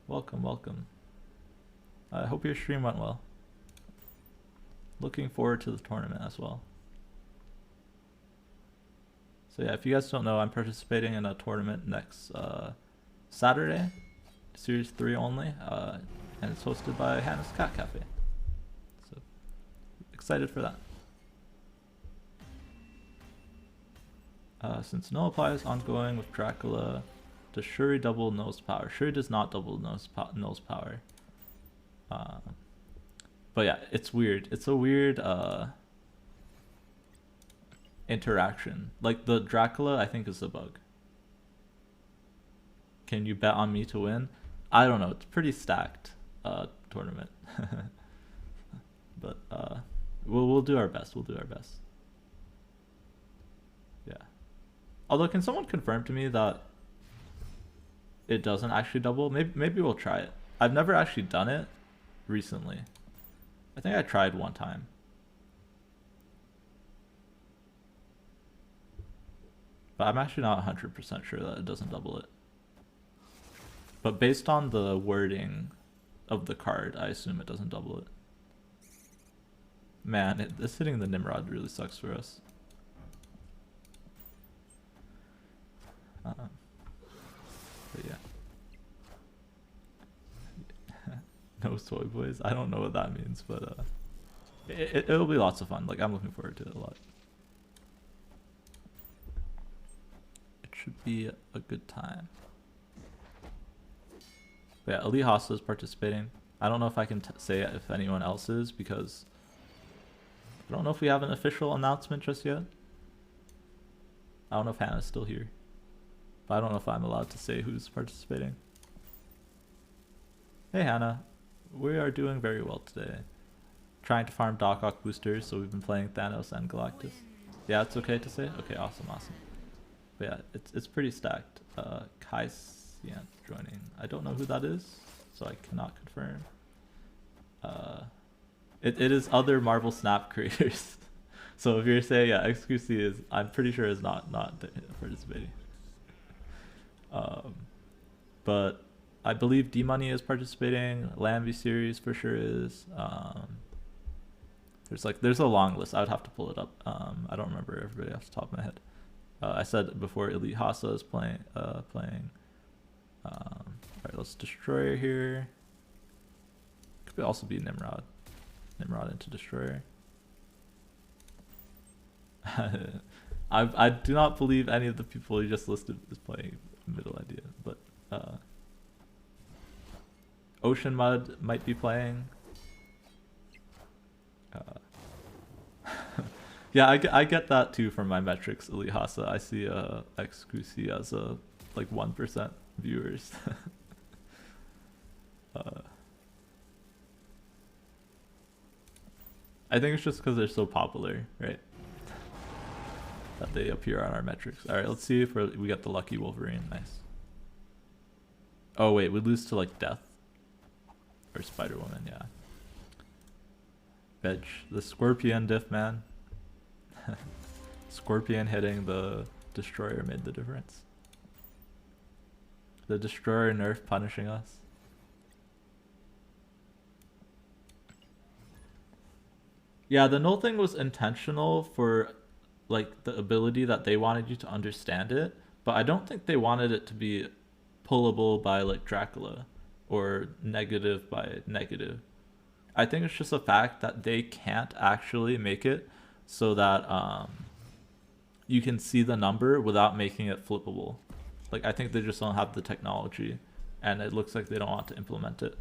Welcome, welcome. I hope your stream went well. Looking forward to the tournament as well. So yeah, if you guys don't know, I'm participating in a tournament next Saturday, Series 3 only, and it's hosted by Hannah's Cat Cafe. So excited for that. Since no applies ongoing with Dracula, does Shuri double nose power? Shuri does not double nose power. But yeah, it's weird. It's a weird interaction. Like the Dracula, I think is a bug. Can you bet on me to win? I don't know. It's pretty stacked tournament. But we'll do our best. We'll do our best. Yeah. Although, can someone confirm to me that it doesn't actually double? Maybe we'll try it. I've never actually done it recently. I think I tried one time. But I'm actually not 100% sure that it doesn't double it. But based on the wording of the card, I assume it doesn't double it. Man, this hitting the Nimrod really sucks for us. But yeah. No soy boys. I don't know what that means, but it'll be lots of fun. Like, I'm looking forward to it a lot. It should be a good time. But yeah, Ali Hassa is participating. I don't know if I can say if anyone else is, because I don't know if we have an official announcement just yet. I don't know if Hannah's still here. But I don't know if I'm allowed to say who's participating. Hey Hannah, we are doing very well today. Trying to farm Doc Ock boosters, so we've been playing Thanos and Galactus. Yeah, it's okay to say? Okay, awesome. But yeah, it's pretty stacked. Kai Sian joining. I don't know who that is, so I cannot confirm. It is other Marvel Snap creators. So if you're saying, yeah, XQC is, I'm pretty sure is not participating. But I believe D-Money is participating. Lambie series for sure is. There's a long list. I would have to pull it up. I don't remember everybody off the top of my head. I said before, Elite Hassa is playing. Alright, let's Destroyer here. Could also be Nimrod. Nimrod into Destroyer. I do not believe any of the people you just listed is playing Middle Idea, but Ocean Mud might be playing. Yeah, I get that too from my metrics, Elite Hassa. I see XQC as a like 1% viewers. I think it's just because they're so popular, right? That they appear on our metrics. Alright, let's see if we get the lucky Wolverine. Nice. Oh wait, we lose to like Death. Or Spider-Woman, yeah. Veg. The Scorpion diff, man. Scorpion hitting the Destroyer made the difference. The Destroyer nerf punishing us. Yeah, the null thing was intentional for like the ability that they wanted you to understand it, but I don't think they wanted it to be pullable by like Dracula or negative by negative. I think it's just a fact that they can't actually make it so that you can see the number without making it flippable. Like, I think they just don't have the technology, and it looks like they don't want to implement it.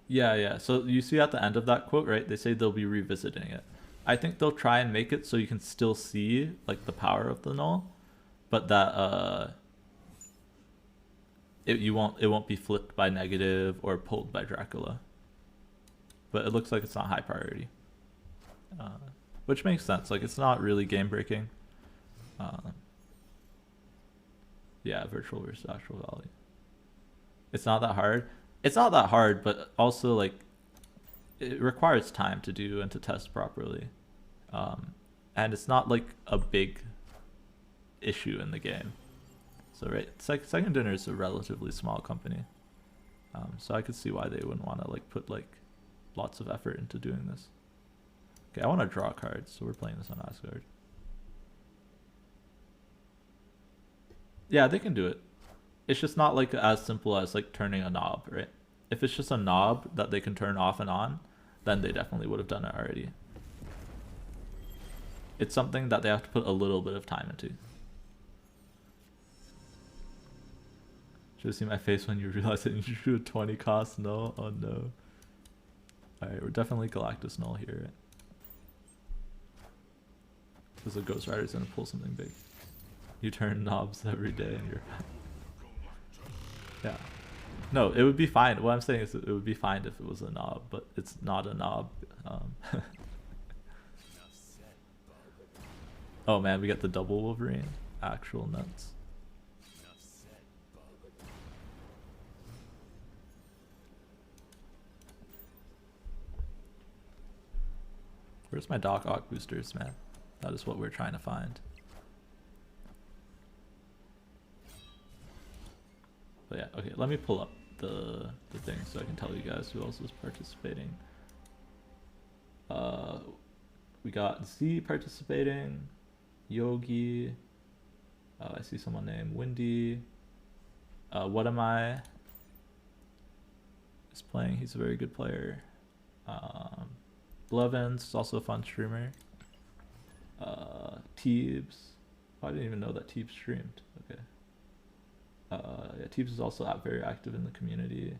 Yeah. So you see at the end of that quote, right? They say they'll be revisiting it. I think they'll try and make it so you can still see like the power of the null, but that it won't be flipped by negative or pulled by Dracula. But it looks like it's not high priority, which makes sense. Like, it's not really game breaking. Yeah, virtual versus actual value. It's not that hard. It's not that hard, but also like it requires time to do and to test properly. And it's not like a big issue in the game. So right, second dinner is a relatively small company, so I could see why they wouldn't want to like put like lots of effort into doing this. Okay, I want to draw cards, so we're playing this on Asgard. Yeah, they can do it. It's just not like as simple as like turning a knob, right? If it's just a knob that they can turn off and on, then they definitely would have done it already. It's something that they have to put a little bit of time into. Should have seen my face when you realized that you drew a 20 cost null. Oh no. Alright, we're definitely Galactus null here, right? Because the Ghost Rider's gonna pull something big. You turn knobs every day and you're yeah. No, it would be fine. What I'm saying is it would be fine if it was a knob, but it's not a knob. Oh man, we got the double Wolverine. Actual nuts. Where's my Doc Ock boosters, man? That is what we're trying to find. But yeah, okay, let me pull up the thing so I can tell you guys who else is participating. We got Z participating, Yogi, I see someone named Windy, What Am I is playing, he's a very good player. Blevins is also a fun streamer. Teebs, oh, I didn't even know that Teebs streamed. Okay. Yeah, Teebs is also very active in the community.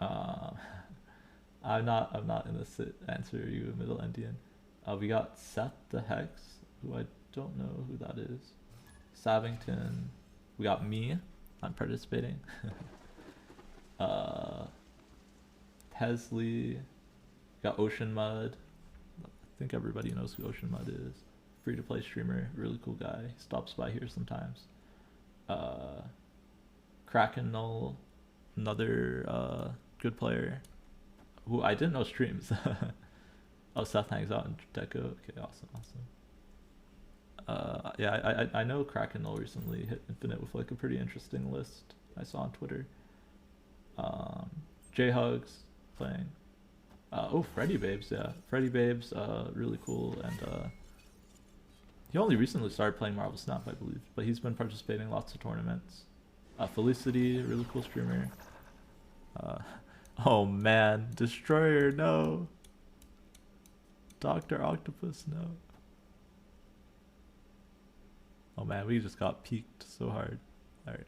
I'm not in this answer you middle Indian. We got Seth the Hex, who I don't know who that is. Savington. We got me. I'm participating. Hesley. Got Ocean Mud. I think everybody knows who Ocean Mud is. Free to play streamer, really cool guy. He stops by here sometimes. Kraken Null, another good player who I didn't know streams. Oh, Seth hangs out in Deco. Okay, awesome. Yeah, I know Kraken Null recently hit Infinite with like a pretty interesting list I saw on Twitter. J Hugs playing. Oh, Freddy Babes, yeah. Freddy Babes, really cool, and he only recently started playing Marvel Snap, I believe, but he's been participating in lots of tournaments. Felicity, really cool streamer. Oh man, Destroyer, no. Dr. Octopus, no. Oh man, we just got peaked so hard. Alright.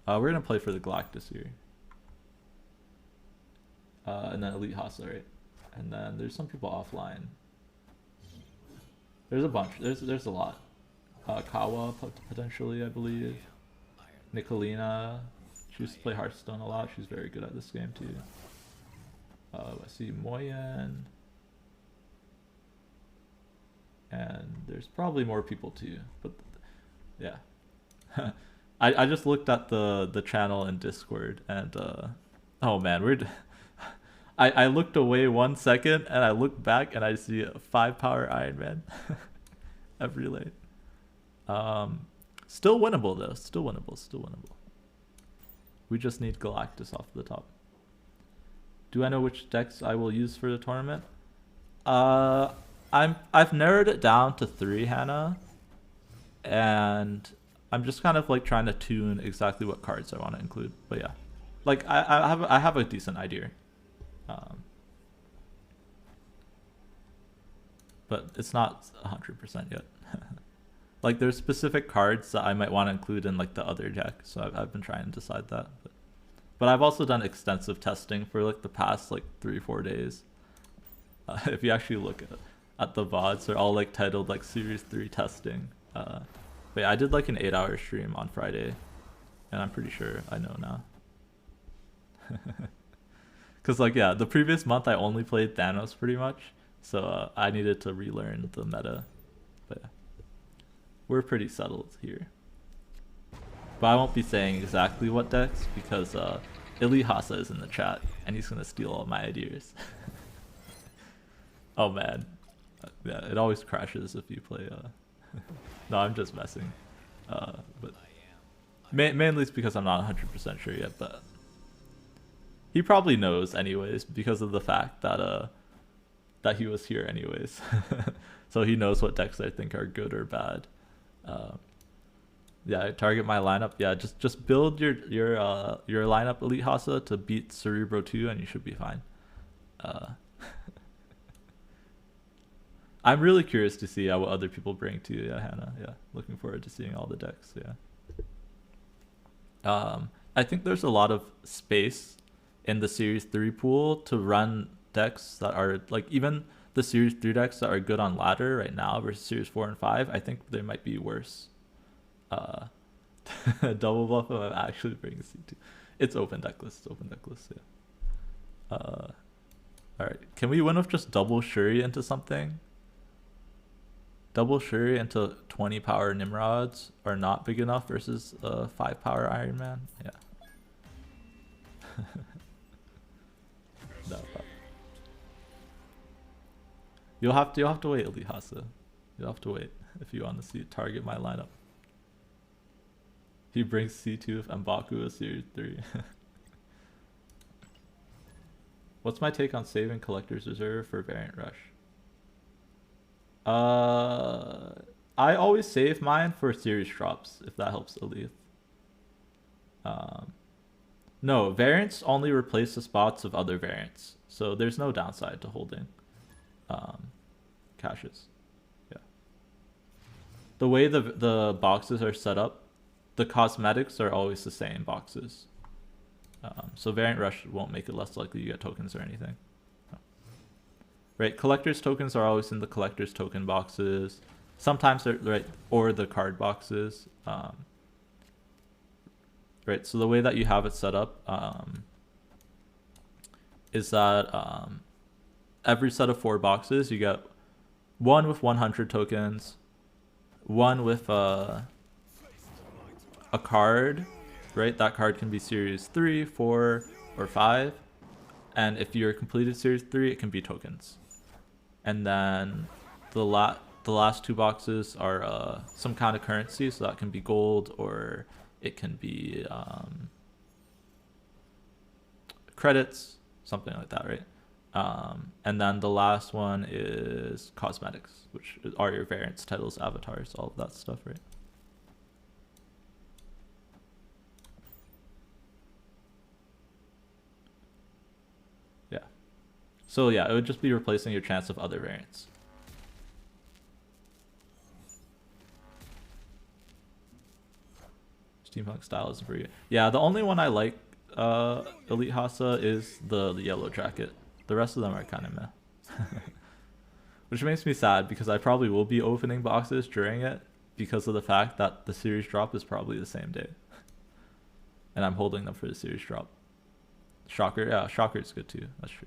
We're gonna play for the Galactus here. And then Elite Hasa, right? And then there's some people offline. There's a bunch. There's a lot. Kawa potentially, I believe. Nicolina. She used to play Hearthstone a lot. She's very good at this game too. I see Moyen. And there's probably more people too. But yeah. I just looked at the channel in Discord and oh man, I looked away 1 second and I looked back and I see a 5-power Iron Man every lane. Still winnable though. Still winnable. We just need Galactus off the top. Do I know which decks I will use for the tournament? I've narrowed it down to 3, Hannah, and I'm just kind of like trying to tune exactly what cards I want to include. But yeah, like I have a decent idea. But it's not 100% yet. Like there's specific cards that I might want to include in like the other deck, so I've been trying to decide that. But I've also done extensive testing for like the past like 3-4 days. If you actually look at the VODs, they're all like titled like Series 3 testing. But yeah, I did like an 8-hour stream on Friday, and I'm pretty sure I know now. Cause like yeah, the previous month I only played Thanos pretty much, so I needed to relearn the meta. But yeah, we're pretty settled here. But I won't be saying exactly what decks because Ili Hasa is in the chat and he's gonna steal all my ideas. Oh man, yeah, it always crashes if you play. No, I'm just messing. But mainly it's because I'm not 100% sure yet, but he probably knows anyways because of the fact that he was here anyways. So he knows what decks I think are good or bad. Yeah, target my lineup. Yeah, just build your lineup, Elite Hasa, to beat Cerebro 2 and you should be fine. I'm really curious to see what other people bring to Hannah. Yeah, looking forward to seeing all the decks. Yeah. I think there's a lot of space in the Series 3 pool to run decks that are like even the Series 3 decks that are good on ladder right now versus Series 4 and 5. I think they might be worse. Double buff of actually bringing C2. It's open deck list. It's open deck list. Yeah. All right. Can we win with just double Shuri into something? Double Shuri into 20 power Nimrods are not big enough versus 5 power Iron Man. Yeah. No. You'll have to wait, Elite Hasa. You'll have to wait if you want to see target my lineup. He brings C2 with M'Baku a Series 3. What's my take on saving Collector's Reserve for Variant Rush? I always save mine for series drops, if that helps Elite. No, variants only replace the spots of other variants, so there's no downside to holding caches. Yeah. The way the boxes are set up, the cosmetics are always the same boxes. So Variant Rush won't make it less likely you get tokens or anything. No. Right, collector's tokens are always in the collector's token boxes. Sometimes they're right, or the card boxes. Right, so the way that you have it set up is that every set of 4 boxes you get one with 100 tokens, one with a card, right? That card can be Series 3, 4, or 5. And if you're completed Series 3, it can be tokens. And then the last 2 boxes are some kind of currency, so that can be gold or it can be credits, something like that, right? And then the last one is cosmetics, which are your variants, titles, avatars, all of that stuff, right? Yeah. So yeah, it would just be replacing your chance of other variants. Steampunk style isn't very good. Yeah, the only one I like Elite Hasa is the yellow jacket. The rest of them are kind of meh. Which makes me sad because I probably will be opening boxes during it because of the fact that the series drop is probably the same day. And I'm holding them for the series drop. Shocker, yeah, Shocker is good too. That's true.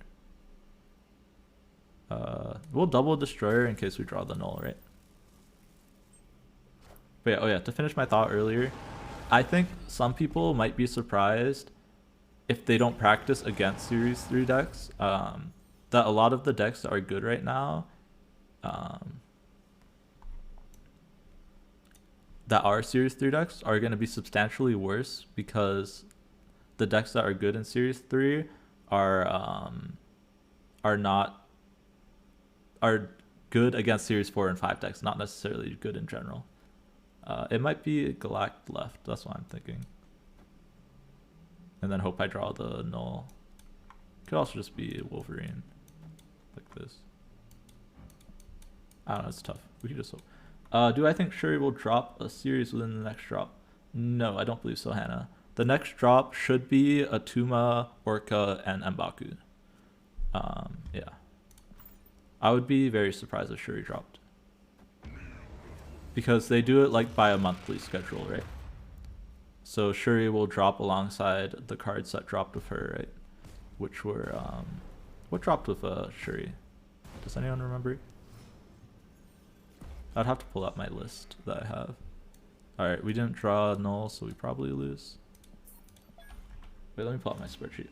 We'll double Destroyer in case we draw the null, right? But yeah, oh yeah, to finish my thought earlier, I think some people might be surprised if they don't practice against Series 3 decks, that a lot of the decks that are good right now, that are Series 3 decks, are going to be substantially worse because the decks that are good in Series 3 are good against Series 4 and 5 decks, not necessarily good in general. It might be Galact left, that's what I'm thinking. And then hope I draw the null. Could also just be Wolverine, like this. I don't know, it's tough. We could just hope. Do I think Shuri will drop a series within the next drop? No, I don't believe so, Hannah. The next drop should be Atuma, Orca, and M'Baku. Yeah. I would be very surprised if Shuri dropped. Because they do it like by a monthly schedule, right? So Shuri will drop alongside the cards that dropped with her, right? Which were, what dropped with Shuri? Does anyone remember? I'd have to pull up my list that I have. Alright, we didn't draw a null, so we probably lose. Wait, let me pull up my spreadsheet.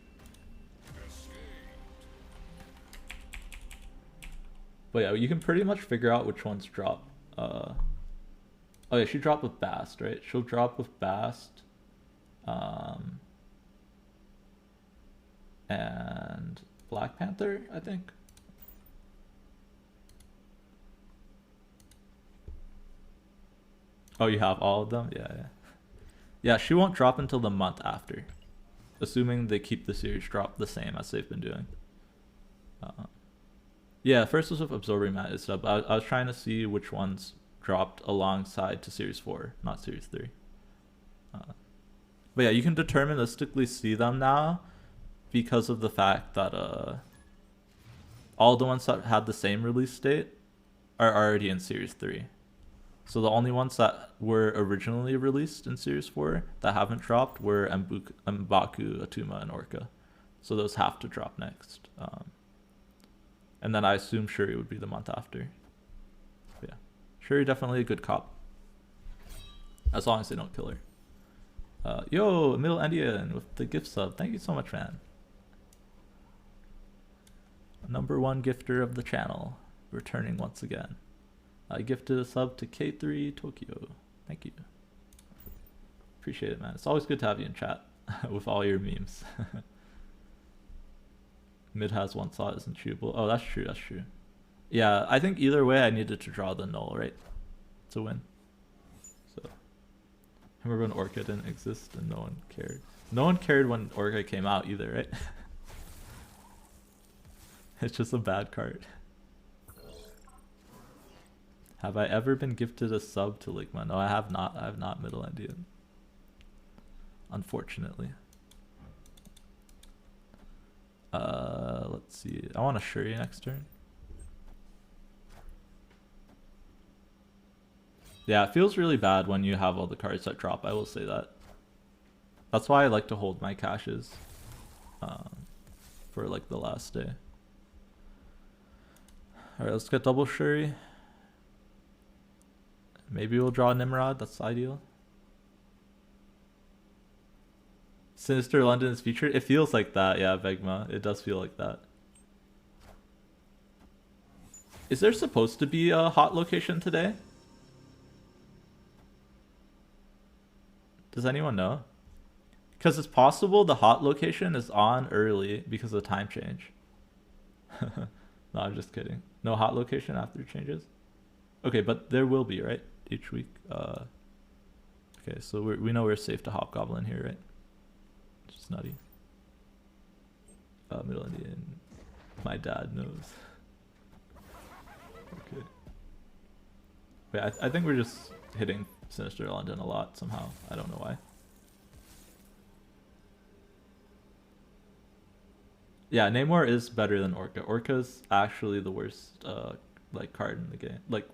But yeah, you can pretty much figure out which ones drop. Oh yeah, she dropped with Bast, right? She'll drop with Bast. And Black Panther, I think. Oh, you have all of them? Yeah, yeah. Yeah, she won't drop until the month after. Assuming they keep the series drop the same as they've been doing. Yeah, first was with Absorbing Mat and stuff. I was trying to see which ones dropped alongside to Series 4, not Series 3. But yeah, you can deterministically see them now because of the fact that all the ones that had the same release date are already in Series 3. So the only ones that were originally released in Series 4 that haven't dropped were M'Baku, Atuma, and Orca. So those have to drop next. And then I assume Shuri would be the month after. But yeah, Shuri definitely a good cop. As long as they don't kill her. Yo, Middle Indian with the gift sub. Thank you so much, man. #1 gifter of the channel, returning once again. I gifted a sub to K3 Tokyo. Thank you. Appreciate it, man. It's always good to have you in chat with all your memes. Mid has one slot isn't chewable. Oh, that's true. That's true. Yeah, I think either way I needed to draw the null, right? To win. So, remember when Orca didn't exist and no one cared? No one cared when Orca came out either, right? It's just a bad card. Have I ever been gifted a sub to Ligma? No, I have not. I have not, Middle Indian. Unfortunately. Let's see. I want a Shuri next turn. Yeah, it feels really bad when you have all the cards that drop. I will say that. That's why I like to hold my caches for like the last day. Alright, let's get double Shuri. Maybe we'll draw Nimrod. That's ideal. Sinister London is featured. It feels like that, yeah, Vegma. It does feel like that. Is there supposed to be a hot location today? Does anyone know? Because it's possible the hot location is on early because of the time change. No, I'm just kidding. No hot location after changes? Okay, but there will be, right? Each week. Okay, so we know we're safe to Hobgoblin here, right? Just nutty. Middle Indian. My dad knows. Okay. Wait, I think we're just hitting Sinister London a lot somehow. I don't know why. Yeah, Namor is better than Orca. Orca's actually the worst like card in the game. Like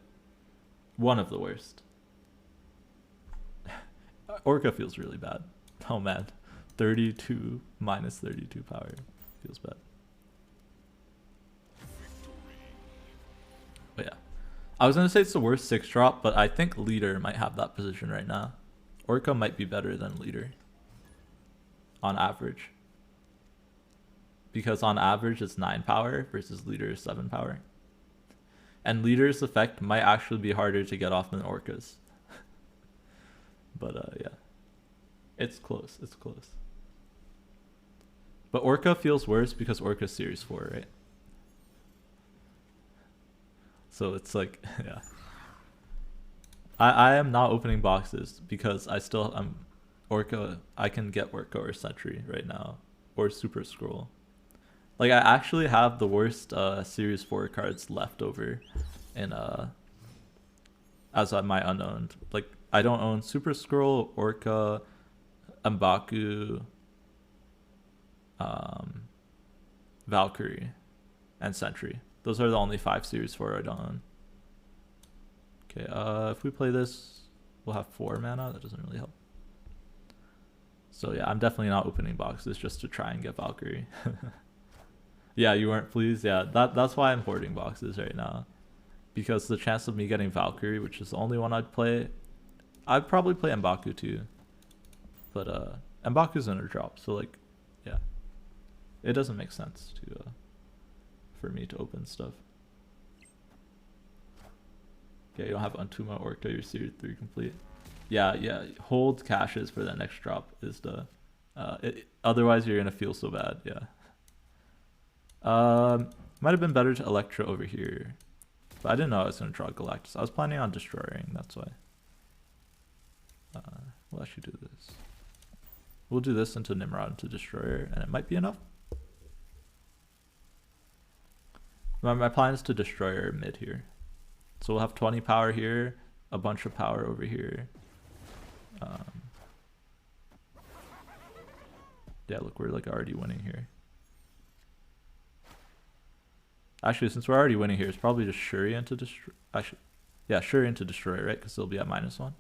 one of the worst. Orca feels really bad. Oh man. 32 minus 32 power. Feels bad. But yeah. I was going to say it's the worst 6 drop, but I think Leader might have that position right now. Orca might be better than Leader. On average. Because on average it's 9 power versus Leader is 7 power. And Leader's effect might actually be harder to get off than Orca's. But yeah. It's close. It's close. But Orca feels worse because Orca's Series 4, right? So it's like, yeah. I am not opening boxes because I still am Orca. I can get Orca or Sentry right now. Or Super Scroll. Like I actually have the worst Series 4 cards left over in as my unowned. Like I don't own Super Scroll, Orca, M'Baku, Valkyrie, and Sentry. Those are the only 5 Series 4 I don't own. Okay, if we play this, we'll have 4 mana. That doesn't really help. So yeah, I'm definitely not opening boxes just to try and get Valkyrie. Yeah, you weren't pleased? Yeah, that's why I'm hoarding boxes right now. Because the chance of me getting Valkyrie, which is the only one I'd play, I'd probably play M'Baku too. But M'Baku's in a drop, so like, yeah. It doesn't make sense to for me to open stuff. Okay, you don't have Untuma Orca, you're Series 3 complete. Yeah, hold caches for that next drop is the... otherwise you're gonna feel so bad, yeah. Might have been better to Electra over here. But I didn't know I was gonna draw Galactus. I was planning on destroying, that's why. We'll actually do this. We'll do this into Nimrod into Destroyer, and it might be enough. My plan is to Destroyer mid here. So we'll have 20 power here, a bunch of power over here. Yeah, look, we're like already winning here. Actually, since we're already winning here, it's probably just Shuri into Destroyer. Actually, yeah, Shuri into Destroyer, right? Because they'll be at -1.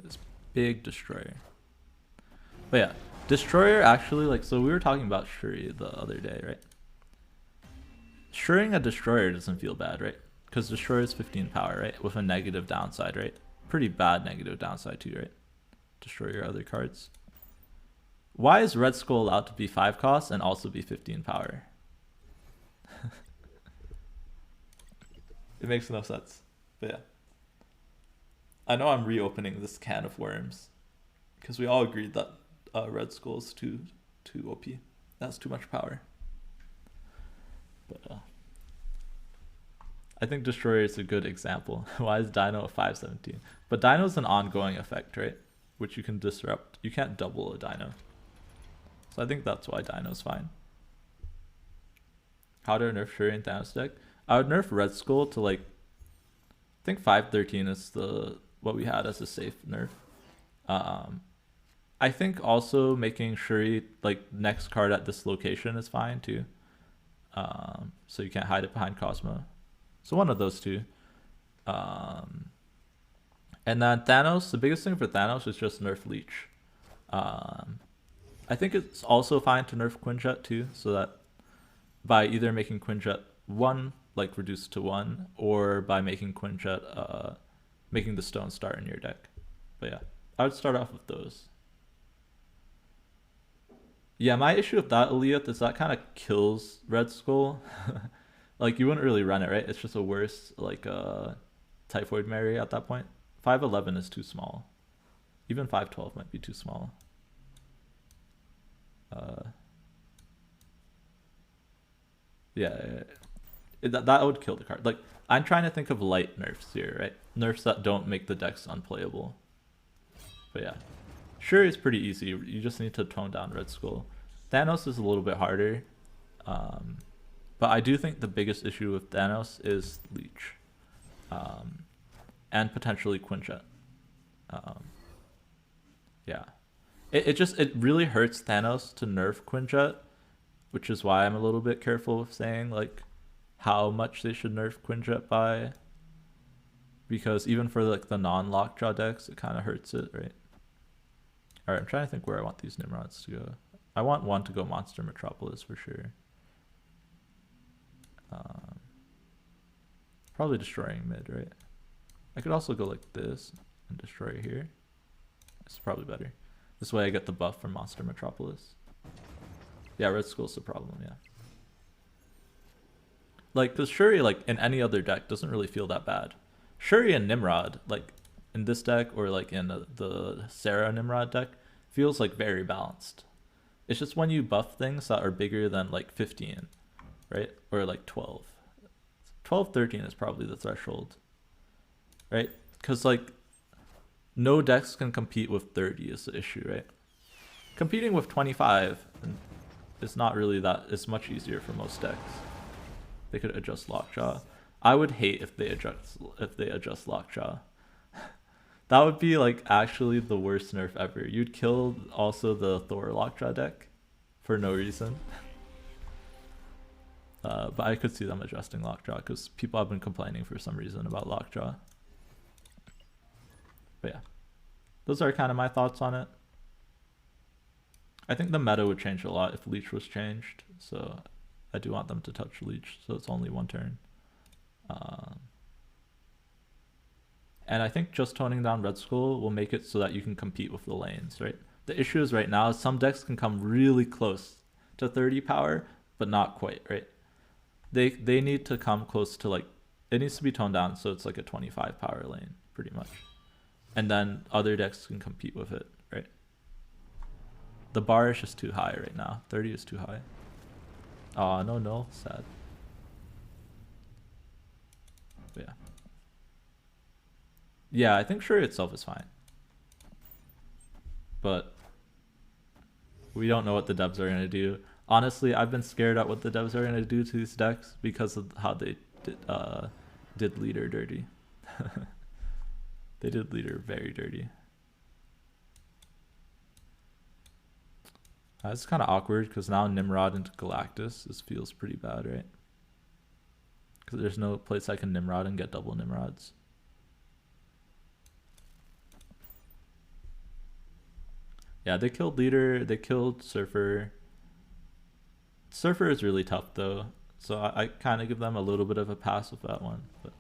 This big Destroyer. But yeah, Destroyer actually, like, so we were talking about Shuri the other day, right? Shuring a Destroyer doesn't feel bad, right? Because Destroyer is 15 power, right? With a negative downside, right? Pretty bad negative downside too, right? Destroy your other cards. Why is Red Skull allowed to be 5 cost and also be 15 power? It makes no sense. But yeah. I know I'm reopening this can of worms. Because we all agreed that Red Skull is too OP. That's too much power. But I think Destroyer is a good example. Why is Dino a 517? But Dino is an ongoing effect, right? Which you can disrupt. You can't double a Dino. So I think that's why Dino's fine. How to nerf Shuri in Thanos deck? I would nerf Red Skull to like, I think 513 is what we had as a safe nerf. I think also making Shuri like next card at this location is fine too. So you can't hide it behind Cosmo. So one of those two. And then Thanos, the biggest thing for Thanos is just nerf Leech. I think it's also fine to nerf Quinjet too, so that by either making Quinjet 1, like reduced to 1, or by making Quinjet, making the Stone Star in your deck. But yeah, I would start off with those. Yeah, my issue with that, Aliyah, is that kind of kills Red Skull. Like, you wouldn't really run it, right? It's just a worse, like, Typhoid Mary at that point. 511 is too small. Even 512 might be too small. Yeah, that would kill the card. Like, I'm trying to think of light nerfs here, right? Nerfs that don't make the decks unplayable. But yeah. Shuri is pretty easy. You just need to tone down Red Skull. Thanos is a little bit harder. But I do think the biggest issue with Thanos is Leech. And potentially Quinjet. Yeah. It really hurts Thanos to nerf Quinjet, which is why I'm a little bit careful with saying like how much they should nerf Quinjet by. Because even for like the non-lockjaw decks, it kind of hurts it, right? Alright, I'm trying to think where I want these Nimrods to go. I want one to go Monster Metropolis for sure. Probably destroying mid, right? I could also go like this and destroy here. It's probably better. This way I get the buff from Monster Metropolis. Yeah, Red Skull's the problem, yeah. Like, because Shuri, like, in any other deck doesn't really feel that bad. Shuri and Nimrod, like, in this deck or like in the Sarah Nimrod deck, feels like very balanced. It's just when you buff things that are bigger than like 15, right? Or like 12. 12, 13 is probably the threshold, right? Because like no decks can compete with 30 is the issue, right? Competing with 25 is not really that, it's much easier for most decks. They could adjust Lockjaw. I would hate if they adjust Lockjaw. That would be like actually the worst nerf ever. You'd kill also the Thor Lockjaw deck for no reason. But I could see them adjusting Lockjaw because people have been complaining for some reason about Lockjaw. But yeah, those are kind of my thoughts on it. I think the meta would change a lot if Leech was changed. So I do want them to touch Leech, so it's only one turn. And I think just toning down Red Skull will make it so that you can compete with the lanes, right? The issue is right now, some decks can come really close to 30 power, but not quite, right? They need to come close to like, it needs to be toned down so it's like a 25 power lane, pretty much. And then other decks can compete with it, right? The bar is just too high right now. 30 is too high. Oh, no, sad. But yeah. Yeah, I think Shuri itself is fine. But we don't know what the devs are going to do. Honestly, I've been scared at what the devs are going to do to these decks because of how they did leader dirty. They did leader very dirty. It's kind of awkward because now Nimrod into Galactus feels pretty bad, right? Because there's no place I can Nimrod and get double Nimrods. Yeah, they killed leader. They killed Surfer. Surfer is really tough though, so I kind of give them a little bit of a pass with that one. But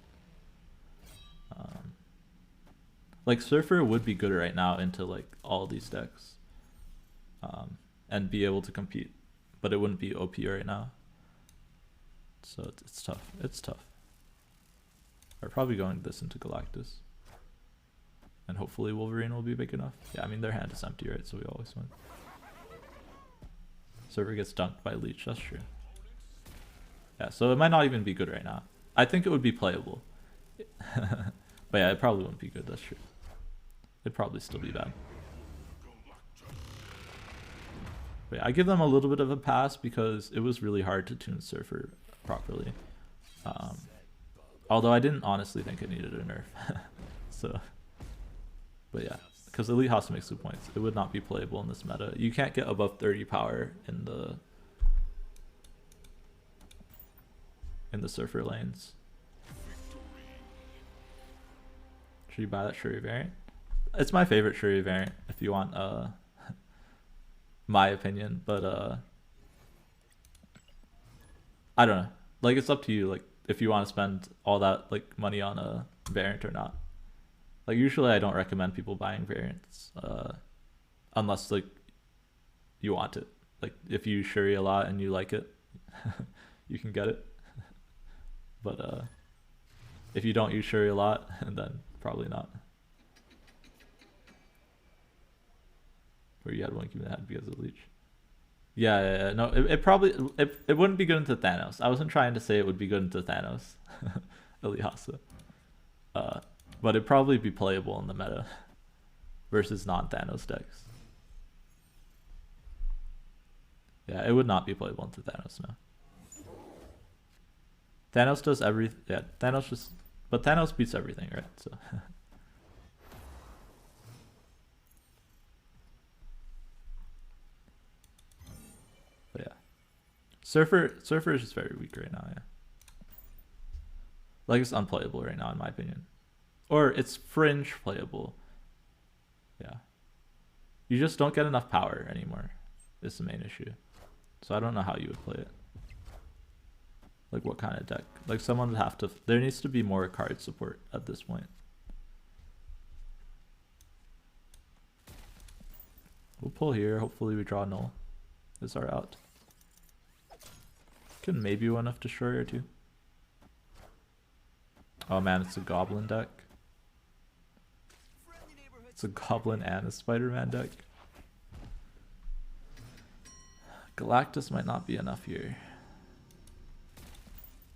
like Surfer would be good right now into like all these decks, and be able to compete, but it wouldn't be OP right now. So it's tough. It's tough. We're probably going this into Galactus, and hopefully Wolverine will be big enough. Yeah, I mean their hand is empty, right? So we always win. Server gets dunked by Leech, that's true. Yeah, so it might not even be good right now. I think it would be playable. But yeah, it probably wouldn't be good, that's true. It'd probably still be bad. But yeah, I give them a little bit of a pass because it was really hard to tune Surfer properly. Although I didn't honestly think it needed a nerf. So, but yeah. Because Elite has to make 2 points. It would not be playable in this meta. You can't get above 30 power in the Surfer lanes. Should you buy that Shuri variant? It's my favorite Shuri variant if you want my opinion, but I don't know. Like it's up to you, like if you want to spend all that like money on a variant or not. Like usually I don't recommend people buying variants unless like you want it. Like if you use Shuri a lot and you like it, you can get it. But if you don't use Shuri a lot, then probably not. Or you had one keep in the head because of Leech. Yeah. No, it probably it wouldn't be good into Thanos. I wasn't trying to say it would be good into Thanos. Eliasa. But it'd probably be playable in the meta versus non-Thanos decks. Yeah, it would not be playable into Thanos, no. Thanos does everything. Yeah, Thanos just... But Thanos beats everything, right? So... But yeah. Surfer is just very weak right now, yeah. Like, it's unplayable right now, in my opinion. Or it's fringe playable. Yeah. You just don't get enough power anymore. Is the main issue. So I don't know how you would play it. Like what kind of deck? Like someone would have to... There needs to be more card support at this point. We'll pull here. Hopefully we draw null. Is our out. Can maybe win enough Destroyer too. Oh man, it's a Goblin deck. It's a Goblin and a Spider-Man deck. Galactus might not be enough here.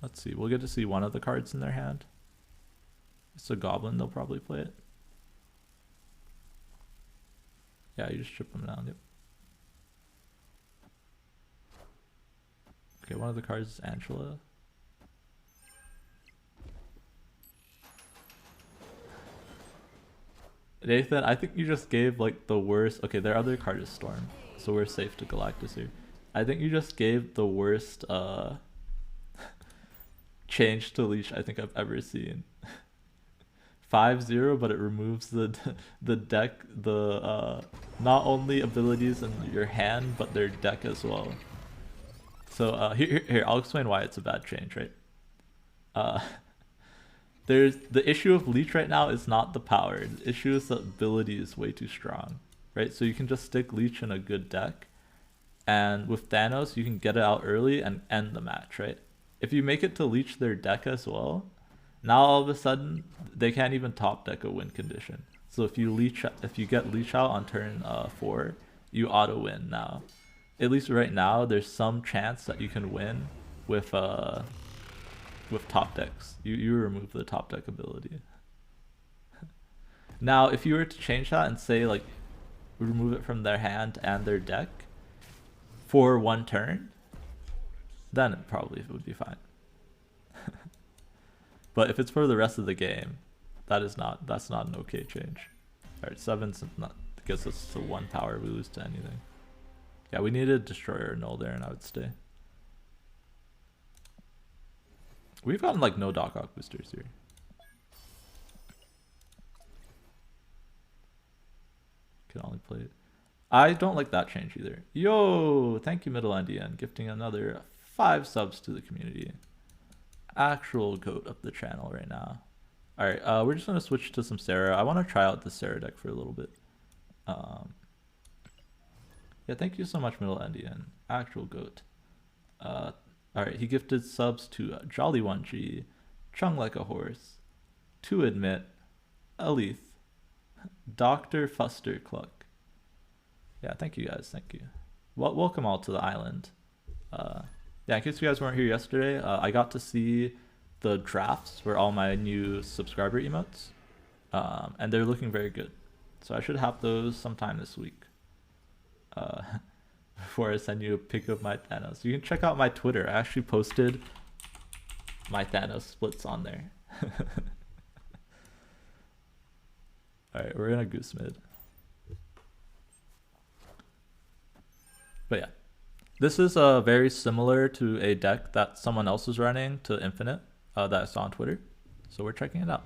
Let's see. We'll get to see one of the cards in their hand. It's a Goblin. They'll probably play it. Yeah, you just strip them down. Yep. Okay, one of the cards is Angela. Nathan, I think you just gave like the worst... Okay, their other card is Storm, so we're safe to Galactus here. I think you just gave the worst change to Leash I think I've ever seen. 5-0, but it removes the deck, not only abilities in your hand, but their deck as well. So here, I'll explain why it's a bad change, right? there's the issue of Leech right now is not the power. The issue is the ability is way too strong, right? So you can just stick Leech in a good deck, and with Thanos you can get it out early and end the match, right? If you make it to Leech their deck as well, now all of a sudden they can't even top deck a win condition. So if you get Leech out on turn 4, you auto win now. At least right now, there's some chance that you can win with top decks. You remove the top deck ability. Now, if you were to change that and say like remove it from their hand and their deck for one turn, then it probably would be fine. But if it's for the rest of the game, that's not an okay change. Alright, 7's not gets us to 1 power, we lose to anything. Yeah, we need a destroyer or null there and I would stay. We've gotten like no Doc Ock boosters here. Can only play it. I don't like that change either. Yo, thank you Middle Endian, gifting another 5 subs to the community. Actual goat of the channel right now. Alright, we're just gonna switch to some Sarah. I want to try out the Sarah deck for a little bit. Yeah, thank you so much Middle Endian. Actual goat. Alright, he gifted subs to Jolly 1G, Chung Like a Horse, To Admit, Alith, Dr. Fuster Cluck. Yeah, thank you guys, thank you. Well, welcome all to the island. Yeah, in case you guys weren't here yesterday, I got to see the drafts for all my new subscriber emotes, and they're looking very good. So I should have those sometime this week. Before I send you a pic of my Thanos. You can check out my Twitter. I actually posted my Thanos splits on there. Alright, we're gonna goose mid. But yeah. This is very similar to a deck that someone else is running to Infinite that I saw on Twitter. So we're checking it out.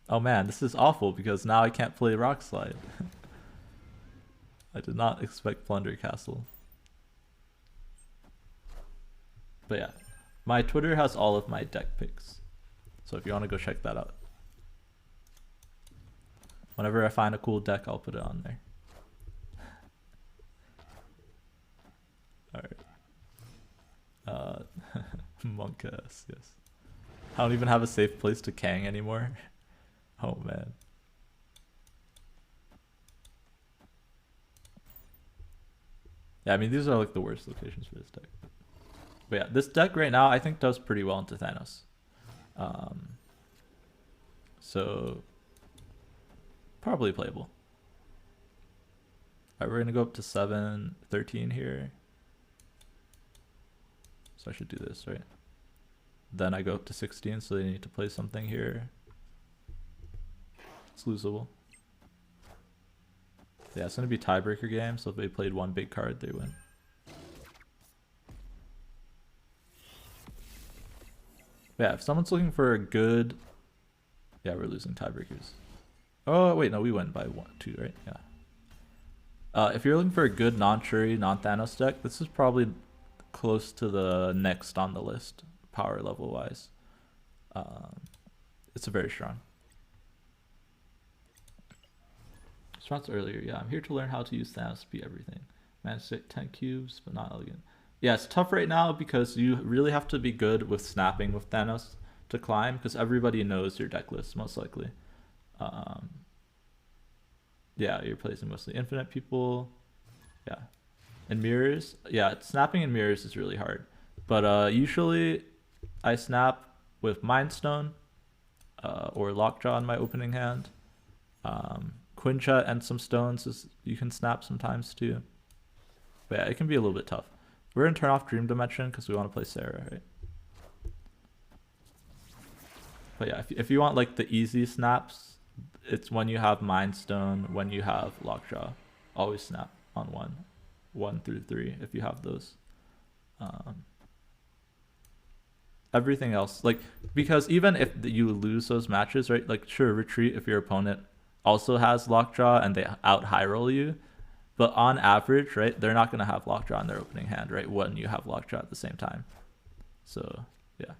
Oh man, this is awful because now I can't play Rock Slide. I did not expect Plunder Castle. But yeah, my Twitter has all of my deck picks. So if you want to go check that out. Whenever I find a cool deck, I'll put it on there. Alright. Monkass, yes. I don't even have a safe place to Kang anymore. Oh man. Yeah, I mean, these are like the worst locations for this deck. But yeah, this deck right now I think does pretty well into Thanos. So probably playable. Alright, we're gonna go up to 7, 13 here. So I should do this, right? Then I go up to 16, so they need to play something here. It's losable. Yeah, it's gonna be tiebreaker game, so if they played one big card, they win. But yeah, if someone's looking for a good... Yeah, we're losing tiebreakers. Oh, wait, no, we win by 2, right? Yeah. If you're looking for a good non-Shuri, non-Thanos deck, this is probably close to the next on the list, power level-wise. It's very strong. Response earlier, yeah, I'm here to learn how to use Thanos to beat everything. Managed to get 10 cubes, but not elegant. Yeah, it's tough right now because you really have to be good with snapping with Thanos to climb, because everybody knows your deck list, most likely. Yeah, you're placing mostly infinite people. Yeah. And mirrors, yeah, snapping in mirrors is really hard. But usually I snap with Mind Stone or Lockjaw in my opening hand. Quincha and some stones you can snap sometimes too. But yeah, it can be a little bit tough. We're gonna turn off Dream Dimension because we want to play Sarah, right? But yeah, if you want like the easy snaps, it's when you have Mind Stone, when you have Lockjaw. Always snap on 1 through 3 if you have those. Everything else, like, because even if you lose those matches, right, like sure, retreat if your opponent also has Lockjaw and they out high roll you, but on average, right, they're not going to have Lockjaw in their opening hand, right, when you have Lockjaw at the same time. So yeah,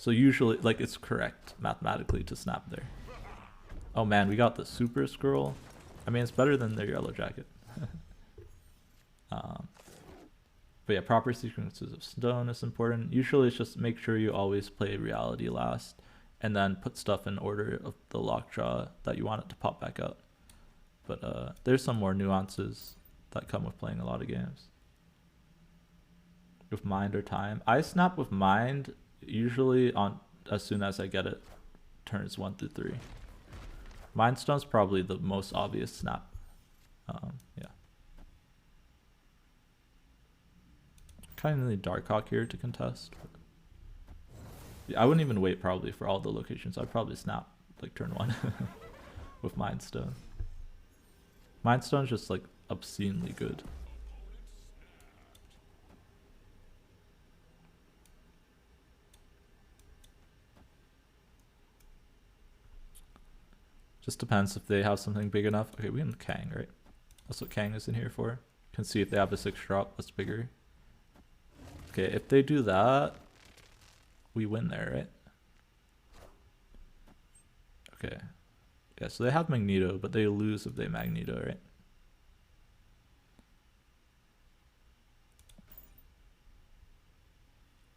So usually, like, it's correct mathematically to snap there. Oh man, we got the super scroll. I mean, it's better than their yellow jacket. But yeah, proper sequences of stone is important. Usually it's just make sure you always play reality last, and then put stuff in order of the lockjaw that you want it to pop back out. But there's some more nuances that come with playing a lot of games. With mind or time. I snap with mind usually on as soon as I get it, turns 1 through 3. Mind Stone's probably the most obvious snap. Yeah. Kind of need Darkhawk here to contest. But yeah, I wouldn't even wait probably for all the locations. I'd probably snap like turn 1 with Mind Stone. Mind Stone's just like obscenely good. Just depends if they have something big enough. Okay, we can Kang, right? That's what Kang is in here for. Can see if they have a 6 drop that's bigger. Okay, if they do that, we win there, right? Okay. Yeah, so they have Magneto, but they lose if they Magneto, right?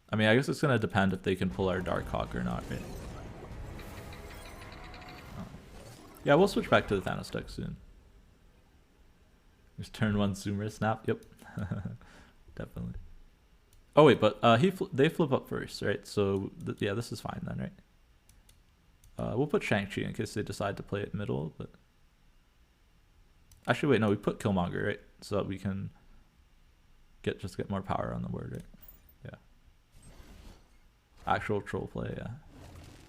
I mean, I guess it's gonna depend if they can pull our Darkhawk or not, right? Yeah, we'll switch back to the Thanos deck soon. There's turn 1 Zoomer snap. Yep. Definitely. Oh wait, but they flip up first, right? So yeah, this is fine then, right? We'll put Shang-Chi in case they decide to play it middle, but actually wait, no, we put Killmonger, right? So that we can get more power on the board, right? Yeah. Actual troll play, yeah.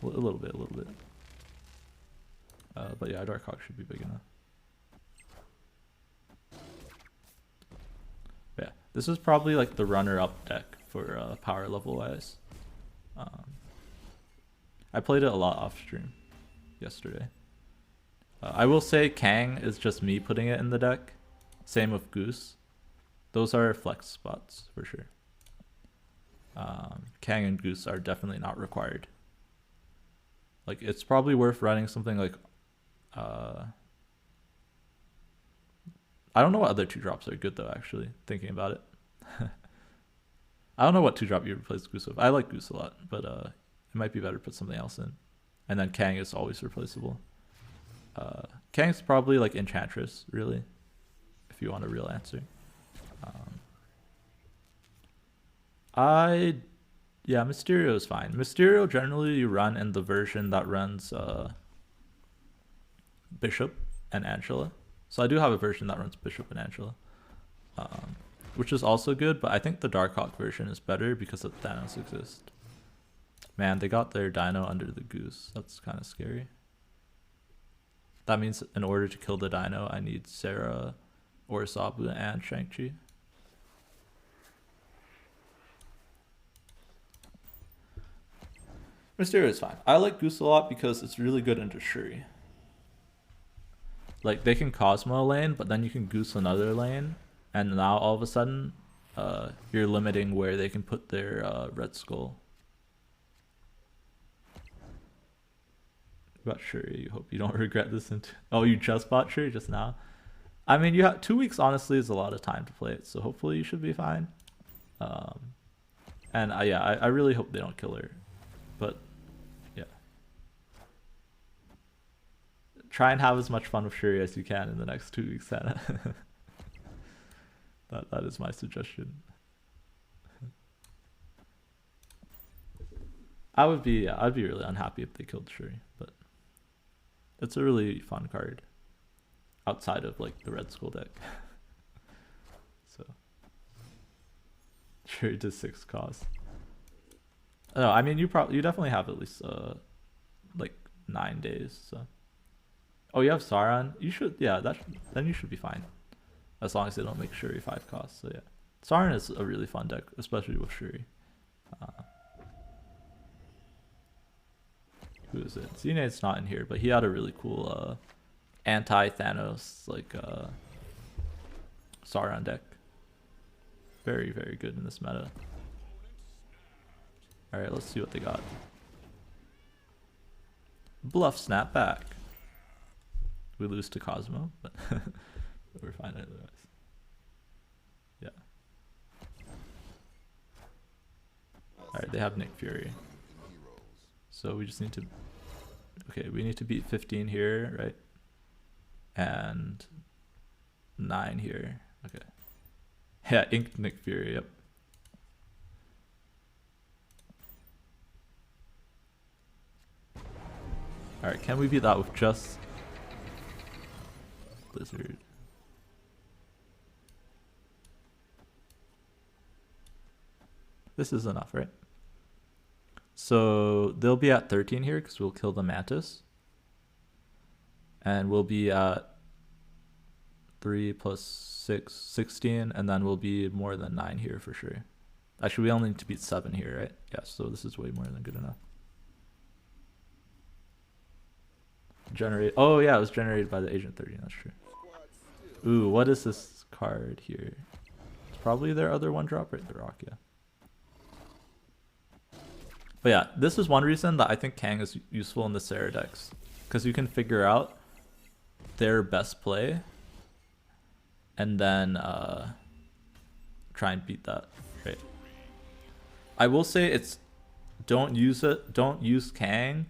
A little bit. But yeah, Darkhawk should be big enough. Yeah, this is probably like the runner-up deck for power level wise. I played it a lot off stream yesterday. I will say Kang is just me putting it in the deck. Same with Goose. Those are flex spots for sure. Kang and Goose are definitely not required. Like, it's probably worth running something like I don't know what other 2-drops are good though, actually, thinking about it. I don't know what 2-drop you replace Goose with. I like Goose a lot, but it might be better to put something else in. And then Kang is always replaceable. Kang's probably like Enchantress, really, if you want a real answer. Yeah, Mysterio is fine. Mysterio generally you run in the version that runs Bishop and Angela. So I do have a version that runs Bishop and Angela, which is also good, but I think the Darkhawk version is better because of Thanos exist. Man, they got their dino under the Goose. That's kind of scary. That means in order to kill the dino, I need Sarah, or Sabu, and Shang-Chi. Mysterio is fine. I like Goose a lot because it's really good into Shuri. Like, they can Cosmo a lane, but then you can Goose another lane, and now all of a sudden, you're limiting where they can put their Red Skull. About Shuri, you hope you don't regret this. Oh, you just bought Shuri just now? I mean, you have 2 weeks, honestly, is a lot of time to play it, so hopefully you should be fine. And yeah, I really hope they don't kill her. But, yeah. Try and have as much fun with Shuri as you can in the next 2 weeks, Hannah. That is my suggestion. I'd be really unhappy if they killed Shuri, but it's a really fun card outside of like the Red Skull deck. So Shuri does 6 cost. No, I mean you definitely have at least like 9 days. So oh, you have Sauron. You should then you should be fine, as long as they don't make Shuri 5 costs. So yeah, Sauron is a really fun deck, especially with Shuri. Who is it? Zenaid's not in here, but he had a really cool anti-Thanos like Sauron deck. Very, very good in this meta. Alright, let's see what they got. Bluff snap back. We lose to Cosmo, but we're fine otherwise. Yeah. Alright, they have Nick Fury. So we just need to... Okay, we need to beat 15 here, right? And 9 here. Okay. Yeah, Ink Nick Fury, yep. Alright, can we beat that with just Blizzard? This is enough, right? So they'll be at 13 here because we'll kill the Mantis. And we'll be at 3 plus 6, 16, and then we'll be more than 9 here for sure. Actually, we only need to beat 7 here, right? Yeah, so this is way more than good enough. Generate. Oh yeah, it was generated by the Agent 13. That's true. Ooh, what is this card here? It's probably their other one drop, right? The rock, yeah. But yeah, this is one reason that I think Kang is useful in the Sarah decks, because you can figure out their best play and then try and beat that, right? I will say don't use Kang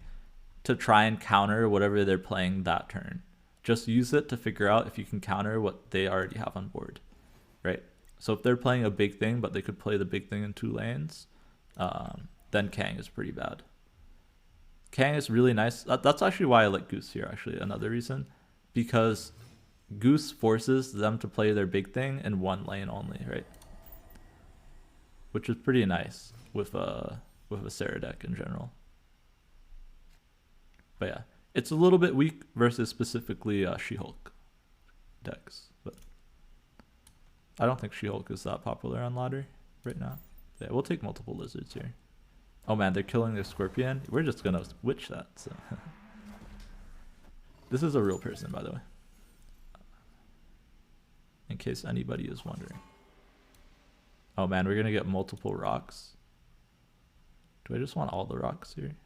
to try and counter whatever they're playing that turn. Just use it to figure out if you can counter what they already have on board, right? So if they're playing a big thing, but they could play the big thing in 2 lanes, then Kang is pretty bad. Kang is really nice. That's actually why I like Goose here, actually, another reason. Because Goose forces them to play their big thing in 1 lane only, right? Which is pretty nice with a Sarah deck in general. But yeah, it's a little bit weak versus specifically She-Hulk decks. But I don't think She-Hulk is that popular on ladder right now. Yeah, we'll take multiple lizards here. Oh man, they're killing their Scorpion. We're just gonna witch that. So this is a real person, by the way, in case anybody is wondering. Oh man, we're gonna get multiple rocks. Do I just want all the rocks here?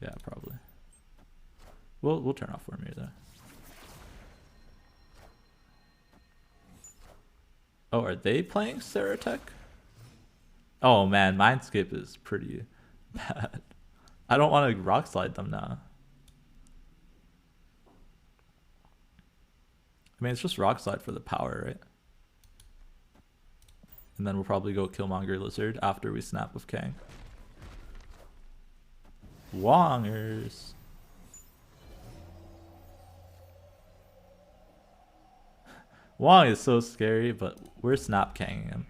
Yeah, probably. We'll turn off Worm here though. Oh, are they playing Ceratech? Oh man, Mindscape is pretty bad. I don't want to rock slide them now. I mean, it's just rock slide for the power, right? And then we'll probably go Killmonger Lizard after we snap with Kang. Wongers. Wong is so scary, but we're snap Kanging him.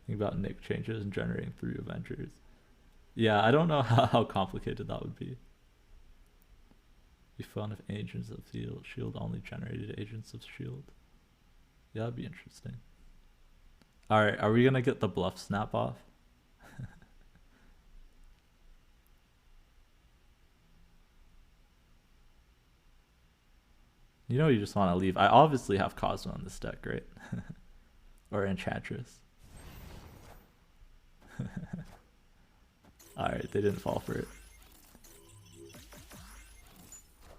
Think about Nick changes and generating 3 Avengers. Yeah, I don't know how complicated that would be. Be fun if Agents of Shield only generated Agents of Shield. Yeah, that'd be interesting. Alright, are we gonna get the bluff snap off? You know you just want to leave. I obviously have Cosmo on this deck, right? Or Enchantress. Alright, they didn't fall for it.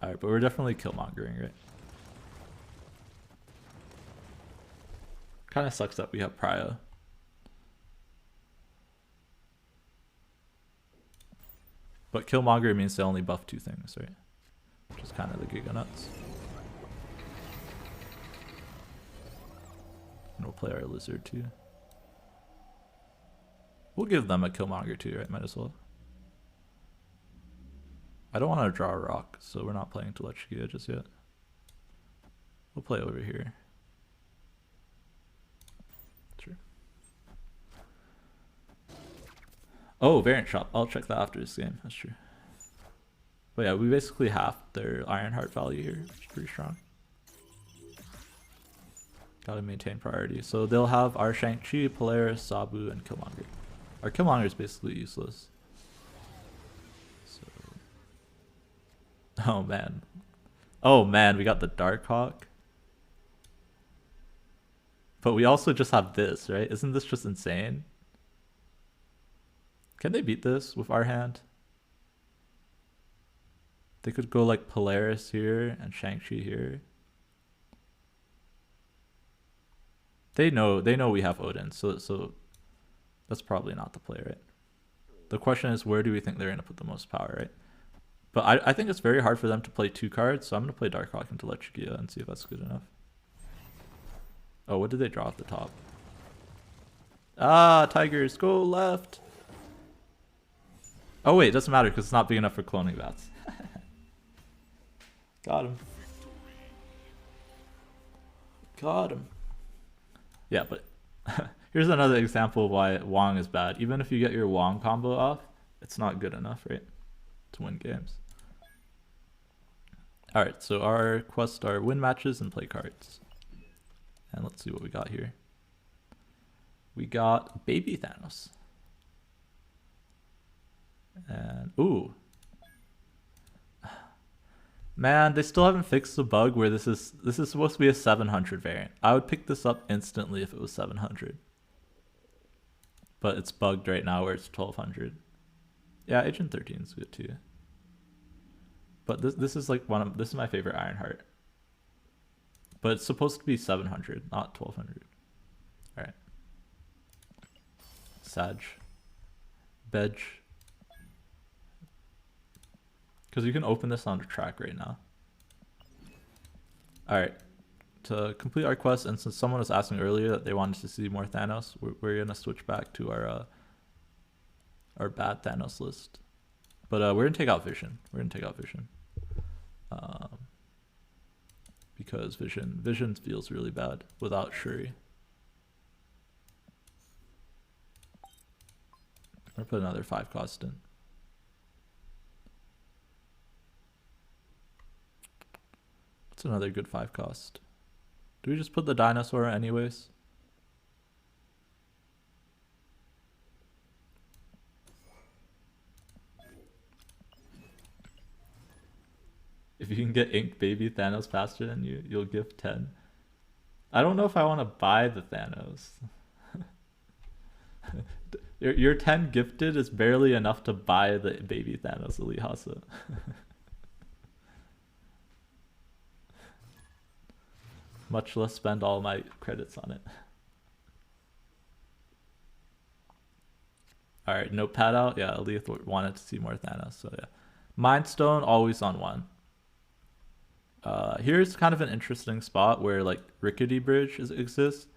Alright, but we're definitely Killmongering, right? Kind of sucks that we have Prio. But Killmonger means they only buff 2 things, right? Which is kind of the Giga Nuts. And we'll play our Lizard too. We'll give them a Killmonger too, right? Might as well. I don't want to draw a rock, so we're not playing Telechikia just yet. We'll play over here. Sure. Oh, variant shop. I'll check that after this game. That's true. But yeah, we basically halved their Ironheart value here, which is pretty strong. Gotta maintain priority. So they'll have our Shang-Chi, Polaris, Sabu, and Killmonger. Our Killmonger is basically useless. So... Oh man. Oh man, we got the Darkhawk. But we also just have this, right? Isn't this just insane? Can they beat this with our hand? They could go like Polaris here and Shang-Chi here. They know we have Odin, so that's probably not the play, right? The question is, where do we think they're gonna put the most power, right? But I think it's very hard for them to play 2 cards, so I'm gonna play Darkhawk into Electrogia and see if that's good enough. Oh, what did they draw at the top? Ah, tigers, go left. Oh wait, it doesn't matter because it's not big enough for cloning bats. Got him. Got him. Yeah, but here's another example of why Wong is bad. Even if you get your Wong combo off, it's not good enough, right? To win games. Alright, so our quests are win matches and play cards. And let's see what we got here. We got Baby Thanos. And, ooh. Man, they still haven't fixed the bug where this is supposed to be a 700 variant. I would pick this up instantly if it was 700. But it's bugged right now where it's 1200. Yeah, Agent 13 is good too. But this is like this is my favorite Ironheart. But it's supposed to be 700, not 1200. Alright. Sag. Bedge. Because you can open this on the track right now. Alright. To complete our quest, and since someone was asking earlier that they wanted to see more Thanos, we're going to switch back to our bad Thanos list. But we're going to take out Vision. Because Vision feels really bad without Shuri. I'm going to put another 5 cost in. What's another good 5 cost? Do we just put the dinosaur anyways? If you can get Ink Baby Thanos faster, then you'll give 10. I don't know if I want to buy the Thanos. Your 10 gifted is barely enough to buy the Baby Thanos Elihasa. Much less spend all my credits on it. Alright, no pad out. Yeah, Aaliyah wanted to see more Thanos, so yeah. Mind Stone, always on 1. Here's kind of an interesting spot where like Rickety Bridge exists.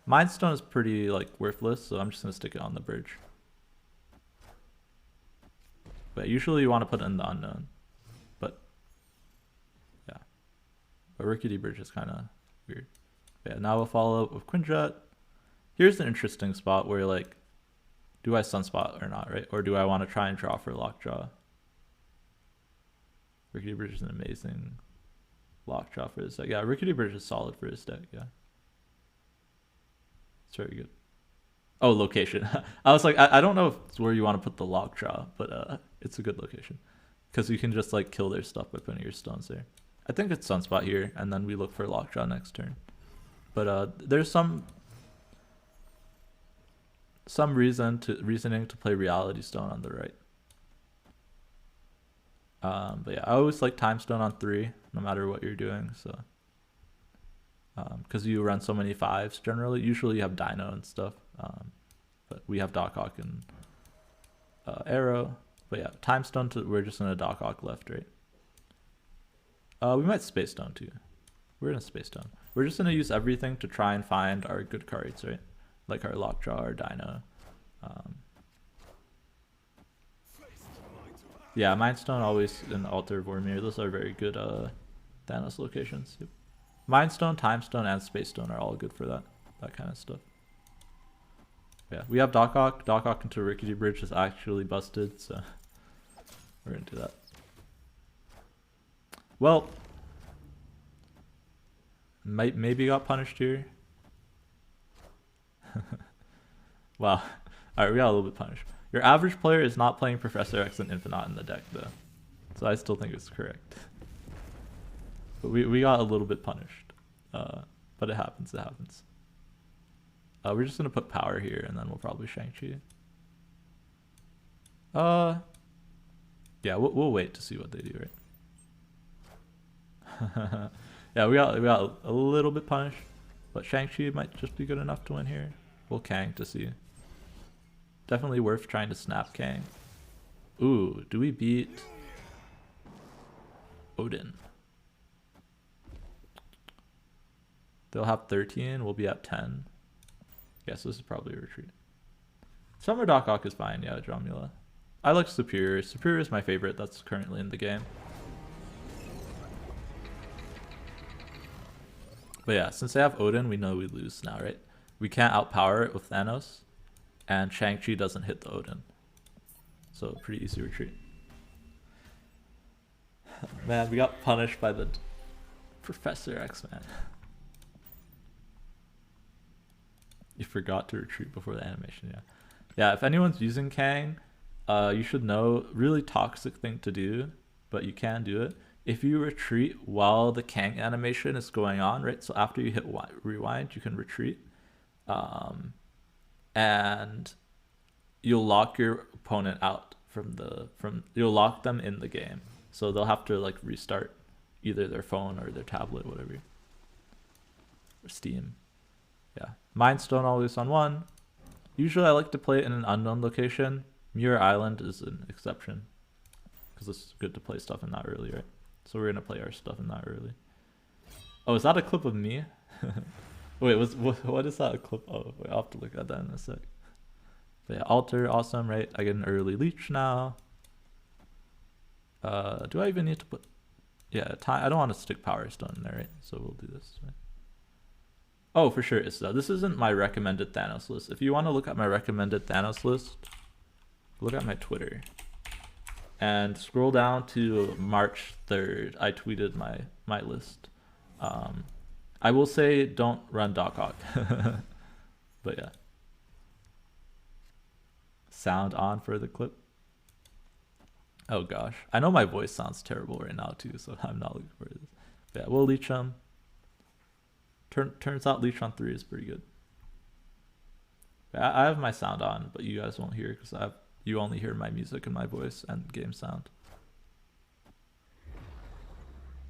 Mind Stone is pretty like worthless, so I'm just gonna stick it on the bridge. But usually you want to put it in the unknown. But yeah. But Rickety Bridge is kind of weird. Yeah, now we'll follow up with Quinjet. Here's an interesting spot where like, do I Sunspot or not, right? Or do I want to try and draw for Lockjaw? Rickety Bridge is an amazing Lockjaw for this deck. Yeah, Rickety Bridge is solid for his deck, yeah. It's very good. Oh, location. I was like, I don't know if it's where you want to put the Lockjaw, but it's a good location. Because you can just like kill their stuff by putting your stones there. I think it's Sunspot here, and then we look for Lockjaw next turn. But there's some reasoning to play Reality Stone on the right. But yeah, I always like Time Stone on 3, no matter what you're doing. So, because you run so many 5s generally. Usually you have Dino and stuff. But we have Darkhawk and Arrow. But yeah, Time Stone. We're just gonna Darkhawk left, right? We might Space Stone too. We're gonna Space Stone. We're just gonna use everything to try and find our good cards, right? Like our Lockjaw, our Dino. Yeah, Mind Stone always in Altar Vormir. Those are very good Thanos locations. Yep. Mind Stone, Time Stone, and Space Stone are all good for that kind of stuff. Yeah, we have Darkhawk. Darkhawk into Rickety Bridge is actually busted, so we're into that. Well, maybe got punished here. Wow. Alright, we got a little bit punished. Your average player is not playing Professor X and Infinite in the deck, though. So I still think it's correct. But we got a little bit punished. But it happens, it happens. We're just gonna put power here, and then we'll probably Shang-Chi. Yeah, we'll wait to see what they do, right? Yeah, we got a little bit punished, but Shang-Chi might just be good enough to win here. We'll Kang to see. Definitely worth trying to snap Kang. Ooh, do we beat Odin? They'll have 13, we'll be at 10. Yeah, so this is probably a retreat. Summer Doc Ock is fine, yeah, Dromula. I like Superior. Superior is my favorite that's currently in the game. But yeah, since they have Odin, we know we lose now, right? We can't outpower it with Thanos, and Shang-Chi doesn't hit the Odin. So pretty easy retreat. Man, we got punished by the Professor X, man. You forgot to retreat before the animation, yeah. Yeah, if anyone's using Kang, you should know, really toxic thing to do, but you can do it. If you retreat while the Kang animation is going on, right? So after you hit rewind, you can retreat. And you'll lock your opponent out you'll lock them in the game. So they'll have to like restart either their phone or their tablet, whatever. Or Steam. Yeah. Mind Stone always on 1. Usually I like to play it in an unknown location. Muir Island is an exception, because it's good to play stuff in that early, right? So we're gonna play our stuff in that early. Oh, is that a clip of me? Wait, what is that a clip of? Wait, I'll have to look at that in a sec. But yeah, Alter, awesome, right? I get an early leech now. Do I even need to put... Yeah, I don't want to stick Power Stone in there, right? So we'll do this, right? Oh, for sure, this isn't my recommended Thanos list. If you want to look at my recommended Thanos list, look at my Twitter. And scroll down to March 3rd. I tweeted my list. I will say don't run Doc Ock. But yeah. Sound on for the clip. Oh gosh. I know my voice sounds terrible right now too, so I'm not looking for this. But yeah, we'll leech him. Turns out leech on 3 is pretty good. I have my sound on, but you guys won't hear because you only hear my music and my voice and game sound.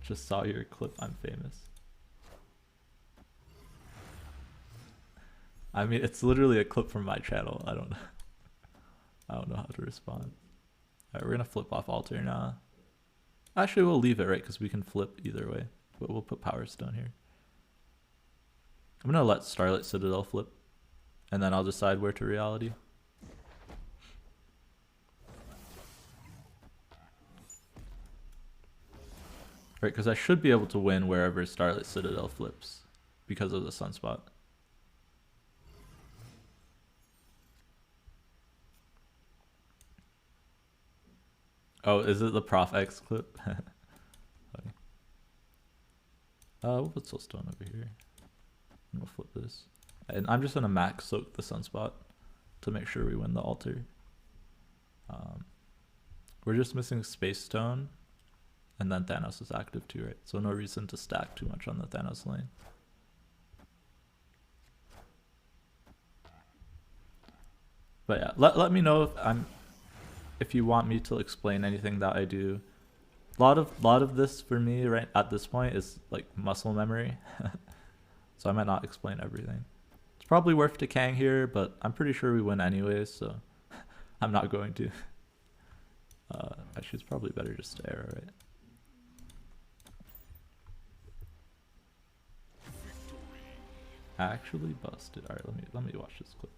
Just saw your clip, I'm famous. I mean, it's literally a clip from my channel. I don't know how to respond. Alright, we're gonna flip off Alter now. Actually, we'll leave it, right? Because we can flip either way. But we'll put Power Stone here. I'm gonna let Starlight Citadel flip, and then I'll decide where to reality. Right, because I should be able to win wherever Starlight Citadel flips because of the Sunspot. Oh, is it the Prof X clip? We'll put Soulstone over here. And we'll flip this. And I'm just gonna max soak the Sunspot to make sure we win the Altar. We're just missing Space Stone, and then Thanos is active too, right? So no reason to stack too much on the Thanos lane. But yeah, let me know if you want me to explain anything that I do. A lot of this for me right at this point is like muscle memory. So I might not explain everything. It's probably worth to Kang here, but I'm pretty sure we win anyways, so I'm not going to. Actually, it's probably better just to arrow, right? Actually busted. All right, let me watch this clip.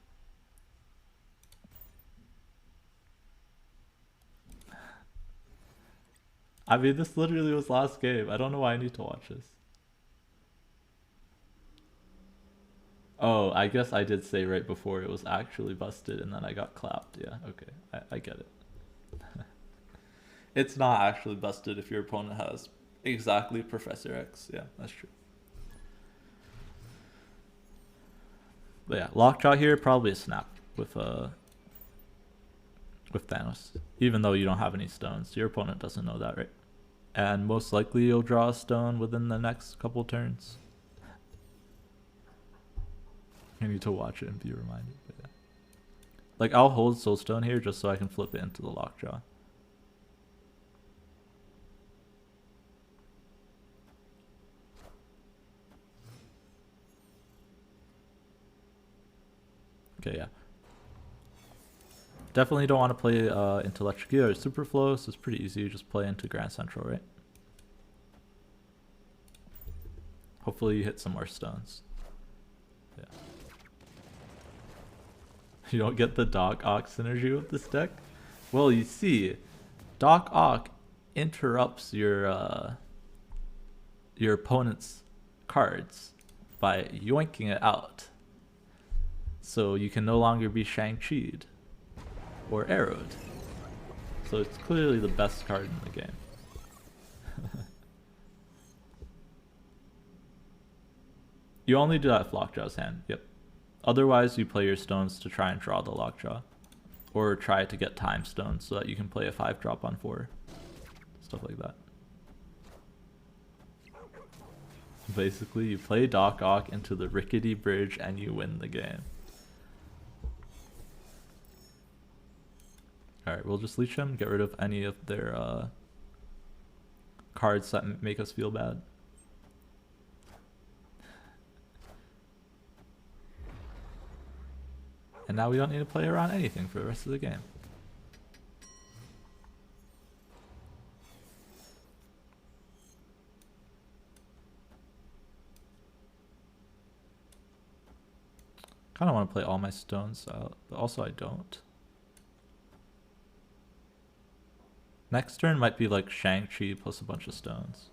I mean, this literally was last game. I don't know why I need to watch this. Oh, I guess I did say right before it was actually busted and then I got clapped. Yeah, okay. I get it. It's not actually busted if your opponent has exactly Professor X. Yeah, that's true. But yeah, Lockjaw here, probably a snap with Thanos. Even though you don't have any stones. Your opponent doesn't know that, right? And most likely you'll draw a stone within the next couple turns. I need to watch it and be reminded. But yeah. Like, I'll hold Soulstone here just so I can flip it into the Lockjaw. Okay, yeah. Definitely don't want to play into Electric Eel or Superflow, so it's pretty easy. You just play into Grand Central, right? Hopefully you hit some more stones. Yeah. You don't get the Doc Ock synergy with this deck? Well, you see, Doc Ock interrupts your opponent's cards by yoinking it out. So you can no longer be Shang-Chi'd or arrowed. So it's clearly the best card in the game. You only do that if Lockjaw's hand, yep. Otherwise, you play your stones to try and draw the Lockjaw. Or try to get time stones so that you can play a 5-drop on 4. Stuff like that. Basically, you play Doc Ock into the rickety bridge and you win the game. Alright, we'll just leech them, get rid of any of their cards that make us feel bad. And now we don't need to play around anything for the rest of the game. Kind of want to play all my stones out, but also I don't. Next turn might be like Shang-Chi plus a bunch of stones.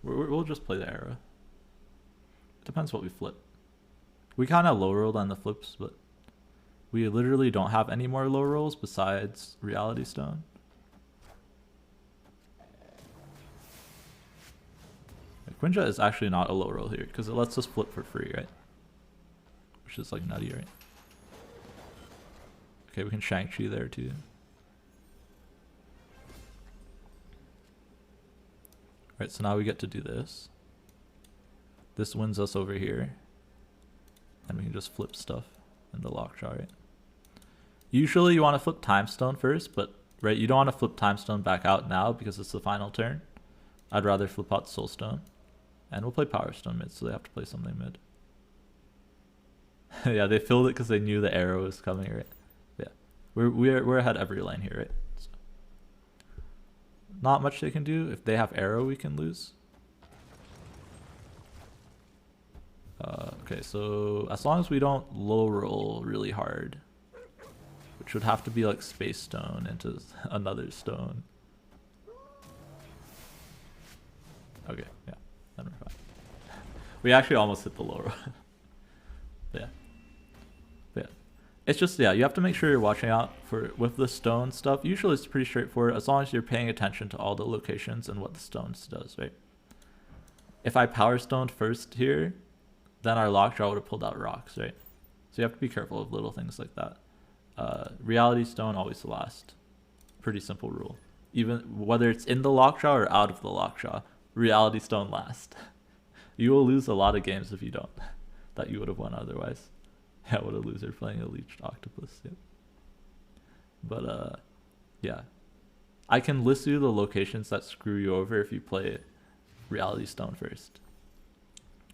We'll just play the arrow. Depends what we flip. We kind of low rolled on the flips, but we literally don't have any more low rolls besides Reality Stone. Quinja is actually not a low roll here because it lets us flip for free, right? Which is like nutty, right? Okay, we can Shang-Chi there too. Alright, so now we get to do this. This wins us over here. And we can just flip stuff into Lockjaw, right? Usually you want to flip Time Stone first, but right, you don't want to flip Time Stone back out now because it's the final turn. I'd rather flip out Soulstone. And we'll play Power Stone mid, so they have to play something mid. Yeah, they filled it because they knew the arrow was coming, right? Yeah, we're ahead every lane here, right? So, not much they can do. If they have arrow, we can lose. Okay, so as long as we don't low roll really hard, which would have to be like Space Stone into another stone. Okay, yeah, then we're fine. We actually almost hit the low roll. Yeah. But yeah. It's just, yeah, you have to make sure you're watching out for with the stone stuff. Usually it's pretty straightforward as long as you're paying attention to all the locations and what the stones does, right? If I Power Stoned first here, then our Lockjaw would have pulled out rocks, right? So you have to be careful of little things like that. Reality Stone always the last. Pretty simple rule. Even whether it's in the Lockjaw or out of the Lockjaw, Reality Stone last. You will lose a lot of games if you don't. That you would have won otherwise. Yeah, what a loser playing a Leeched Octopus. Yeah. But yeah. I can list you the locations that screw you over if you play Reality Stone first.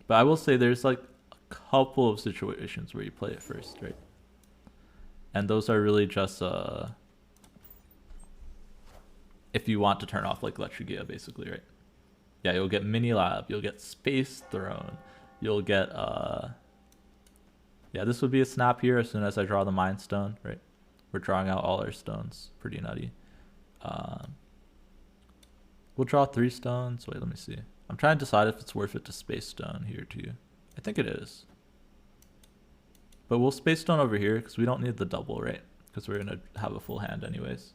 But I will say there's like a couple of situations where you play it first, right? And those are really just if you want to turn off like Electrigia, basically, right? Yeah, you'll get Mini Lab, you'll get Space Throne, you'll get yeah, this would be a snap here as soon as I draw the Mind Stone, right? We're drawing out all our stones. Pretty nutty. We'll draw 3 stones. Wait, let me see. I'm trying to decide if it's worth it to Space Stone here too. I think it is. But we'll Space Stone over here because we don't need the double, right? Because we're going to have a full hand anyways.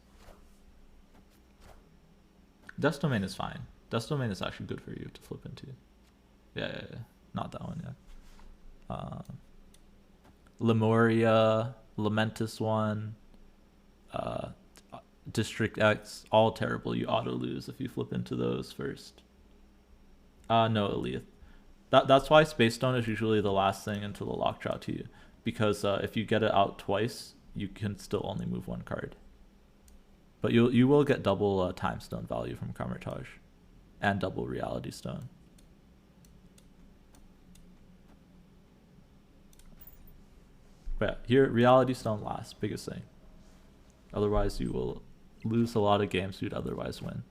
Dust Domain is fine. Dust Domain is actually good for you to flip into. Yeah. Not that one, yeah. Lemuria, Lamentus one. District X, all terrible. You auto lose if you flip into those first. No, Elite. That's why Space Stone is usually the last thing into the lockjaw to you, because if you get it out twice, you can still only move one card. But you will get double Time Stone value from Carmitage, and double Reality Stone. But yeah, here Reality Stone last, biggest thing. Otherwise, you will lose a lot of games you'd otherwise win.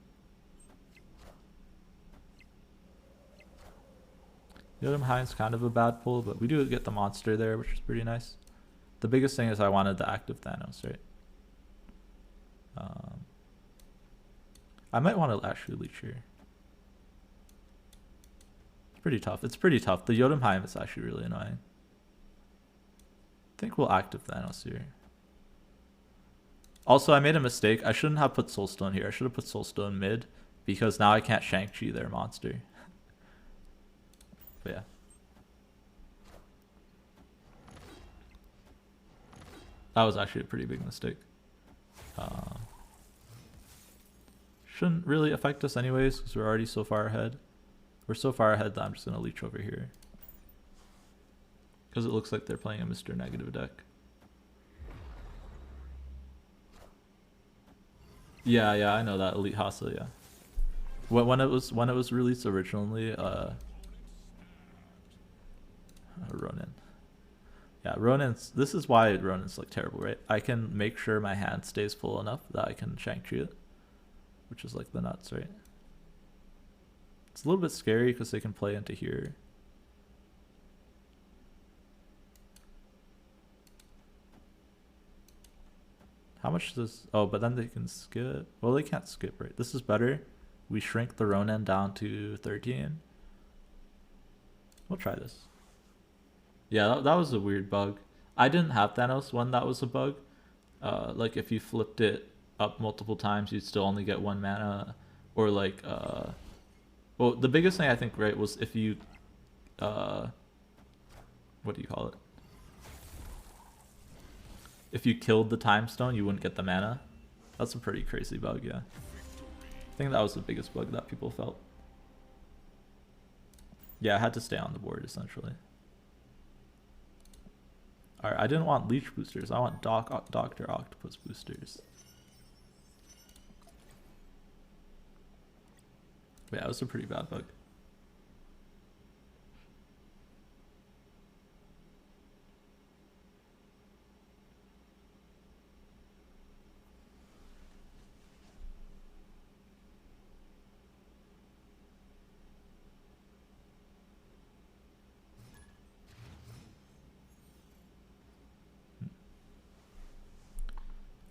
Yodam Hind's kind of a bad pull, but we do get the monster there, which is pretty nice. The biggest thing is I wanted the active Thanos, right? I might want to actually leech here. It's pretty tough. It's pretty tough. The Jotunheim is actually really annoying. I think we'll active Thanos here. Also, I made a mistake. I shouldn't have put Soulstone here. I should have put Soulstone mid, because now I can't Shang-Chi their monster. But yeah. That was actually a pretty big mistake. Shouldn't really affect us anyways, because we're already so far ahead. We're so far ahead that I'm just going to leech over here. Because it looks like they're playing a Mr. Negative deck. Yeah, I know that. Elite Hasa, yeah. When it was released originally, Ronin. Yeah, Ronin's, this is why Ronin's like terrible, right? I can make sure my hand stays full enough that I can Shang-Chi it, which is like the nuts, right? It's a little bit scary because they can play into here. How much does... Oh, but then they can skip. Well, they can't skip, right? This is better. We shrink the Ronin down to 13. We'll try this. Yeah, that was a weird bug. I didn't have Thanos when that was a bug. Like, if you flipped it up multiple times, you'd still only get 1 mana. Or, like... Well, the biggest thing I think, right, was if you... What do you call it? If you killed the Time Stone, you wouldn't get the mana. That's a pretty crazy bug, yeah. I think that was the biggest bug that people felt. Yeah, I had to stay on the board, essentially. Alright, I didn't want Leech boosters. I want Dr. Octopus boosters. But yeah, it was a pretty bad bug.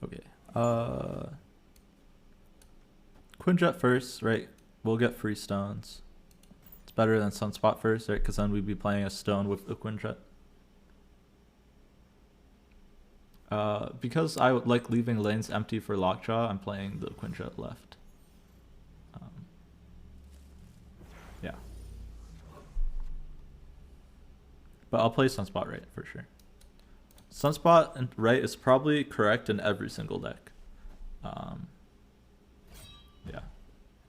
Okay. Quinjet first, right? We'll get free stones. It's better than Sunspot first, right? Because then we'd be playing a stone with the Quinjet. Because I would like leaving lanes empty for Lockjaw, I'm playing the Quinjet left. Yeah. But I'll play Sunspot right for sure. Sunspot and right is probably correct in every single deck. Yeah.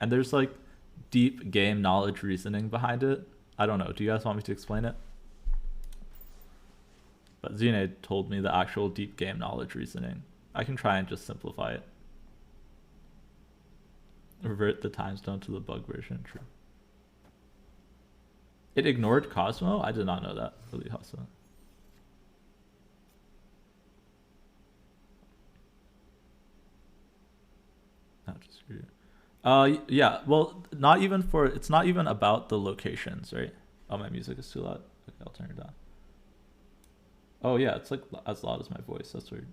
And there's like deep game knowledge reasoning behind it. I don't know. Do you guys want me to explain it? But Zine told me the actual deep game knowledge reasoning. I can try and just simplify it. Revert the time stone to the bug version. True. It ignored Cosmo? I did not know that. Really awesome. Not just screw you. Yeah, well, not even for, it's not even about the locations, right? Oh, my music is too loud. Okay, I'll turn it down. Oh yeah, it's like as loud as my voice. That's weird.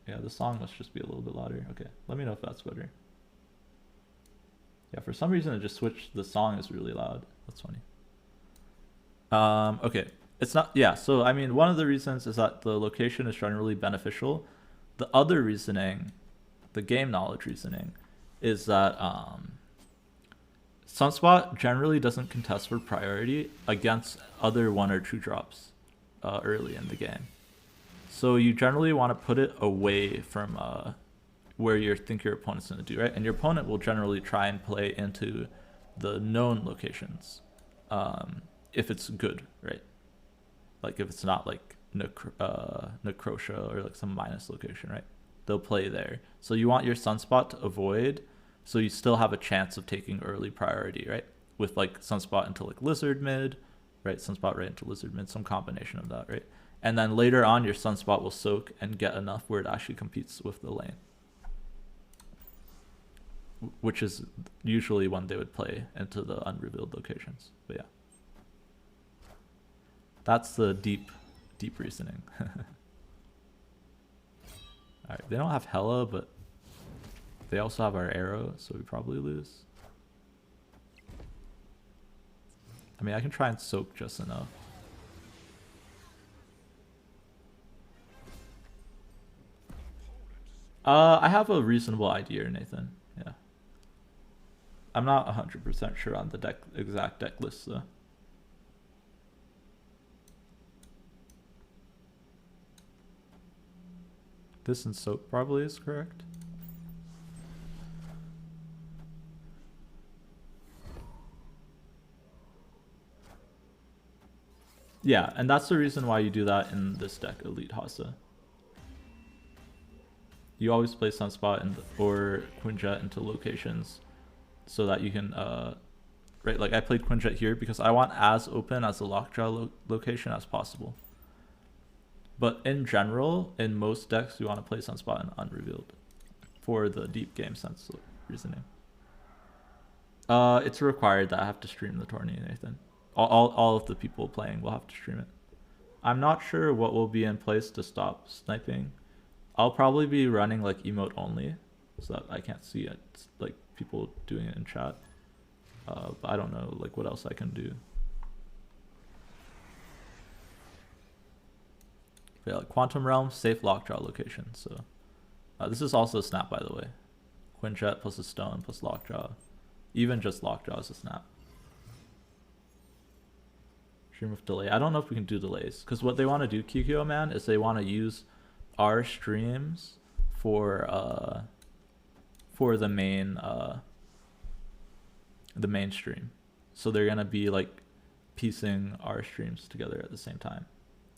Yeah, the song must just be a little bit louder. Okay, let me know if that's better. Yeah, for some reason it just switched. The song is really loud. That's funny. Okay, it's not, yeah, so I mean, one of the reasons is that the location is generally beneficial. The other reasoning, the game knowledge reasoning, is that Sunspot generally doesn't contest for priority against other 1 or 2 drops early in the game. So you generally want to put it away from where you think your opponent's going to do, right? And your opponent will generally try and play into the known locations, if it's good, right? Like if it's not like Necrotia or like some minus location, right? They'll play there. So you want your Sunspot to avoid, so you still have a chance of taking early priority, right? With like Sunspot into like Lizard mid, right? Sunspot right into Lizard mid, some combination of that, right? And then later on, your Sunspot will soak and get enough where it actually competes with the lane, which is usually when they would play into the unrevealed locations. But yeah, that's the deep reasoning. Alright, they don't have Hela, but they also have our arrow, so we probably lose. I mean, I can try and soak just enough. I have a reasonable idea, Nathan. Yeah. I'm not 100% sure on the exact deck list, though. This and soak probably is correct. Yeah, and that's the reason why you do that in this deck, Elite Hasa. You always play Sunspot or Quinjet into locations so that you can, right, like I played Quinjet here because I want as open as the Lockjaw location as possible. But in general, in most decks, you want to play Sunspot and Unrevealed for the deep game sense of reasoning. It's required that I have to stream the tourney, Nathan. All of the people playing will have to stream it. I'm not sure what will be in place to stop sniping. I'll probably be running like emote only, so that I can't see it, like people doing it in chat. But I don't know like what else I can do. But yeah, like Quantum Realm, safe Lockjaw location. So this is also a snap, by the way. Quinjet plus a stone plus Lockjaw. Even just Lockjaw is a snap. Stream with delay. I don't know if we can do delays, because what they want to do, Kikyo man, is they want to use our streams for the main stream. So they're gonna be like piecing our streams together at the same time.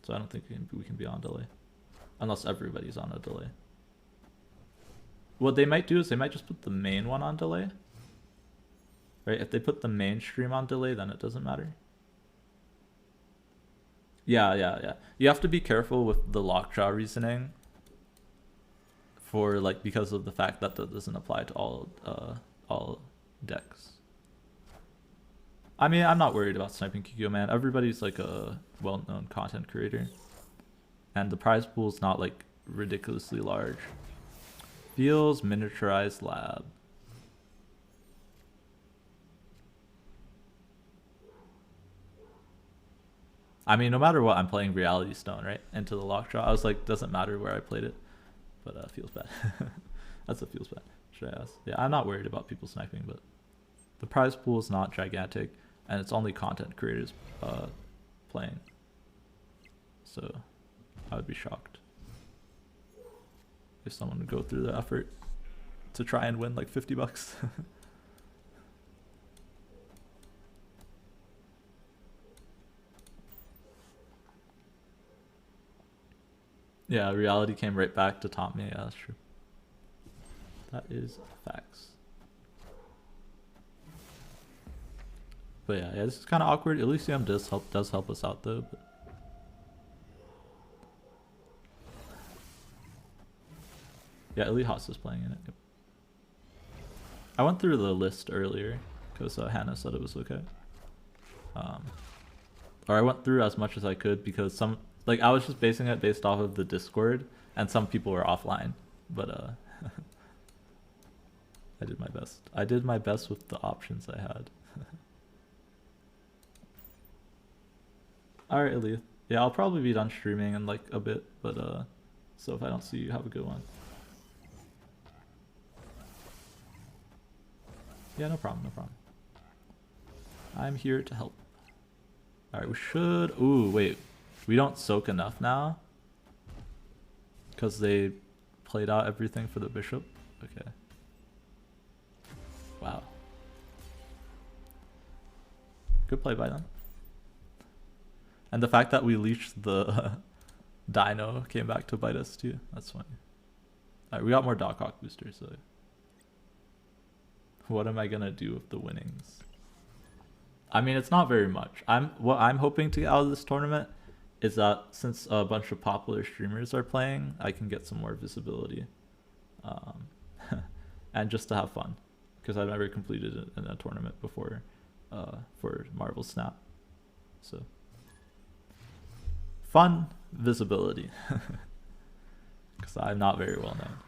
So I don't think we can be on delay, unless everybody's on a delay. What they might do is they might just put the main one on delay. Right? If they put the main stream on delay, then it doesn't matter. Yeah. You have to be careful with the Lockjaw reasoning for like, because of the fact that that doesn't apply to all decks. I mean, I'm not worried about sniping Kikyo, man. Everybody's like a well-known content creator, and the prize pool is not like ridiculously large. Feels miniaturized lab. I mean, no matter what, I'm playing Reality Stone, right? Into the Lockjaw. I was like, doesn't matter where I played it, but feels bad. That's what feels bad. Should I ask? Yeah, I'm not worried about people sniping, but the prize pool is not gigantic, and it's only content creators playing. So I would be shocked if someone would go through the effort to try and win like $50. Yeah, reality came right back to taunt me. Yeah, that's true. That is facts. But yeah, this is kind of awkward. Elysium does help us out though. But yeah, Elite Haas is playing in it. Yep. I went through the list earlier because Hannah said it was okay. Or I went through as much as I could because like I was just basing it based off of the Discord, and some people were offline. But I did my best. I did my best with the options I had. Alright, Elite. Yeah, I'll probably be done streaming in like a bit, but so if I don't see you, have a good one. Yeah, no problem, no problem. I'm here to help. Alright, we should... Ooh, wait. We don't soak enough now? Because they played out everything for the bishop? Okay. Wow. Good play by them. And the fact that we leashed the dino came back to bite us too. That's funny. Alright, we got more Doc Hawk boosters. So what am I gonna do with the winnings? I mean, it's not very much. What I'm hoping to get out of this tournament is that since a bunch of popular streamers are playing, I can get some more visibility, and just to have fun, because I've never completed it in a tournament before, for Marvel Snap. So fun visibility, because I'm not very well known.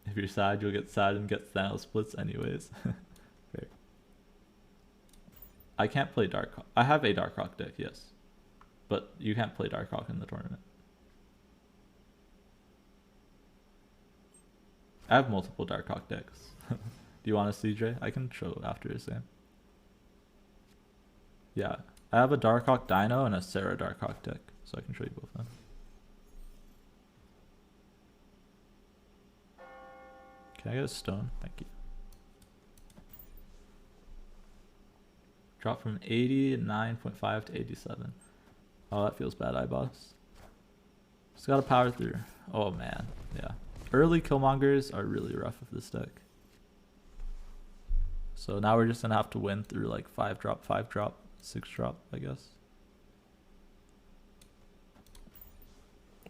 If you're sad, you'll get sad and get Thanos splits anyways. Fair. I can't play Dark Hawk. I have a Dark Hawk deck, yes. But you can't play Dark Hawk in the tournament. I have multiple Dark Hawk decks. Do you want to see, Jay? I can show after the same. Yeah. I have a Dark Hawk Dino and a Sarah Dark Hawk deck. So I can show you both of them. Can I get a stone? Thank you. Drop from 89.5 to 87. Oh, that feels bad, iBoss. Just gotta power through. Oh man, yeah. Early Killmongers are really rough with this deck. So now we're just gonna have to win through like 5 drop, 5 drop, 6 drop, I guess.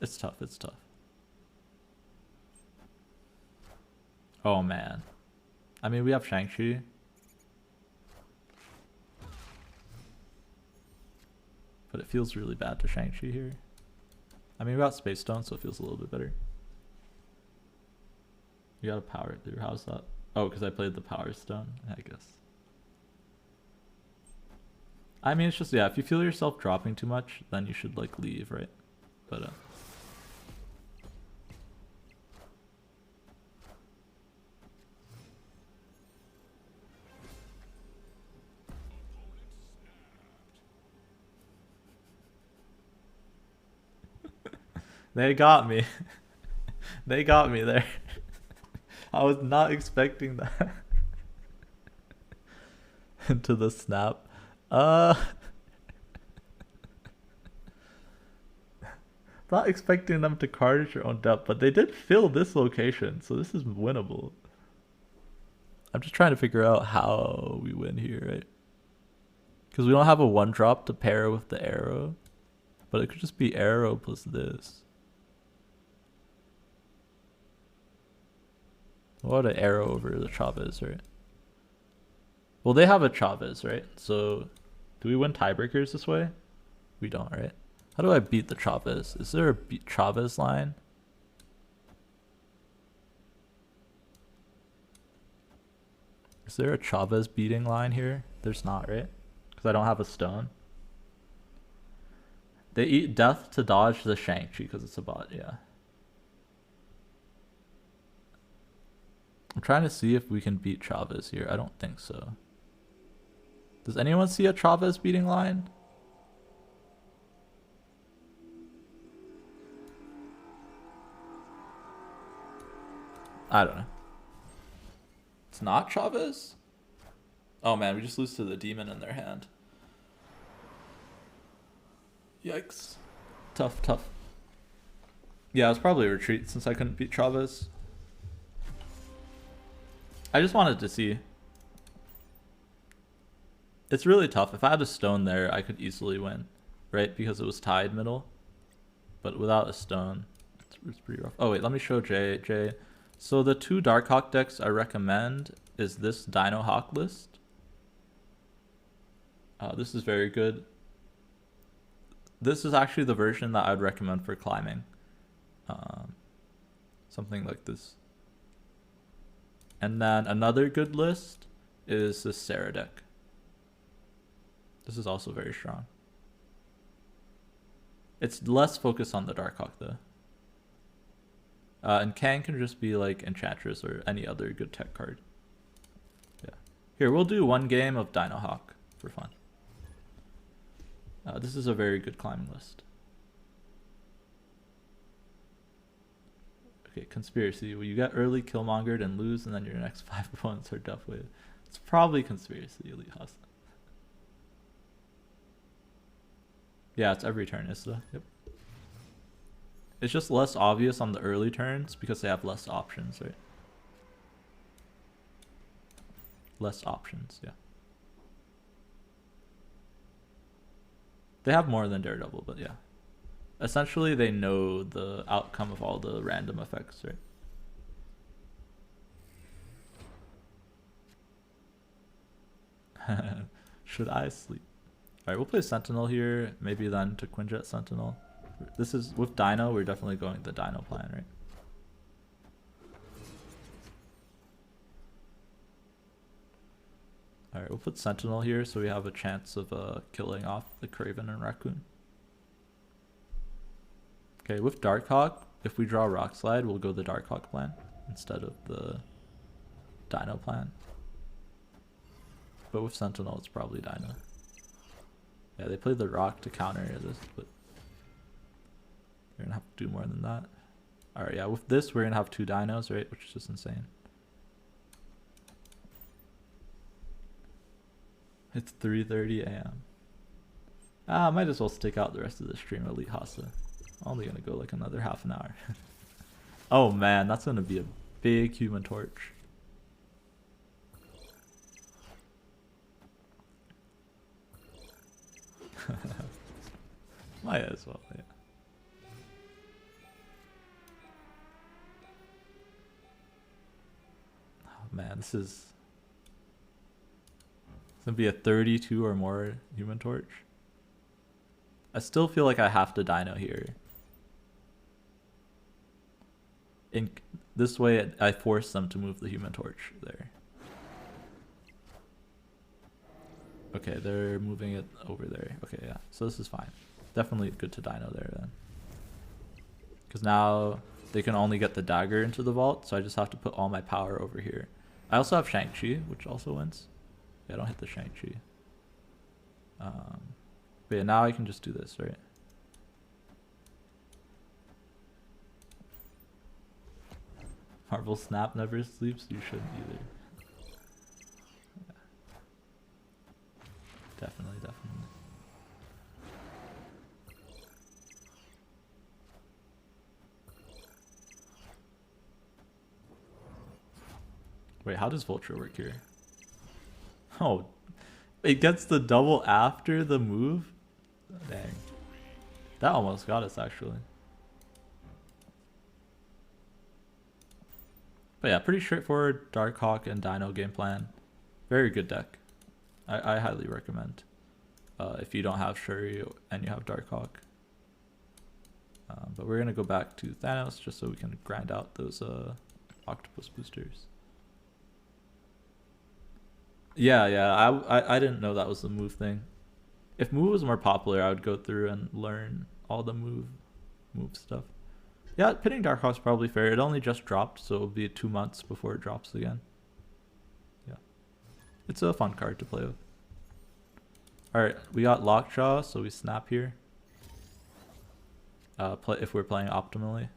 It's tough, it's tough. Oh man. I mean, we have Shang-Chi. But it feels really bad to Shang-Chi here. I mean, we got Space Stone, so it feels a little bit better. You gotta power it through. How's that? Oh, because I played the Power Stone, I guess. I mean, it's just, yeah, if you feel yourself dropping too much, then you should, like, leave, right? But, they got me. They got me there. I was not expecting that. Into the snap. Not expecting them to card your own depth, but they did fill this location, so this is winnable. I'm just trying to figure out how we win here, right? Because we don't have a 1-drop to pair with the arrow, but it could just be arrow plus this. What an arrow over the Chavez, right? Well, they have a Chavez, right? So, do we win tiebreakers this way? We don't, right? How do I beat the Chavez? Is there a Chavez line? Is there a Chavez beating line here? There's not, right? Because I don't have a stone. They eat death to dodge the Shang-Chi because it's a bot, yeah. I'm trying to see if we can beat Chavez here. I don't think so. Does anyone see a Chavez beating line? I don't know. It's not Chavez? Oh man, we just lose to the demon in their hand. Yikes. Tough, tough. Yeah, it was probably a retreat since I couldn't beat Chavez. I just wanted to see. It's really tough. If I had a stone there, I could easily win, right? Because it was tied middle. But without a stone, it's pretty rough. Oh wait, let me show Jay. So the 2 Dark Hawk decks I recommend is this Dino Hawk list. This is very good. This is actually the version that I'd recommend for climbing. Something like this. And then another good list is this Sarah deck. This is also very strong. It's less focused on the Dark Hawk though. And Kang can just be like Enchantress or any other good tech card. Yeah. Here, we'll do 1 game of Dino Hawk for fun. This is a very good climbing list. Okay, conspiracy. Well, you get early killmongered and lose, and then your next 5 opponents are death wave. It's probably conspiracy, Elite House. Yeah, it's every turn, Ista. Yep. It's just less obvious on the early turns because they have less options, right? Less options, yeah. They have more than Daredevil, but yeah. Essentially, they know the outcome of all the random effects, right? Should I sleep? Alright, we'll play Sentinel here. Maybe then to Quinjet Sentinel. This is, with Dino, we're definitely going the Dino plan, right? Alright, we'll put Sentinel here so we have a chance of killing off the Craven and Raccoon. Okay, with Darkhawk, if we draw Rock Slide, we'll go the Darkhawk plan instead of the Dino plan. But with Sentinel, it's probably Dino. Yeah, they played the Rock to counter this, but we're gonna have to do more than that. Alright, yeah, with this, we're gonna have 2 Dinos, right? Which is just insane. It's 3:30 a.m. I might as well stick out the rest of the stream, Elite Hasa. Only gonna go like another half an hour. Oh man, that's gonna be a big Human Torch. Might as well, yeah. Oh man, this is gonna be a 32 or more Human Torch. I still feel like I have to Dino here. In this way, I force them to move the Human Torch there. Okay, they're moving it over there. Okay, yeah. So this is fine. Definitely good to Dino there then. Because now they can only get the dagger into the vault, so I just have to put all my power over here. I also have Shang-Chi, which also wins. Yeah, I don't hit the Shang-Chi. But yeah, now I can just do this, right? Marvel Snap never sleeps, you shouldn't either. Yeah. Definitely, definitely. Wait, how does Vulture work here? Oh, it gets the double after the move? Dang. That almost got us, actually. But yeah, pretty straightforward Darkhawk and Dino game plan. Very good deck. I highly recommend. If you don't have Shuri and you have Darkhawk. But we're going to go back to Thanos just so we can grind out those octopus boosters. Yeah, I didn't know that was the move thing. If move was more popular, I would go through and learn all the move stuff. Yeah, pitting Darkhawk's probably fair. It only just dropped, so it'll be 2 months before it drops again. Yeah. It's a fun card to play with. Alright, we got Lockjaw, so we snap here. If we're playing optimally.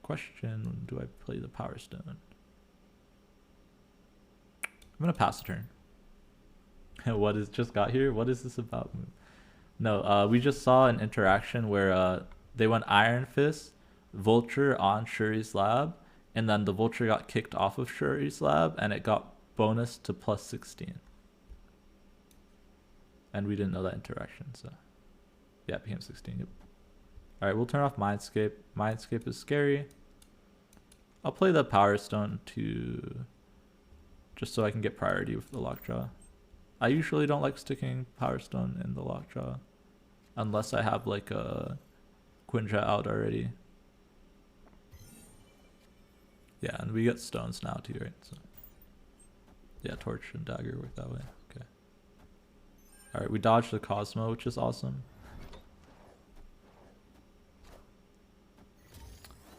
Question, do I play the Power Stone? I'm gonna pass the turn. What is just got here? What is this about? No, we just saw an interaction where they went Iron Fist, Vulture on Shuri's lab, and then the Vulture got kicked off of Shuri's lab, and it got bonus to plus 16. And we didn't know that interaction, so yeah, it became 16. Yep. All right, we'll turn off Mindscape. Mindscape is scary. I'll play the Power Stone to just so I can get priority with the Lockjaw. I usually don't like sticking Power Stone in the Lockjaw unless I have like a Quinjet out already. Yeah, and we get stones now too, right? So yeah, Torch and Dagger work that way. Okay. All right, we dodged the Cosmo, which is awesome.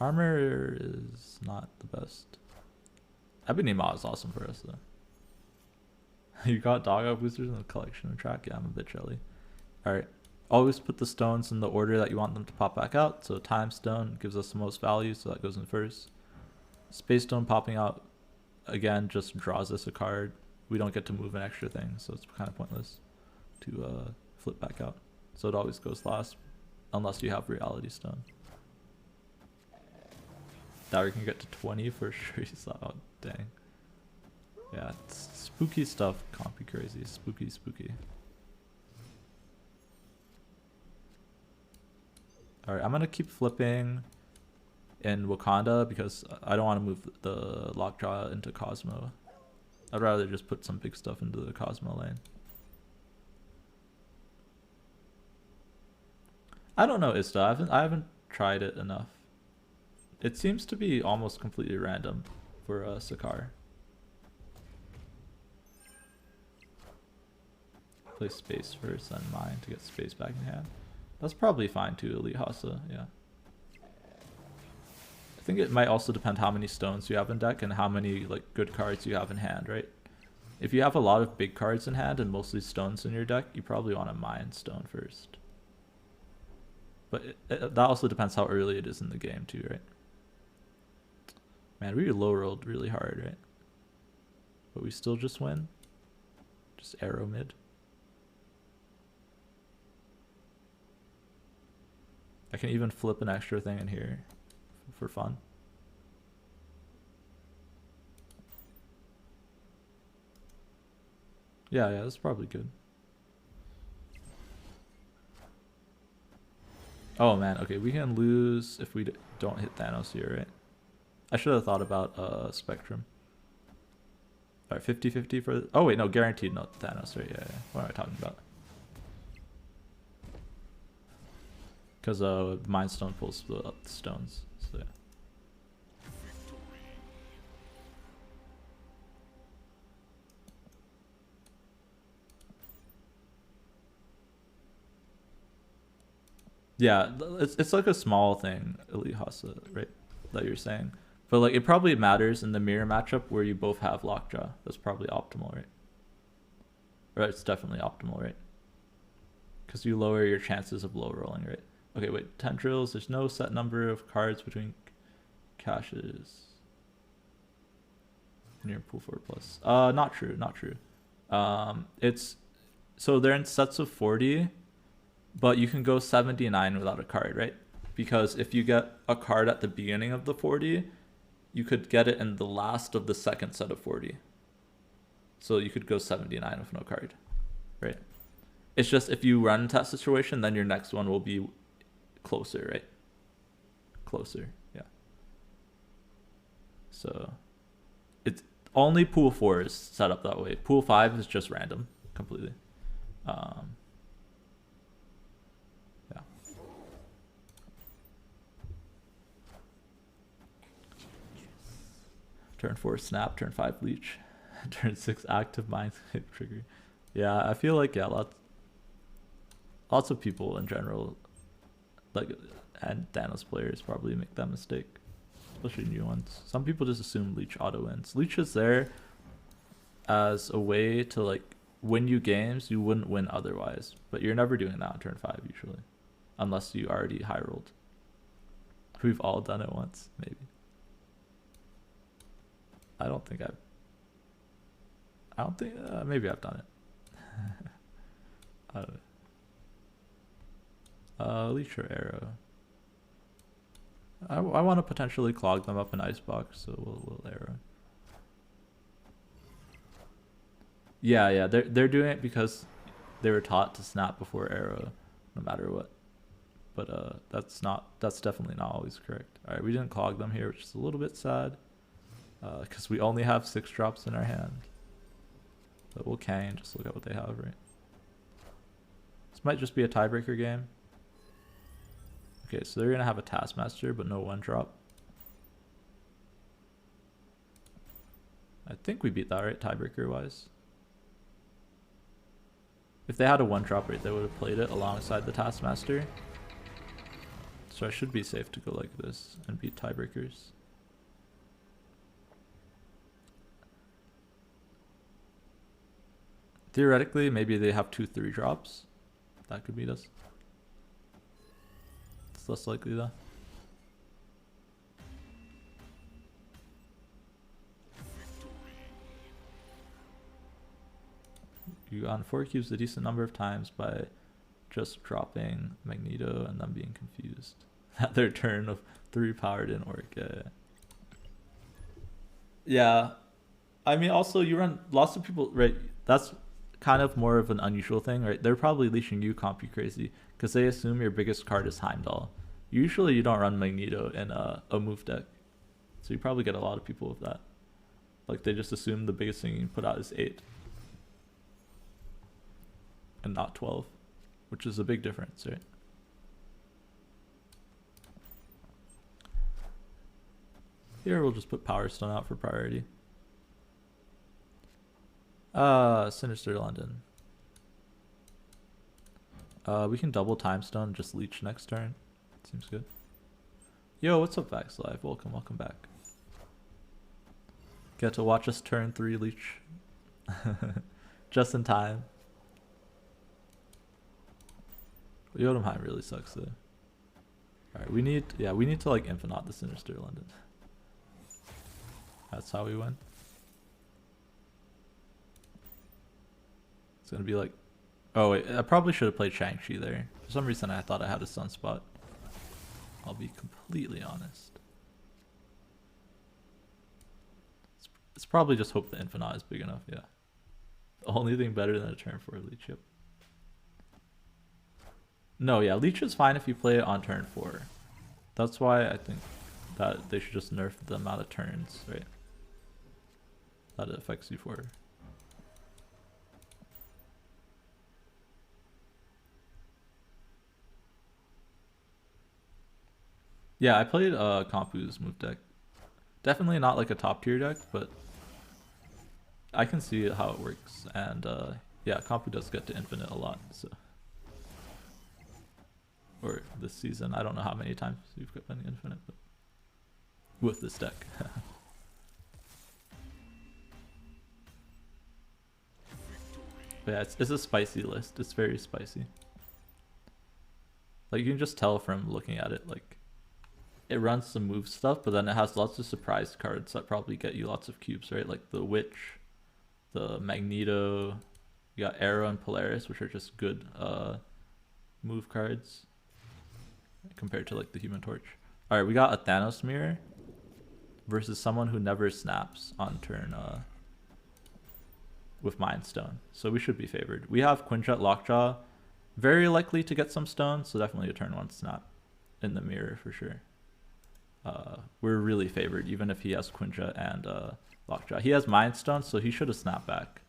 Armor is not the best. Ebonima is awesome for us though. You got dog out boosters in the collection track? Yeah, I'm a bit jelly. Alright. always put the stones in the order that you want them to pop back out. So time stone gives us the most value, so that goes in first. Space stone popping out again just draws us a card. We don't get to move an extra thing, so it's kind of pointless to flip back out. So it always goes last, unless you have reality stone. Now we can get to 20 for sure. Oh, dang. Yeah, it's spooky stuff. Can't be crazy. Spooky, spooky. Alright, I'm gonna keep flipping in Wakanda because I don't want to move the Lockjaw into Cosmo. I'd rather just put some big stuff into the Cosmo lane. I don't know Ista. I haven't tried it enough. It seems to be almost completely random for Sakar. Play space first, then mine to get space back in hand. That's probably fine too, Elite Hasa, yeah. I think it might also depend how many stones you have in deck and how many like good cards you have in hand, right? If you have a lot of big cards in hand and mostly stones in your deck, you probably want to mine stone first. But that also depends how early it is in the game too, right? Man, we low rolled really hard, right? But we still just win. Just arrow mid. I can even flip an extra thing in here for fun. Yeah, that's probably good. Oh man, okay, we can lose if we don't hit Thanos here, right? I should have thought about Spectrum. Alright, 50-50 for... Oh wait, no, guaranteed not Thanos, right? Yeah. What am I talking about? Because Mind Stone pulls the stones, so yeah. Yeah, it's like a small thing, Elite Hasa, right? That you're saying. But like it probably matters in the mirror matchup where you both have Lockjaw. That's probably optimal, right? Right, it's definitely optimal, right? Because you lower your chances of low rolling, right? Okay, wait, 10 drills. There's no set number of cards between caches. Near pool 4+. Not true, not true. It's so they're in sets of 40, but you can go 79 without a card, right? Because if you get a card at the beginning of the 40, you could get it in the last of the second set of 40. So you could go 79 with no card, right? It's just if you run into that situation, then your next one will be closer, right? Closer, yeah. So it's only pool 4 is set up that way. Pool 5 is just random completely. Yeah. Turn 4 snap, turn 5 leech, turn 6 active mind trigger. Yeah, I feel like yeah, lots of people in general, like, and Thanos players probably make that mistake, especially new ones. Some people just assume leech auto wins. Leech is there as a way to like win you games you wouldn't win otherwise, but you're never doing that on turn 5 usually, unless you already high rolled. We've all done it once, maybe. I don't think maybe I've done it. I don't know. Leech or arrow. I want to potentially clog them up in Icebox, so we'll arrow. Yeah, they're doing it because they were taught to snap before arrow, no matter what. But that's definitely not always correct. All right, we didn't clog them here, which is a little bit sad, because we only have 6 drops in our hand. But we'll and just look at what they have, right? This might just be a tiebreaker game. Okay, so they're gonna have a Taskmaster, but no 1-drop. I think we beat that, right? Tiebreaker wise. If they had a 1-drop, right, they would have played it alongside the Taskmaster. So I should be safe to go like this and beat tiebreakers. Theoretically, maybe they have 2 3-drops. That could beat us. It's less likely though. You got 4 cubes a decent number of times by just dropping Magneto and then being confused at their turn of 3 powered in orc. Yeah. I mean, also you run lots of people, right? That's kind of more of an unusual thing, right? They're probably leashing you CompuCrazy because they assume your biggest card is Heimdall. Usually you don't run Magneto in a move deck, so you probably get a lot of people with that. Like they just assume the biggest thing you can put out is 8 and not 12, which is a big difference, right? Here we'll just put Power Stone out for priority. Sinister London. We can double Time Stone, just leech next turn. Seems good. Yo, what's up, Vax Live? Welcome back. Get to watch us turn 3 leech. Just in time. Jotunheim really sucks though. Alright, we need to like Infinite the Sinister London. That's how we win. It's gonna be like, oh wait, I probably should have played Shang-Chi there. For some reason I thought I had a Sunspot. I'll be completely honest. It's probably just hope the Infinite is big enough, yeah. The only thing better than a turn 4 leech, yep. No, yeah, leech is fine if you play it on turn 4. That's why I think that they should just nerf the amount of turns, right? That it affects you for. Yeah, I played Compu's move deck. Definitely not like a top tier deck, but I can see how it works. And yeah, Compu does get to infinite a lot, so. Or this season, I don't know how many times you've got been infinite, but with this deck. But yeah, it's a spicy list. It's very spicy. Like you can just tell from looking at it, like it runs some move stuff, but then it has lots of surprise cards that probably get you lots of cubes, right? Like the Witch, the Magneto, you got Arrow and Polaris, which are just good move cards compared to like the Human Torch. All right, we got a Thanos mirror versus someone who never snaps on turn with Mind Stone, so we should be favored. We have Quinjet Lockjaw, very likely to get some stones, so definitely a turn 1 snap in the mirror for sure. We're really favored, even if he has Quinjet and Lockjaw. He has Mind Stone, so he should have snapped back.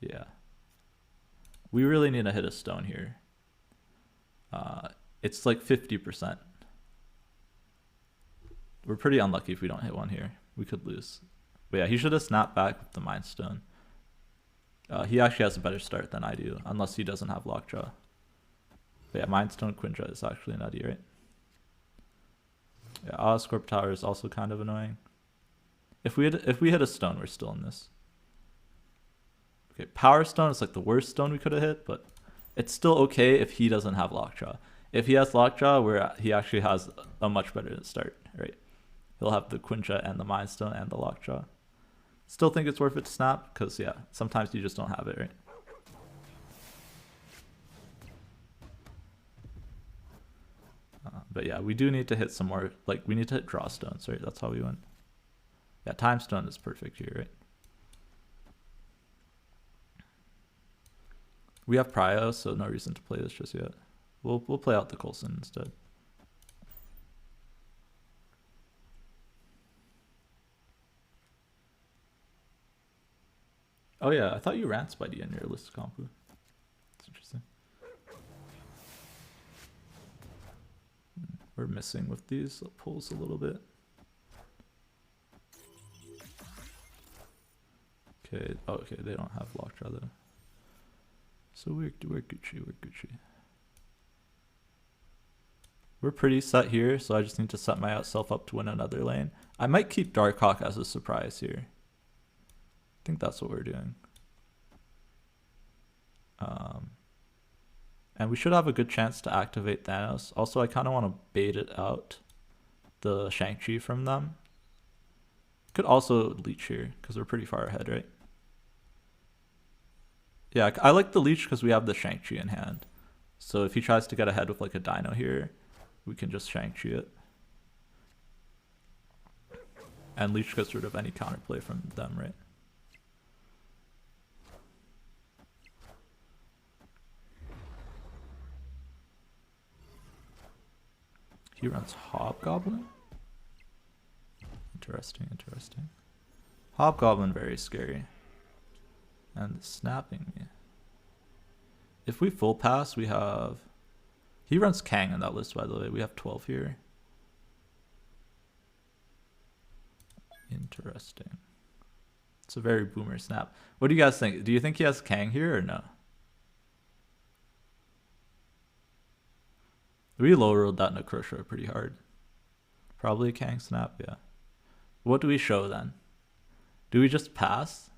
Yeah. We really need to hit a stone here. It's like 50%. We're pretty unlucky if we don't hit one here. We could lose. But yeah, he should have snapped back with the Mind Stone. He actually has a better start than I do, unless he doesn't have Lockjaw. But yeah, Mind Stone Quinjet is actually nutty, right? Yeah, Oscorp Tower is also kind of annoying. If we hit a stone, we're still in this. Okay, Power Stone is like the worst stone we could have hit, but it's still okay if he doesn't have Lockjaw. If he has Lockjaw, where he actually has a much better start, right? He'll have the Quinjet and the Mind Stone and the Lockjaw. Still think it's worth it to snap, because yeah, sometimes you just don't have it, right? But yeah, we do need to hit some more, like we need to hit draw stones, right? That's how we win. Yeah, Time Stone is perfect here, right? We have Prio, so no reason to play this just yet. We'll play out the Coulson instead. Oh yeah, I thought you ran Spidey in your list, Compu. That's interesting. We're missing with these pulls a little bit. Okay, oh, okay, they don't have Lockjaw though. So we're Gucci, we're Gucci. We're pretty set here, so I just need to set myself up to win another lane. I might keep Darkhawk as a surprise here. I think that's what we're doing. And we should have a good chance to activate Thanos. Also, I kind of want to bait it out, the Shang-Chi from them. Could also leech here, because we're pretty far ahead, right? Yeah, I like the leech because we have the Shang-Chi in hand. So if he tries to get ahead with like a dino here, we can just Shang-Chi it. And leech gets rid of any counterplay from them, right? He runs Hobgoblin? Interesting, interesting. Hobgoblin, very scary. And snapping me. If we full pass, we have... He runs Kang on that list, by the way. We have 12 here. Interesting. It's a very boomer snap. What do you guys think? Do you think he has Kang here or no? We low rolled that Necrosha pretty hard. Probably a Kang snap, yeah. What do we show then? Do we just pass?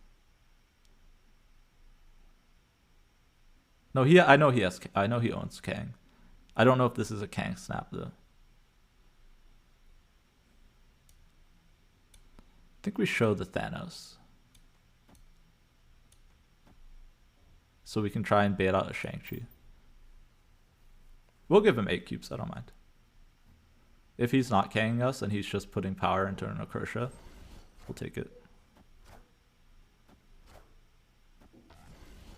No, I know he owns Kang. I don't know if this is a Kang snap though. I think we show the Thanos. So we can try and bait out a Shang-Chi. We'll give him 8 cubes, I don't mind. If he's not Kanging us and he's just putting power into an Necrosha, we'll take it.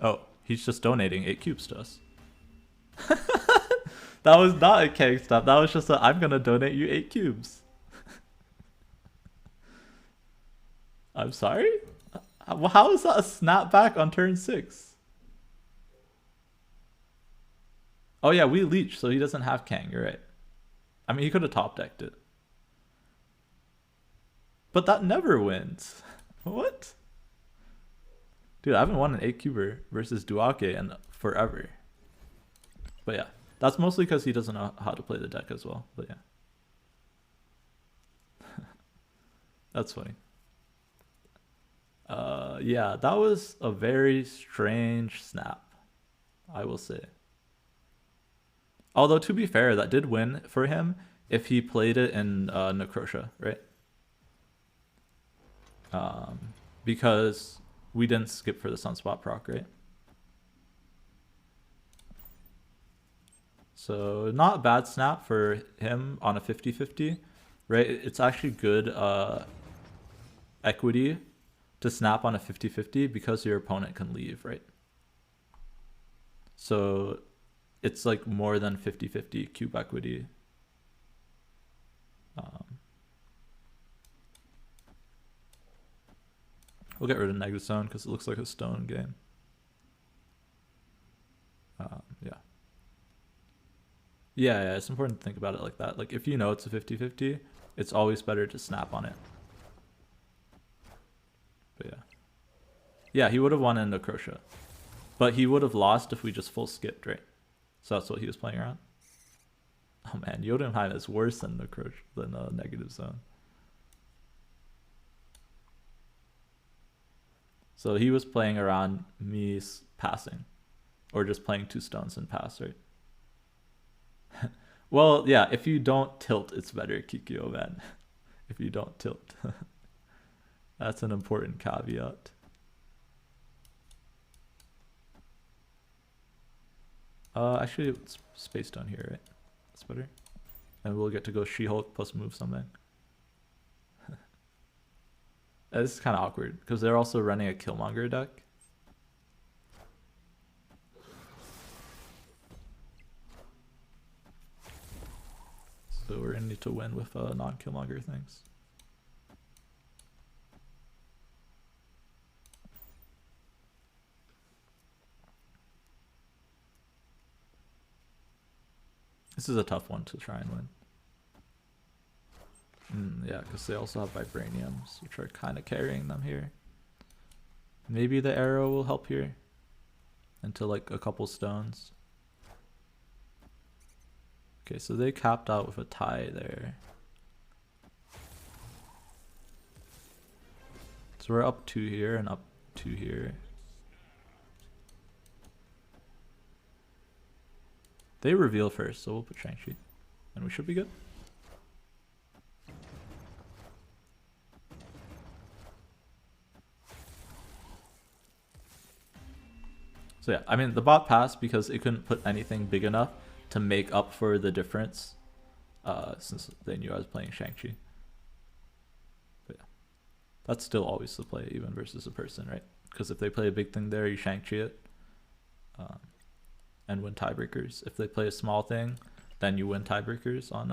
Oh, he's just donating 8 cubes to us. That was not a Kang snap, that was just a I'm gonna donate you 8 cubes. I'm sorry? How is that a snapback on turn 6? Oh yeah, we leech, so he doesn't have Kang, you're right. I mean, he could have top decked it. But that never wins. What? Dude, I haven't won an 8 cuber versus Duake in forever. But yeah, that's mostly because he doesn't know how to play the deck as well. But yeah. That's funny. Yeah, that was a very strange snap, I will say. Although, to be fair, that did win for him if he played it in Necrosha, right? Because we didn't skip for the Sunspot proc, right? So, not a bad snap for him on a 50-50, right? It's actually good equity to snap on a 50-50 because your opponent can leave, right? So it's like more than 50-50 cube equity. We'll get rid of Negative Zone because it looks like a stone game. Yeah. Yeah, it's important to think about it like that. Like if you know it's a 50-50, it's always better to snap on it. But yeah. Yeah, he would have won in Necrosha. But he would have lost if we just full skipped, right? So that's what he was playing around. Oh man, Jotunheim is worse than Necrosha, than Negative Zone. So he was playing around me passing. Or just playing 2 stones and pass, right? Well, yeah, if you don't tilt, it's better, Kikyo, man. If you don't tilt. That's an important caveat. Actually, it's Space Stone here, right? That's better. And we'll get to go She-Hulk plus move something. This is kind of awkward, because they're also running a Killmonger deck. So we're gonna need to win with non-Killmonger things. This is a tough one to try and win. Yeah, because they also have Vibraniums, which are kind of carrying them here. Maybe the arrow will help here. Into like a couple stones. Okay, so they capped out with a tie there. So we're up 2 here and up 2 here. They reveal first, so we'll put Shang-Chi. And we should be good. So yeah, I mean, the bot passed because it couldn't put anything big enough to make up for the difference, since they knew I was playing Shang-Chi. But yeah, that's still always the play, even versus a person, right? Because if they play a big thing there, you Shang-Chi it, and win tiebreakers. If they play a small thing, then you win tiebreakers on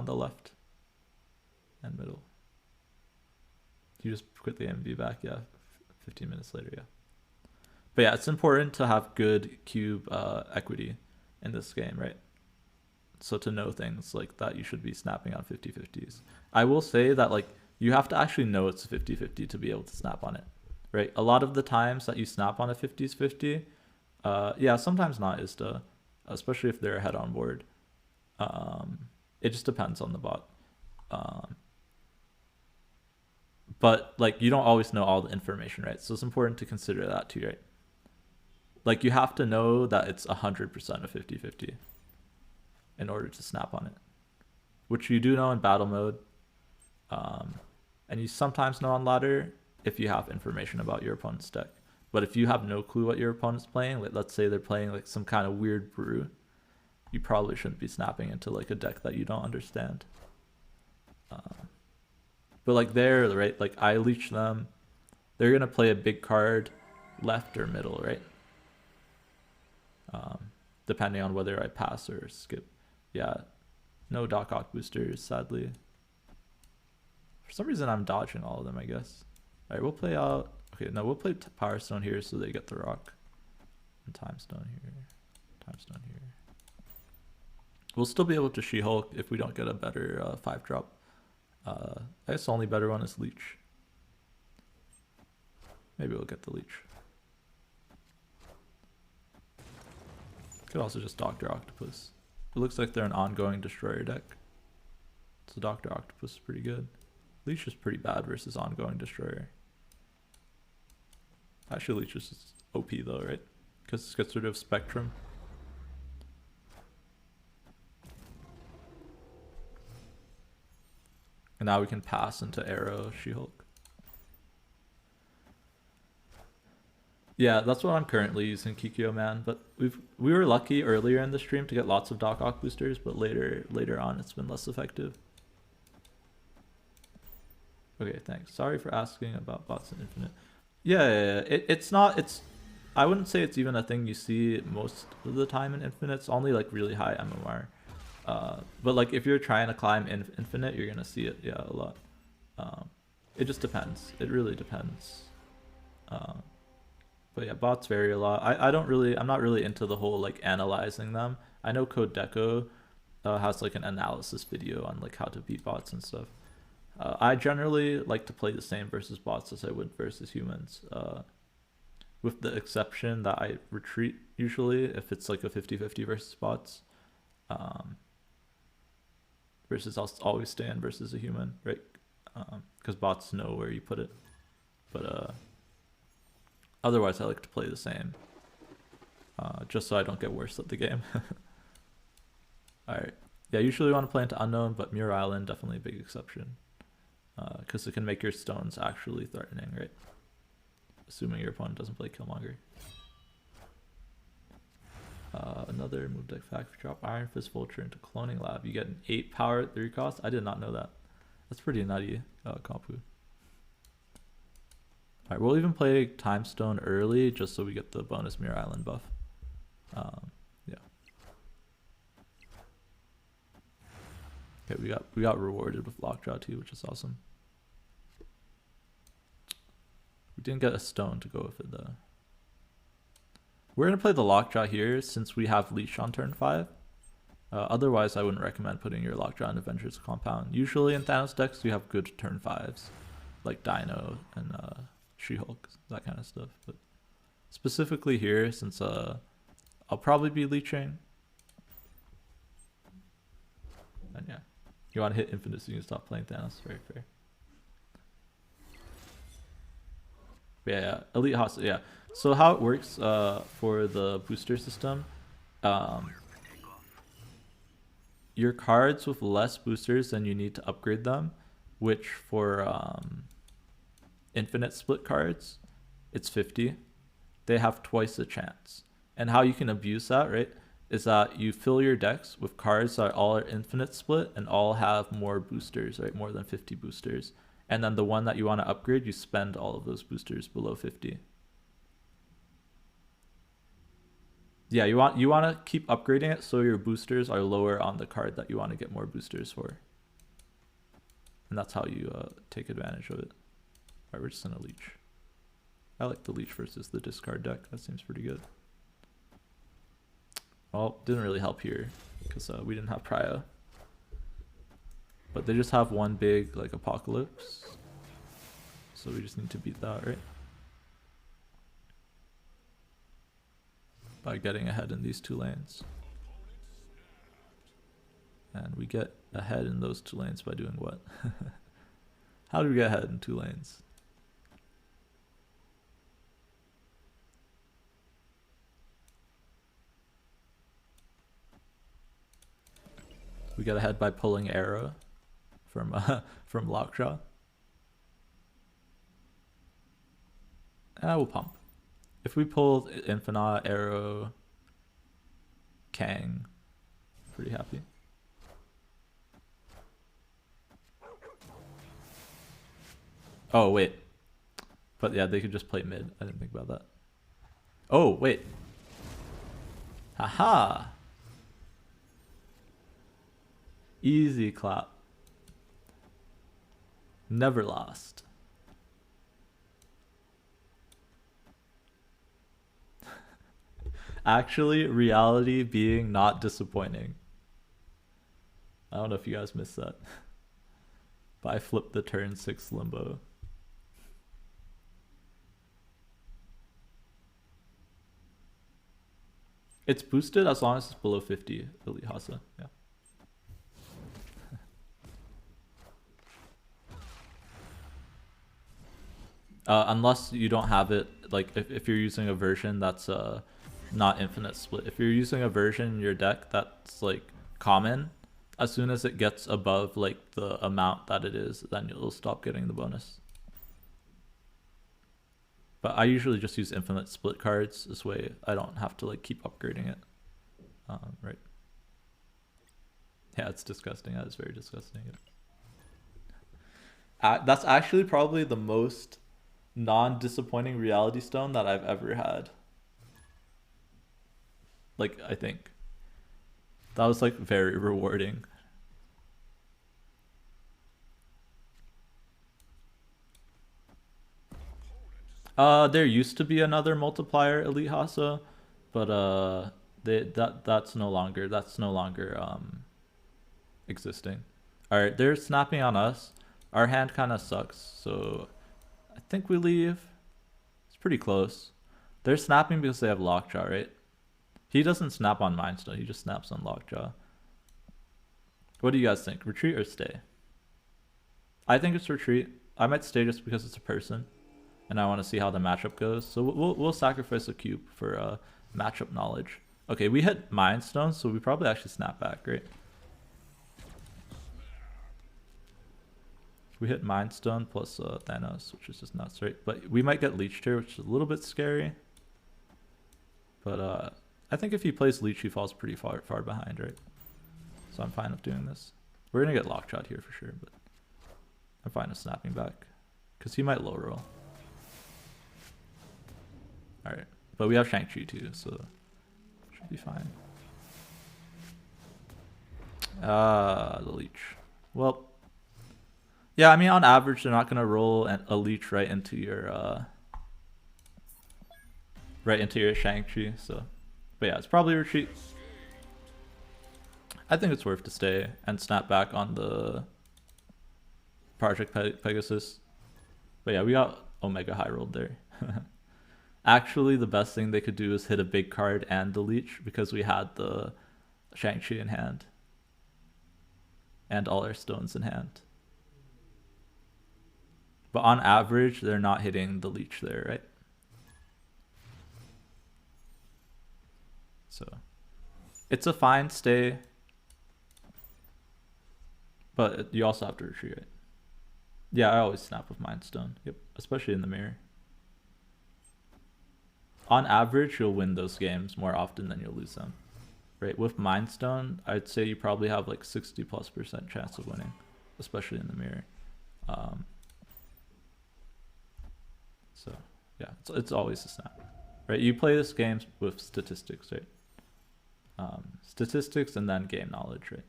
the left and middle. You just quit the MV back, yeah, 15 minutes later, yeah. But yeah, it's important to have good cube equity in this game, right? So to know things like that, you should be snapping on 50-50s. I will say that like you have to actually know it's 50-50 to be able to snap on it, right? A lot of the times that you snap on a 50s 50, yeah, sometimes not ISTA, especially if they're ahead on board. It just depends on the bot. But like you don't always know all the information, right? So it's important to consider that too, right? Like you have to know that it's 100% a 50-50 in order to snap on it, which you do know in battle mode, and you sometimes know on ladder if you have information about your opponent's deck. But if you have no clue what your opponent's playing, like let's say they're playing like some kind of weird brew, you probably shouldn't be snapping into like a deck that you don't understand. But like there, right, like I leech them, they're gonna play a big card left or middle, right? Depending on whether I pass or skip. Yeah, no Doc Ock boosters, sadly. For some reason, I'm dodging all of them, I guess. All right, we'll play out. Okay, no, we'll play Power Stone here so they get the rock. And Time Stone here. Time Stone here. We'll still be able to She-Hulk if we don't get a better 5-drop. I guess the only better one is Leech. Maybe we'll get the Leech. Could also just Dr. Octopus. It looks like they're an ongoing destroyer deck. So Dr. Octopus is pretty good. Leech is pretty bad versus ongoing destroyer. Actually, Leech is just OP though, right? Because it gets rid of Spectrum. And now we can pass into Arrow, She-Hulk. Yeah, that's what I'm currently using, Kikyo Man. But we were lucky earlier in the stream to get lots of Doc Ock boosters, but later on it's been less effective. Okay, thanks. Sorry for asking about bots in Infinite. Yeah. It's not. I wouldn't say it's even a thing you see most of the time in Infinite. It's only like really high MMR. But like if you're trying to climb Infinite, you're gonna see it, yeah, a lot. It just depends. It really depends. But yeah, bots vary a lot. I'm not really into the whole like analyzing them. I know Code Deco has like an analysis video on like how to beat bots and stuff. I generally like to play the same versus bots as I would versus humans. With the exception that I retreat usually if it's like a 50-50 versus bots. Versus I'll always stand versus a human, right? Because bots know where you put it. But otherwise, I like to play the same, just so I don't get worse at the game. All right. Yeah, usually you want to play into Unknown, but Muir Island, definitely a big exception. Because it can make your stones actually threatening, right? Assuming your opponent doesn't play Killmonger. Another move deck fact, drop Iron Fist Vulture into Cloning Lab. You get an 8 power at 3 cost? I did not know that. That's pretty nutty, Kompu. Alright, we'll even play Time Stone early just so we get the bonus Mirror Island buff. Yeah. Okay, we got rewarded with Lockjaw too, which is awesome. We didn't get a stone to go with it though. We're gonna play the Lockjaw here since we have Leash on turn 5. Otherwise, I wouldn't recommend putting your Lockjaw in Avengers Compound. Usually in Thanos decks, you have good turn 5s, like Dino and She-Hulk, that kind of stuff. But specifically here, since I'll probably be leeching. And yeah, you want to hit Infinite so you can stop playing Thanos. Very fair. Yeah, Elite Hostile, yeah. So how it works for the booster system, your cards with less boosters than you need to upgrade them, which for infinite split cards, it's 50. They have twice the chance. And how you can abuse that, right, is that you fill your decks with cards that all are infinite split and all have more boosters, right, more than 50 boosters. And then the one that you want to upgrade, you spend all of those boosters below 50. Yeah, you want to keep upgrading it so your boosters are lower on the card that you want to get more boosters for. And that's how you take advantage of it. All right, we're just gonna leech. I like the leech versus the discard deck. That seems pretty good. Well, didn't really help here because we didn't have Prio. But they just have one big like apocalypse. So we just need to beat that, right? By getting ahead in these two lanes. And we get ahead in those two lanes by doing what? How do we get ahead in 2 lanes? We get ahead by pulling arrow from Lockjaw. And I will pump. If we pulled Infinite, Arrow, Kang, pretty happy. Oh, wait. But yeah, they could just play mid. I didn't think about that. Oh, wait. Haha. Easy clap. Never lost. Actually, reality being not disappointing. I don't know if you guys missed that. But I flipped the turn 6 limbo. It's boosted as long as it's below 50, Elite Hasa. Yeah. Unless you don't have it, like if you're using a version that's not infinite split. If you're using a version in your deck that's like common, as soon as it gets above like the amount that it is, then you'll stop getting the bonus. But I usually just use infinite split cards. This way I don't have to like keep upgrading it. Right. Yeah, it's disgusting. That is very disgusting. That's actually probably the most non-disappointing reality stone that I've ever had. Like, I think. That was like very rewarding. There used to be another multiplier Elite Hasa, but that's no longer existing. Alright, they're snapping on us. Our hand kinda sucks, so I think we leave. It's pretty close. They're snapping because they have Lockjaw, right? He doesn't snap on Mind Stone, he just snaps on Lockjaw. What do you guys think? Retreat or stay? I think it's retreat. I might stay just because it's a person and I want to see how the matchup goes. So we'll sacrifice a cube for matchup knowledge. Okay, we hit Mind Stone, so we probably actually snap back, right? We hit Mind Stone plus Thanos, which is just nuts, right? But we might get leeched here, which is a little bit scary. But I think if he plays leech, he falls pretty far behind, right? So I'm fine with doing this. We're gonna get Lockshot here for sure, but I'm fine with snapping back because he might low roll. All right, but we have Shang-Chi too, so should be fine. The leech. Well, yeah, I mean on average they're not gonna roll a leech right into your Shang-Chi. So, but yeah, it's probably retreat. I think it's worth to stay and snap back on the Project Pegasus. But yeah, we got Omega high rolled there. Actually, the best thing they could do is hit a big card and the leech because we had the Shang-Chi in hand. And all our stones in hand. But on average, they're not hitting the leech there, right? So, it's a fine stay. But you also have to retreat, right? Yeah, I always snap with Mind Stone. Yep, especially in the mirror. On average, you'll win those games more often than you'll lose them. Right? With Mind Stone, I'd say you probably have like 60+% chance of winning, especially in the mirror. So yeah, it's always a snap. Right? You play this game with statistics, right? Statistics and then game knowledge, right?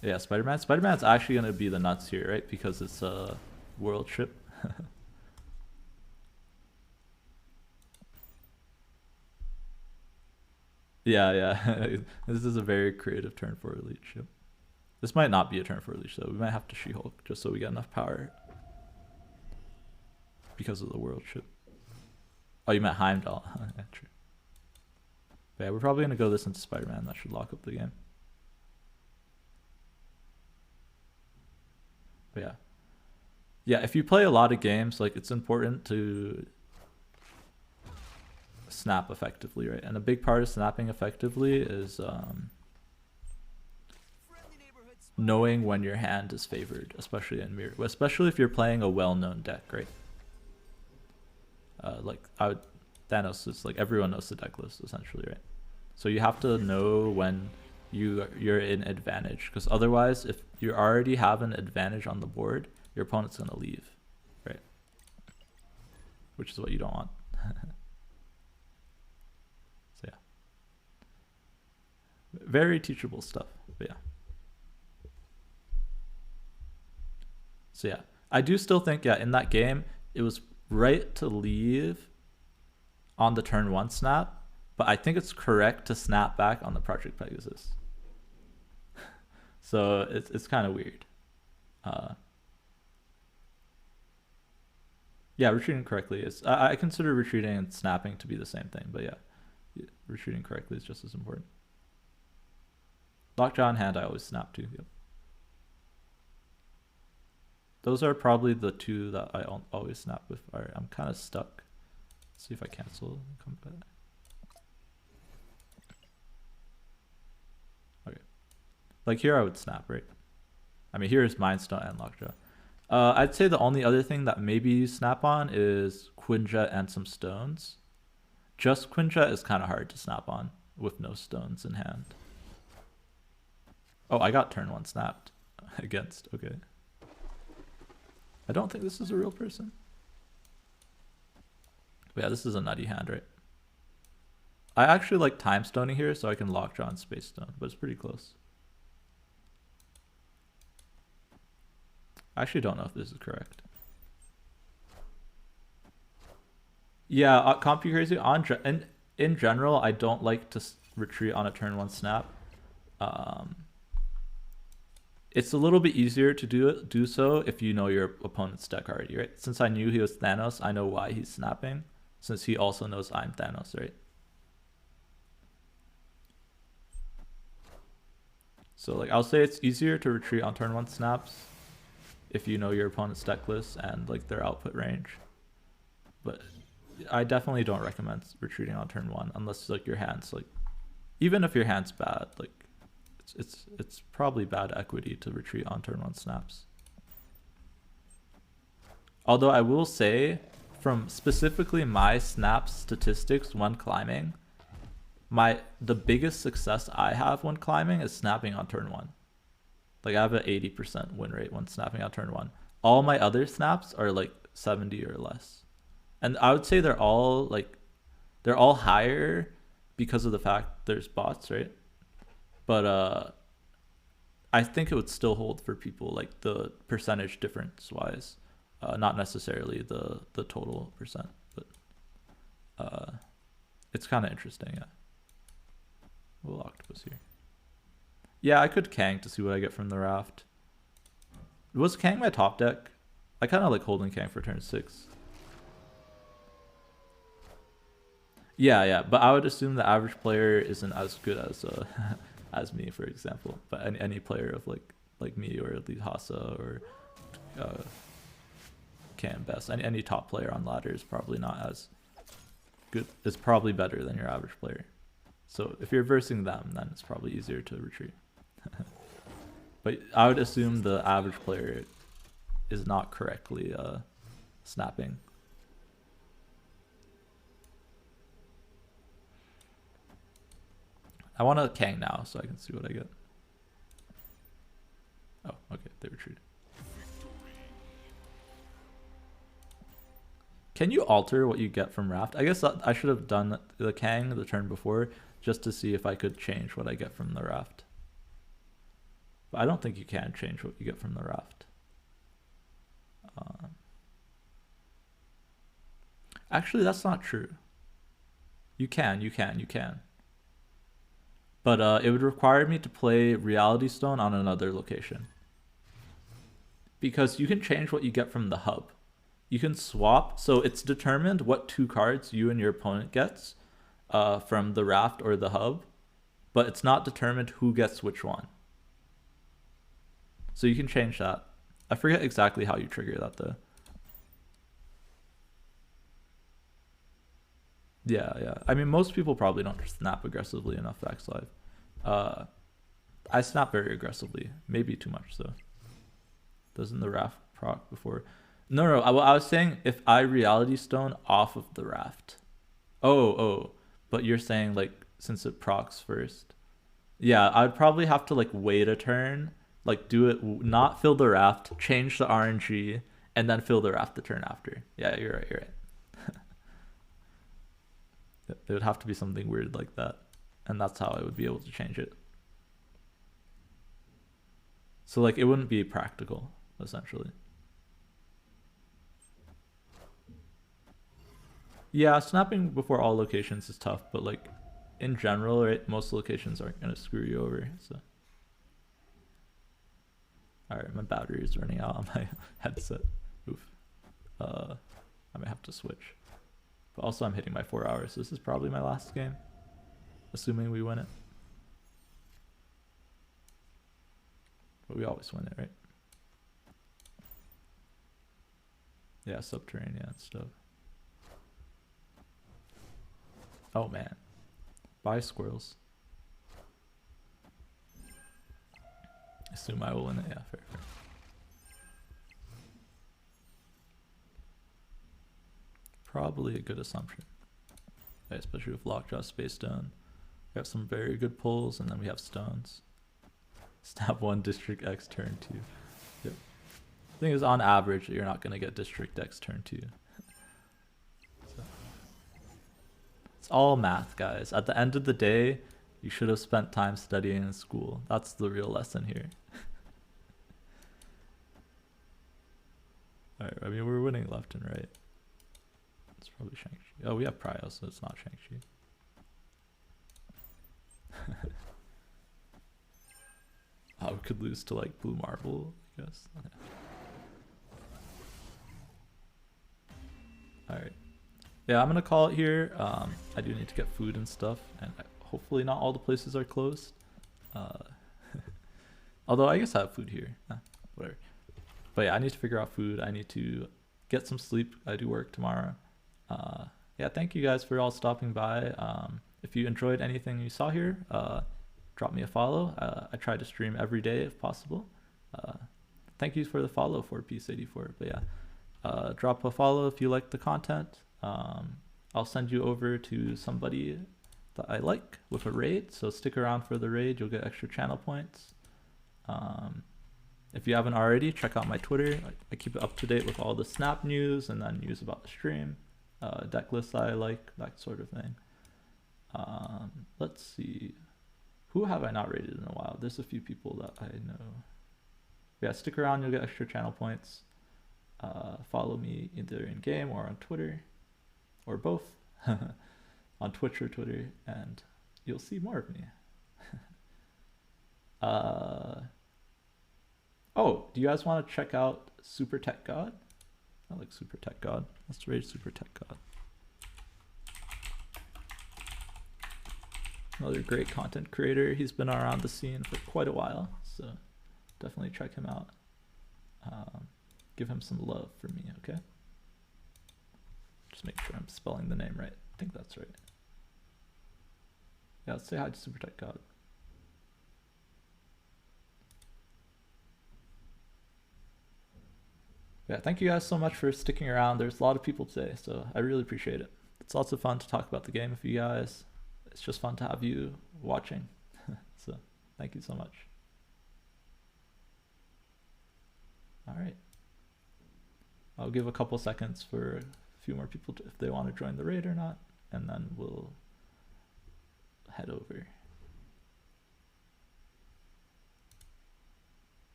Yeah, Spider-Man. Spider-Man's actually gonna be the nuts here, right? Because it's a world trip. Yeah, yeah. This is a very creative turn for Leech. Yep. This might not be a turn for Leech, though. We might have to She-Hulk just so we get enough power because of the world ship. Oh, you meant Heimdall. Yeah, true. But yeah, we're probably gonna go this into Spider-Man. That should lock up the game. But yeah. Yeah, if you play a lot of games, like it's important to snap effectively, right? And a big part of snapping effectively is knowing when your hand is favored, especially in mirror, especially if you're playing a well-known deck, right? Like Thanos is like everyone knows the deck list essentially, right? So you have to know when you're in advantage, because otherwise, if you already have an advantage on the board, your opponent's gonna leave, right? Which is what you don't want. So yeah, very teachable stuff. But yeah. So yeah, I do still think, yeah, in that game, it was right to leave on the turn 1 snap, but I think it's correct to snap back on the Project Pegasus. So it's kind of weird. Yeah, retreating correctly is, I consider retreating and snapping to be the same thing, but yeah, retreating correctly is just as important. Lockjaw in hand, I always snap too. Yep. Those are probably the two that I always snap with. All right, I'm kind of stuck. Let's see if I cancel and come back. Okay. Like here I would snap, right? I mean, here is Mind Stone and Lockjaw. I'd say the only other thing that maybe you snap on is Quinjet and some stones. Just Quinjet is kind of hard to snap on with no stones in hand. Oh, I got turn 1 snapped against. Okay. I don't think this is a real person. But yeah, this is a nutty hand, right? I actually like time stoning here so I can Lockjaw and Space Stone, but it's pretty close. I actually don't know if this is correct. Yeah, CompuCrazy, in general, I don't like to retreat on a turn 1 snap. It's a little bit easier to do so if you know your opponent's deck already, right? Since I knew he was Thanos, I know why he's snapping, since he also knows I'm Thanos, right? So like I'll say it's easier to retreat on turn 1 snaps if you know your opponent's deck list and like their output range. But I definitely don't recommend retreating on turn 1 unless like your hand's like, even if your hand's bad, like it's probably bad equity to retreat on turn 1 snaps. Although I will say, from specifically my snap statistics when climbing, the biggest success I have when climbing is snapping on turn 1. Like I have an 80% win rate when snapping on turn 1. All my other snaps are like 70 or less. And I would say they're all higher because of the fact there's bots, right? But I think it would still hold for people, like the percentage difference wise, not necessarily the total percent, but it's kind of interesting. Yeah. Little octopus here. Yeah, I could Kang to see what I get from the raft. Was Kang my top deck? I kind of like holding Kang for turn 6. Yeah, but I would assume the average player isn't as good as as me, for example. But any player of like me or at least Hasa or Cam Best, any top player on ladder is probably not as good. It's probably better than your average player. So if you're versing them, then it's probably easier to retreat. But I would assume the average player is not correctly snapping. I want a Kang now so I can see what I get. Oh, okay, they retreated. Can you alter what you get from Raft? I guess I should have done the Kang the turn before just to see if I could change what I get from the Raft. But I don't think you can change what you get from the Raft. Actually, that's not true. You can. But it would require me to play Reality Stone on another location. Because you can change what you get from the hub. You can swap, so it's determined what 2 cards you and your opponent gets from the Raft or the hub, but it's not determined who gets which one. So you can change that. I forget exactly how you trigger that though. Yeah. I mean, most people probably don't snap aggressively enough backslive. I snap very aggressively, maybe too much though. Doesn't the Raft proc before? No. I was saying if I Reality Stone off of the Raft. Oh. But you're saying like since it procs first. Yeah, I'd probably have to like wait a turn, like do it, not fill the Raft, change the RNG, and then fill the Raft the turn after. Yeah, you're right. It would have to be something weird like that. And that's how I would be able to change it. So like it wouldn't be practical, essentially. Yeah, snapping before all locations is tough, but like in general, right, most locations aren't gonna screw you over. So alright, my battery is running out on my headset. Oof. I might have to switch. But also I'm hitting my 4 hours, so this is probably my last game. Assuming we win it. But we always win it, right? Yeah, subterranean and stuff. Oh man. Bye, squirrels. Assume I will win it. Yeah, fair. Probably a good assumption. Okay, especially with Lockjaw Space Stone. We have some very good pulls, and then we have stones. Snap 1, District X, turn 2. Yep. The thing is, on average, you're not going to get District X, turn 2. So. It's all math, guys. At the end of the day, you should have spent time studying in school. That's the real lesson here. Alright, I mean, we're winning left and right. It's probably Shang-Chi. Oh, we have Prio, so it's not Shang-Chi. Oh, we could lose to like Blue Marble, I guess. Okay. Alright. Yeah, I'm gonna call it here. I do need to get food and stuff, and hopefully not all the places are closed. Although I guess I have food here. Whatever. But yeah, I need to figure out food. I need to get some sleep. I do work tomorrow. Yeah, thank you guys for all stopping by. If you enjoyed anything you saw here, drop me a follow. I try to stream every day if possible. Thank you for the follow for Peace84. But yeah, drop a follow if you like the content. I'll send you over to somebody that I like with a raid. So stick around for the raid. You'll get extra channel points. If you haven't already, check out my Twitter. I keep it up to date with all the Snap news and then news about the stream. Deck lists I like, that sort of thing. Let's see. Who have I not rated in a while? There's a few people that I know. Yeah, stick around, you'll get extra channel points. Follow me either in game or on Twitter, or both. On Twitch or Twitter, and you'll see more of me. Oh, do you guys want to check out Super Tech God? I like Super Tech God. Let's raid Super Tech God. Another great content creator. He's been around the scene for quite a while, so definitely check him out. Give him some love for me, okay? Just make sure I'm spelling the name right. I think that's right. Yeah, let's say hi to Super Tech God. Yeah, thank you guys so much for sticking around. There's a lot of people today, so I really appreciate it. It's also fun to talk about the game with you guys. It's just fun to have you watching. So thank you so much. All right. I'll give a couple seconds for a few more people if they want to join the raid or not, and then we'll head over.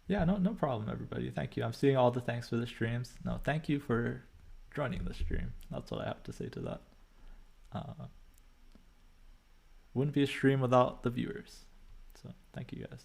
Yeah, no problem, everybody. Thank you. I'm seeing all the thanks for the streams. No, thank you for joining the stream. That's what I have to say to that. Wouldn't be a stream without the viewers. So thank you guys.